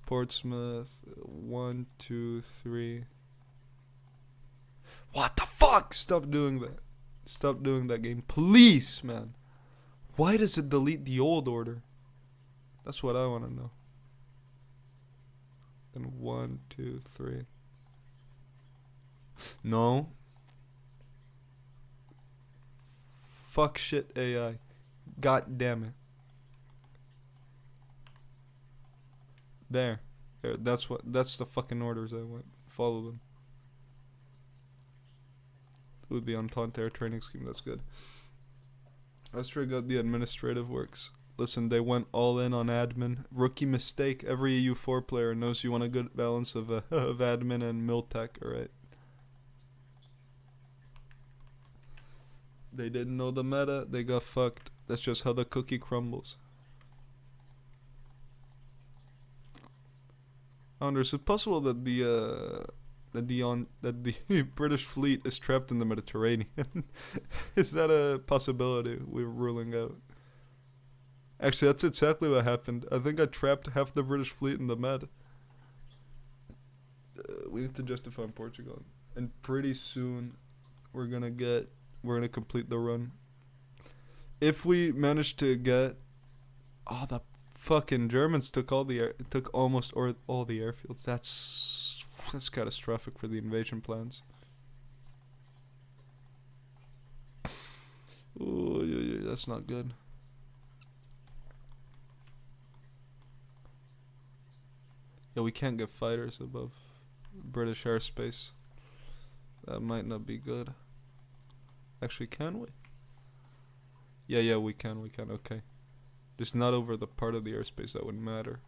[SPEAKER 1] Portsmouth, 1, 2, 3. What the fuck? Stop doing that. Stop doing that game. Please, man. Why does it delete the old order? That's what I want to know. Then 1, 2, 3. No. Fuck shit AI. God damn it. There. That's the fucking orders I want. Follow them. Ooh, the Entente Air Training Scheme, that's good. Austria got the administrative works. Listen, they went all in on admin. Rookie mistake. Every EU4 player knows you want a good balance of of admin and miltech, alright? They didn't know the meta, they got fucked. That's just how the cookie crumbles. I wonder, is it possible that the British fleet is trapped in the Mediterranean? Is that a possibility we're ruling out? Actually, that's exactly what happened. I think I trapped half the British fleet in the Med. We need to justify in Portugal, and pretty soon we're gonna complete the run. If we manage to get, the fucking Germans took all the all the airfields. That's catastrophic for the invasion plans. Ooh, yeah, that's not good. Yeah, we can't get fighters above British airspace. That might not be good. Actually, can we? Yeah, we can, okay. Just not over the part of the airspace that would matter.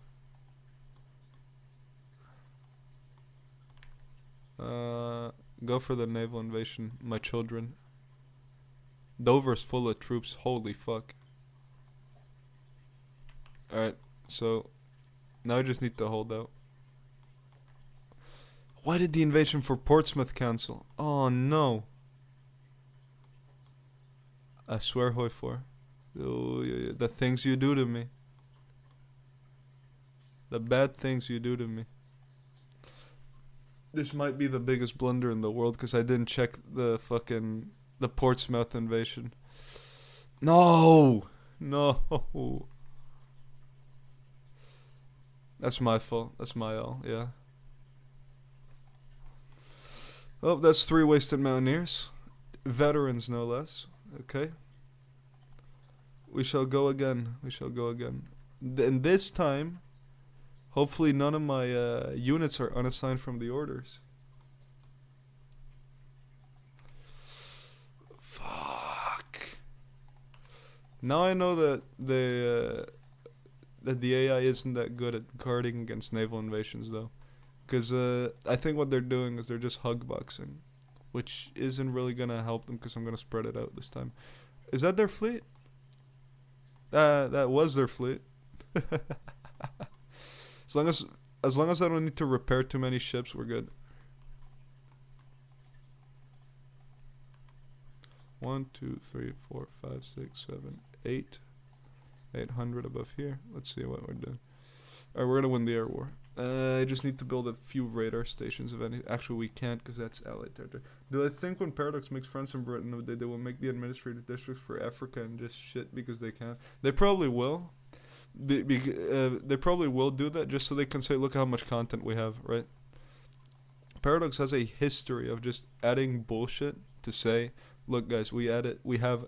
[SPEAKER 1] Go for the naval invasion, my children. Dover's full of troops, holy fuck. Alright, so now I just need to hold out. Why did the invasion for Portsmouth cancel? Oh no. I swear, Hoi4. Oh, yeah, the things you do to me. The bad things you do to me. This might be the biggest blunder in the world because I didn't check the Portsmouth invasion. No! That's my fault. That's my all, yeah. Oh, that's 3 wasted mountaineers. Veterans, no less. Okay. We shall go again. And this time, hopefully none of my units are unassigned from the orders. Fuck. Now I know that the AI isn't that good at guarding against naval invasions, though. Because I think what they're doing is they're just hug boxing, which isn't really gonna help them because I'm gonna spread it out this time. Is that their fleet? That was their fleet. as long as I don't need to repair too many ships, we're good. 1, 2, 3, 4, 5, 6, 7, 8. 800 above here. Let's see what we're doing. Alright, we're gonna win the air war. I just need to build a few radar stations, if any. Actually, we can't because that's allied territory. Do I think when Paradox makes friends in Britain, they will make the administrative districts for Africa and just shit because they can? They probably will. They probably will do that just so they can say, look how much content we have, right? Paradox has a history of just adding bullshit to say, look guys, we have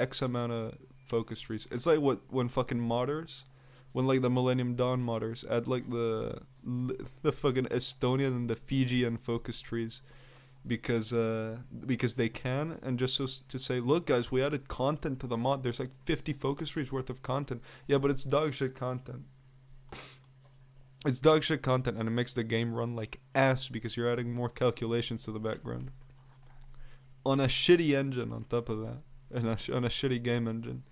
[SPEAKER 1] X amount of focus trees. It's like when fucking modders, when like the Millennium Dawn modders add like the fucking Estonian and the Fijian focus trees because they can, and just so to say, look guys, we added content to the mod. There's like 50 focus trees worth of content. Yeah, but it's dog shit content. It's dog shit content, and it makes the game run like ass because you're adding more calculations to the background on a shitty engine on top of that, and on a shitty game engine.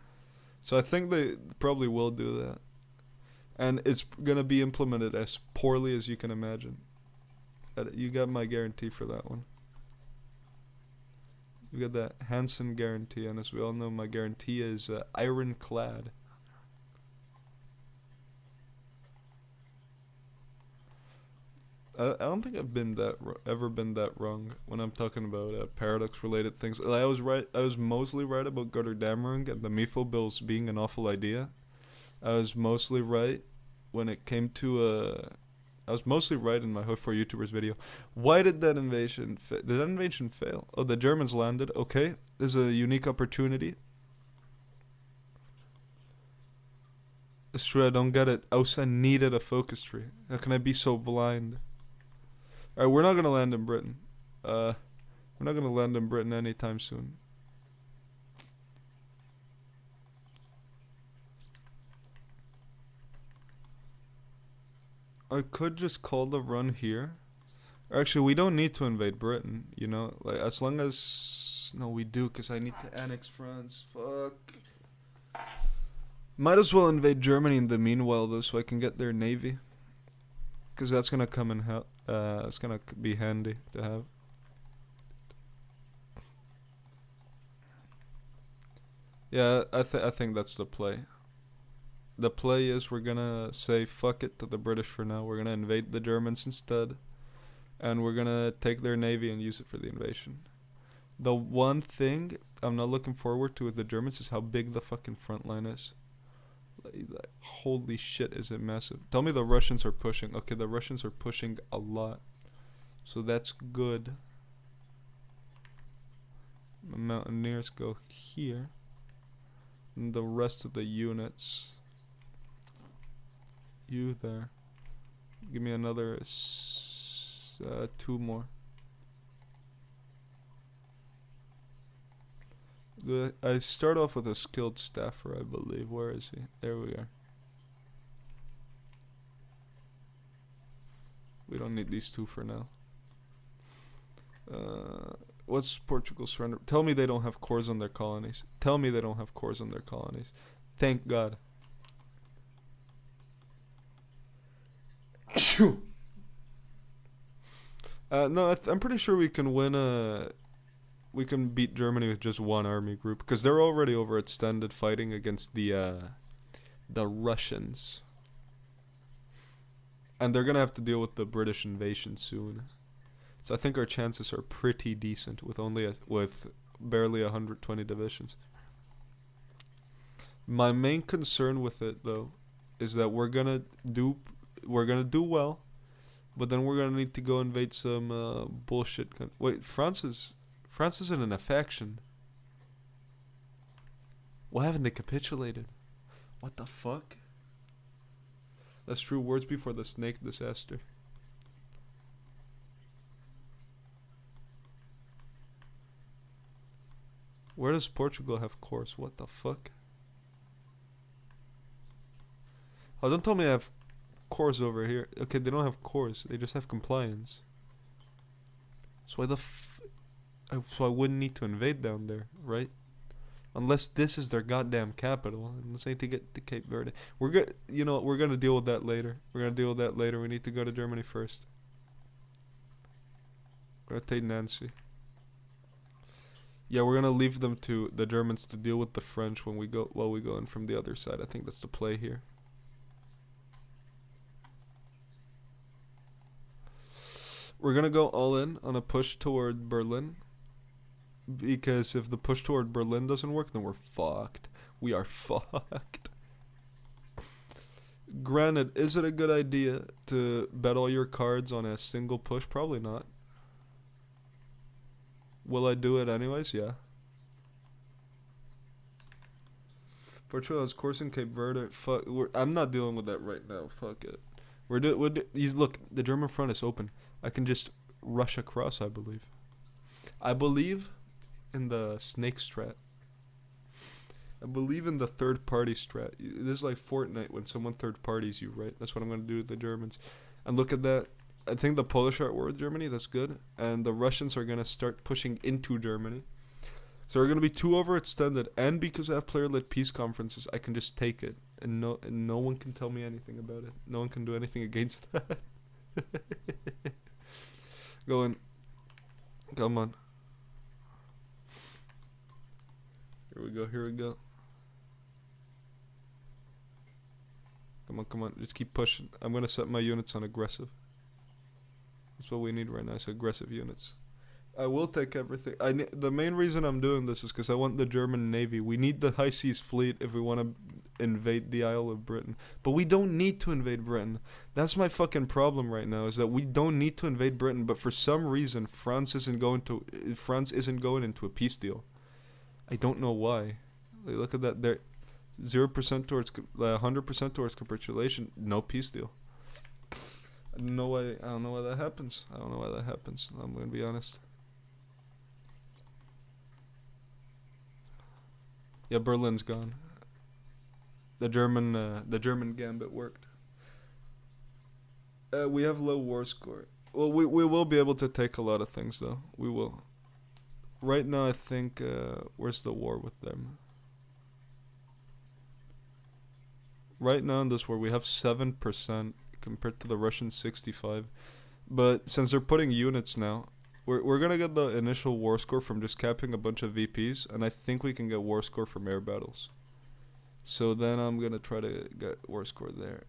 [SPEAKER 1] So I think they probably will do that. And it's gonna be implemented as poorly as you can imagine. You got my guarantee for that one. You got that Hansen guarantee, and as we all know, my guarantee is ironclad. I don't think I've ever been that wrong when I'm talking about paradox-related things. I was right. I was mostly right about Götterdämmerung and the Mifo bills being an awful idea. I was mostly right when it came to I was mostly right in my Hood for YouTubers video. Why did that invasion did that invasion fail? Oh, the Germans landed. Okay, there's a unique opportunity. It's true, I don't get it. Ausa needed a focus tree. How can I be so blind? Alright, we're not gonna land in Britain. We're not gonna land in Britain anytime soon. I could just call the run here. Actually, we don't need to invade Britain, you know? Like, as long as... No, we do, because I need to annex France. Fuck. Might as well invade Germany in the meanwhile, though, so I can get their navy. Because that's gonna come in help. It's gonna be handy to have. Yeah, I think that's the play. The play is we're gonna say fuck it to the British for now. We're gonna invade the Germans instead. And we're gonna take their navy and use it for the invasion. The one thing I'm not looking forward to with the Germans is how big the fucking front line is. Like, holy shit, is it massive. Tell me the Russians are pushing. Okay, the Russians are pushing a lot. So that's good. The Mountaineers go here. And the rest of the units... You there. Give me another 2 more. Good. I start off with a skilled staffer, I believe. Where is he? There we are. We don't need these 2 for now. What's Portugal's surrender? Tell me they don't have cores on their colonies. Tell me they don't have cores on their colonies. Thank God. No, I'm pretty sure we can win we can beat Germany with just 1 army group, because they're already overextended fighting against the Russians. And they're gonna have to deal with the British invasion soon. So I think our chances are pretty decent with with barely 120 divisions. My main concern with it, though, is that we're gonna do well, but then we're gonna need to go invade some bullshit. Wait, France isn't in a faction. Why haven't they capitulated? What the fuck? That's true. Words before the snake disaster. Where does Portugal have cores? What the fuck? Oh, don't tell me I have cores over here. Okay, they don't have cores. They just have compliance. So why so I wouldn't need to invade down there, right? Unless this is their goddamn capital. Unless I need to get to Cape Verde. You know what, we're gonna deal with that later. We need to go to Germany first. Rotate Nancy. Yeah, we're gonna leave them to the Germans to deal with the French while we go in from the other side. I think that's the play here. We're gonna go all in on a push toward Berlin. Because if the push toward Berlin doesn't work, then we're fucked. We are fucked. Granted, is it a good idea to bet all your cards on a single push? Probably not. Will I do it anyways? Yeah. Portugal has course in Cape Verde. Fuck. I'm not dealing with that right now. Fuck it. Look, the German front is open. I can just rush across, I believe. I believe in the snake strat. I believe in the third party strat. This is like Fortnite when someone third parties you, right? That's what I'm going to do with the Germans. And look at that. I think the Polish are at war with Germany. That's good. And the Russians are going to start pushing into Germany. So we're going to be too overextended. And because I have player-led peace conferences, I can just take it. And no one can tell me anything about it. No one can do anything against that. Going. Come on. Here we go. Come on, just keep pushing. I'm gonna set my units on aggressive. That's what we need right now, is aggressive units. I will take everything. The main reason I'm doing this is because I want the German Navy. We need the High Seas Fleet if we want to invade the Isle of Britain. But we don't need to invade Britain. That's my fucking problem right now, is that we don't need to invade Britain, but for some reason France isn't going into a peace deal. I don't know why. Like, look at that. They're 0% towards 100% towards capitulation. No peace deal. I don't know why that happens. I'm gonna be honest. Yeah, Berlin's gone. The German gambit worked. We have low war score. Well, we will be able to take a lot of things though. We will. Right now, I think. Where's the war with them? Right now in this war, we have 7% compared to the Russian 65. But since they're putting units now, we're gonna get the initial war score from just capping a bunch of VPs, and I think we can get war score from air battles. So then I'm gonna try to get war score there.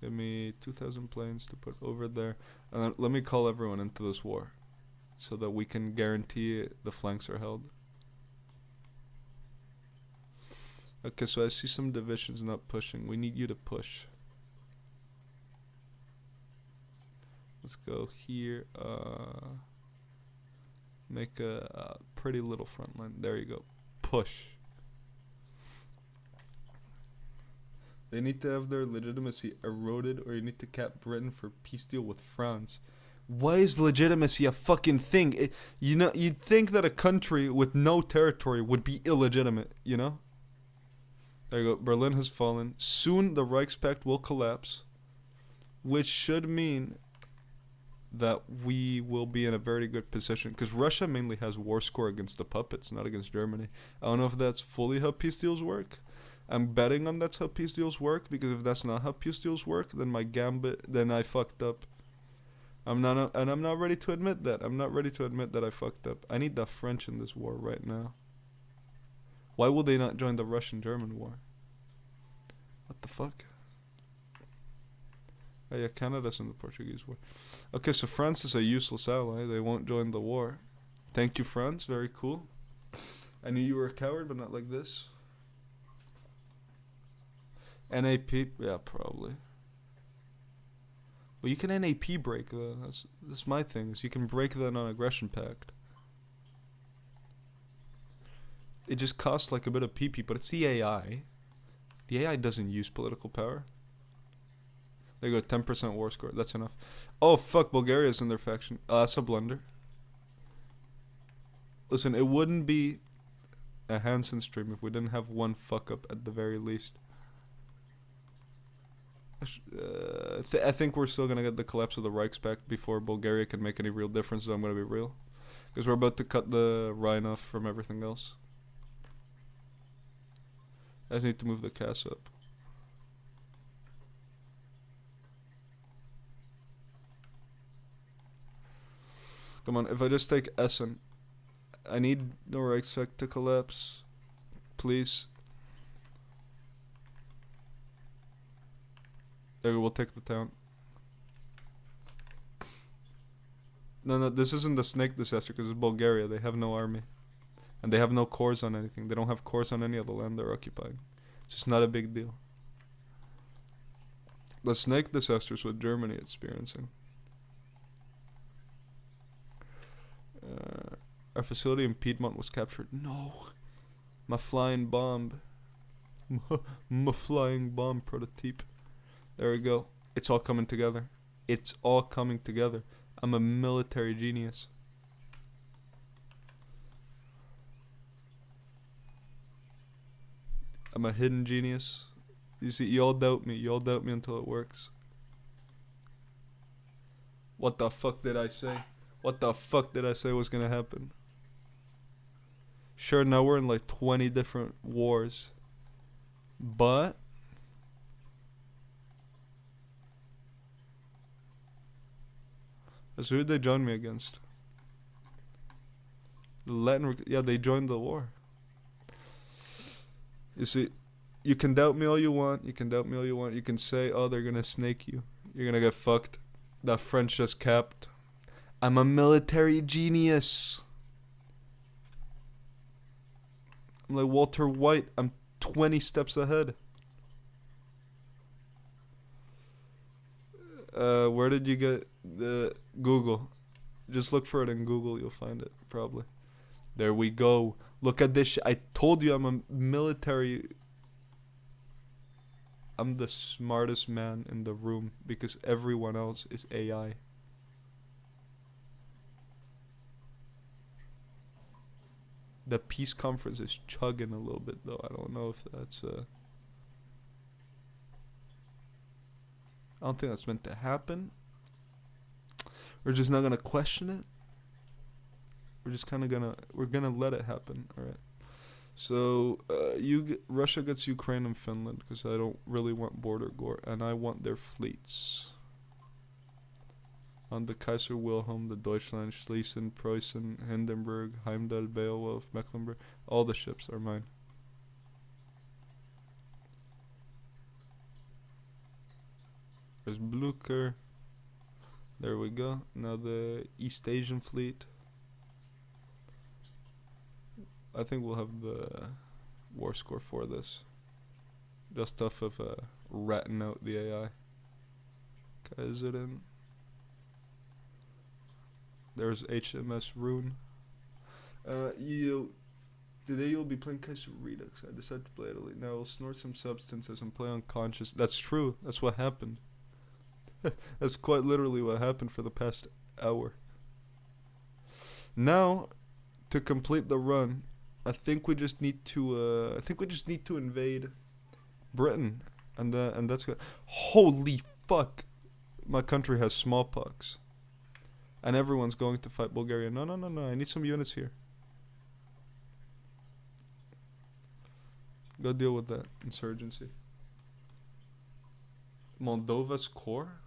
[SPEAKER 1] Give me 2,000 planes to put over there, and then let me call everyone into this war, so that we can guarantee the flanks are held. Okay, so I see some divisions not pushing. We need you to push. Let's go here. Make a pretty little front line. There you go. Push. They need to have their legitimacy eroded, or you need to cap Britain for peace deal with France. Why is legitimacy a fucking thing? You'd think that a country with no territory would be illegitimate, you know? There you go. Berlin has fallen. Soon the Reichspakt will collapse, which should mean that we will be in a very good position, because Russia mainly has war score against the puppets, not against Germany. I don't know if that's fully how peace deals work. I'm betting on that's how peace deals work, because if that's not how peace deals work, then then I fucked up. I'm not ready to admit that. I'm not ready to admit that I fucked up. I need the French in this war right now. Why will they not join the Russian-German war? What the fuck? Oh yeah, Canada's in the Portuguese war. Okay, so France is a useless ally. They won't join the war. Thank you, France. Very cool. I knew you were a coward, but not like this. NAP? Yeah, probably. But you can NAP break though. That's my thing. Is you can break the non-aggression pact. It just costs like a bit of PP, but it's the AI. The AI doesn't use political power. There you go, 10% war score. That's enough. Oh fuck, Bulgaria's in their faction. That's a blunder. Listen, it wouldn't be a Hansen stream if we didn't have one fuck up at the very least. I think we're still gonna get the collapse of the Reichspakt before Bulgaria can make any real difference, so I'm gonna be real. Because we're about to cut the Rhine off from everything else. I just need to move the CAS up. Come on, if I just take Essen, I need the Reichspakt to collapse. Please. There, we'll take the town. No, this isn't the snake disaster because it's Bulgaria. They have no army. And they have no cores on anything. They don't have cores on any of the land they're occupying. It's just not a big deal. The snake disaster is what Germany is experiencing. Our facility in Piedmont was captured. No. My flying bomb. My flying bomb prototype. There we go. It's all coming together. It's all coming together. I'm a military genius. I'm a hidden genius. You see, you all doubt me. You all doubt me until it works. What the fuck did I say? What the fuck did I say was gonna happen? Sure, now we're in like 20 different wars. But so who did they join me against? Yeah, they joined the war. You see, You can doubt me all you want. You can doubt me all you want. You can say, oh, they're gonna snake you. You're gonna get fucked. That French just capped. I'm a military genius. I'm like Walter White. I'm 20 steps ahead. Where did you get the Google? Just look for it in Google. You'll find it, probably. There we go. Look at this I told you I'm a military... I'm the smartest man in the room because everyone else is AI. The peace conference is chugging a little bit though. I don't know if that's I don't think that's meant to happen. We're just not gonna question it. We're just kind of gonna let it happen. All right. So Russia gets Ukraine and Finland because I don't really want border gore and I want their fleets. On the Kaiser Wilhelm, the Deutschland, Schlesien, Preußen, Hindenburg, Heimdall, Beowulf, Mecklenburg, all the ships are mine. There's Blucher. There we go. Now the East Asian fleet. I think we'll have the war score for this. Just off of ratting out the AI. Kaiserin. There's HMS Rune. Today you'll be playing kaiserredux. I decided to play Italy. Now I'll snort some substances and play unconscious. That's true. That's what happened. That's quite literally what happened for the past hour. Now, to complete the run, I think we just need to. Invade Britain, and that's good. Holy fuck! My country has smallpox, and everyone's going to fight Bulgaria. No! I need some units here. Go deal with that insurgency. Moldova's core.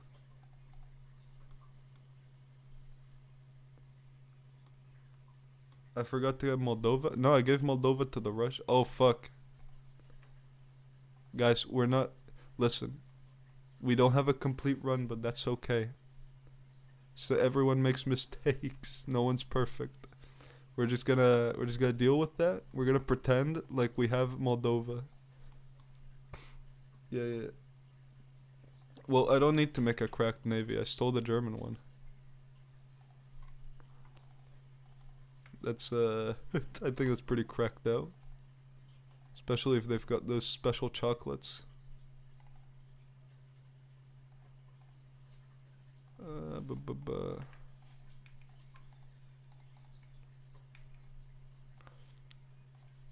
[SPEAKER 1] I forgot to get Moldova. No, I gave Moldova to the Rush. Oh, fuck. Guys, we're not... Listen. We don't have a complete run, but that's okay. So everyone makes mistakes. No one's perfect. We're just gonna deal with that. We're gonna pretend like we have Moldova. Yeah. Well, I don't need to make a cracked navy. I stole the German one. That's I think that's pretty cracked out. Especially if they've got those special chocolates.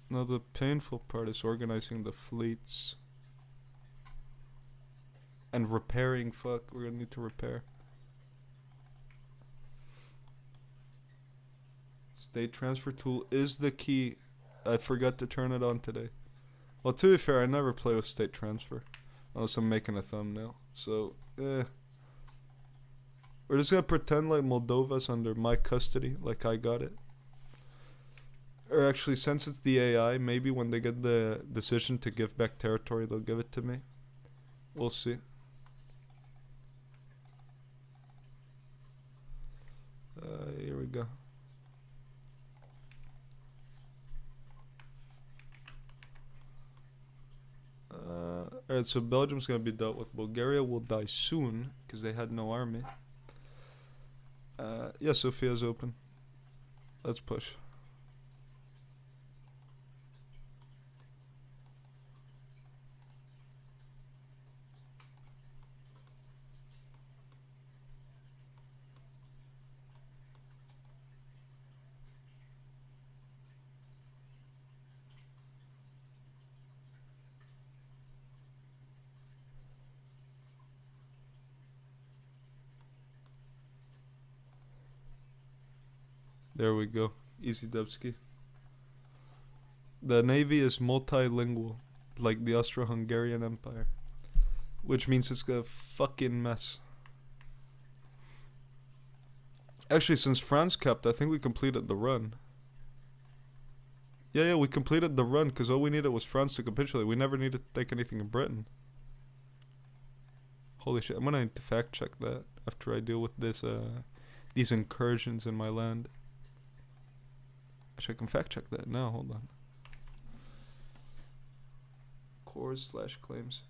[SPEAKER 1] Now the painful part is organizing the fleets. And repairing, fuck, we're gonna need to repair. State transfer tool is the key. I forgot to turn it on today. Well, to be fair, I never play with state transfer. Unless I'm making a thumbnail. So, We're just gonna pretend like Moldova's under my custody, like I got it. Or actually, since it's the AI, maybe when they get the decision to give back territory, they'll give it to me. We'll see. Here we go. Alright, so Belgium's gonna be dealt with. Bulgaria will die soon, because they had no army. Yeah, Sofia's open. Let's push. There we go. Easy Dubsky. The navy is multilingual, like the Austro-Hungarian Empire. Which means it's a fucking mess. Actually, since France kept, I think we completed the run. Yeah, we completed the run because all we needed was France to capitulate. We never needed to take anything in Britain. Holy shit, I'm gonna need to fact check that after I deal with this, these incursions in my land. Actually, I can fact check that now, hold on. Cores/claims.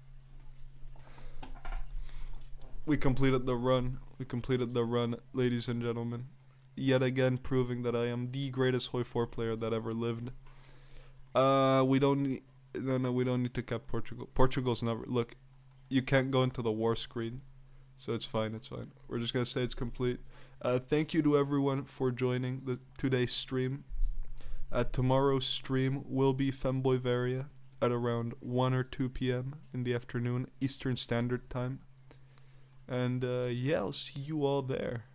[SPEAKER 1] We completed the run. We completed the run, ladies and gentlemen. Yet again, proving that I am the greatest Hoi 4 player that ever lived. We don't need... No, we don't need to cap Portugal. Portugal's never... Look, you can't go into the war screen. So it's fine, it's fine. We're just gonna say it's complete. Thank you to everyone for joining the today's stream. Tomorrow's stream will be Femboy Varia at around 1 or 2 p.m. in the afternoon, Eastern Standard Time. And yeah, I'll see you all there.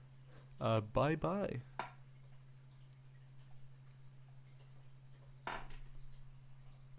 [SPEAKER 1] Bye-bye.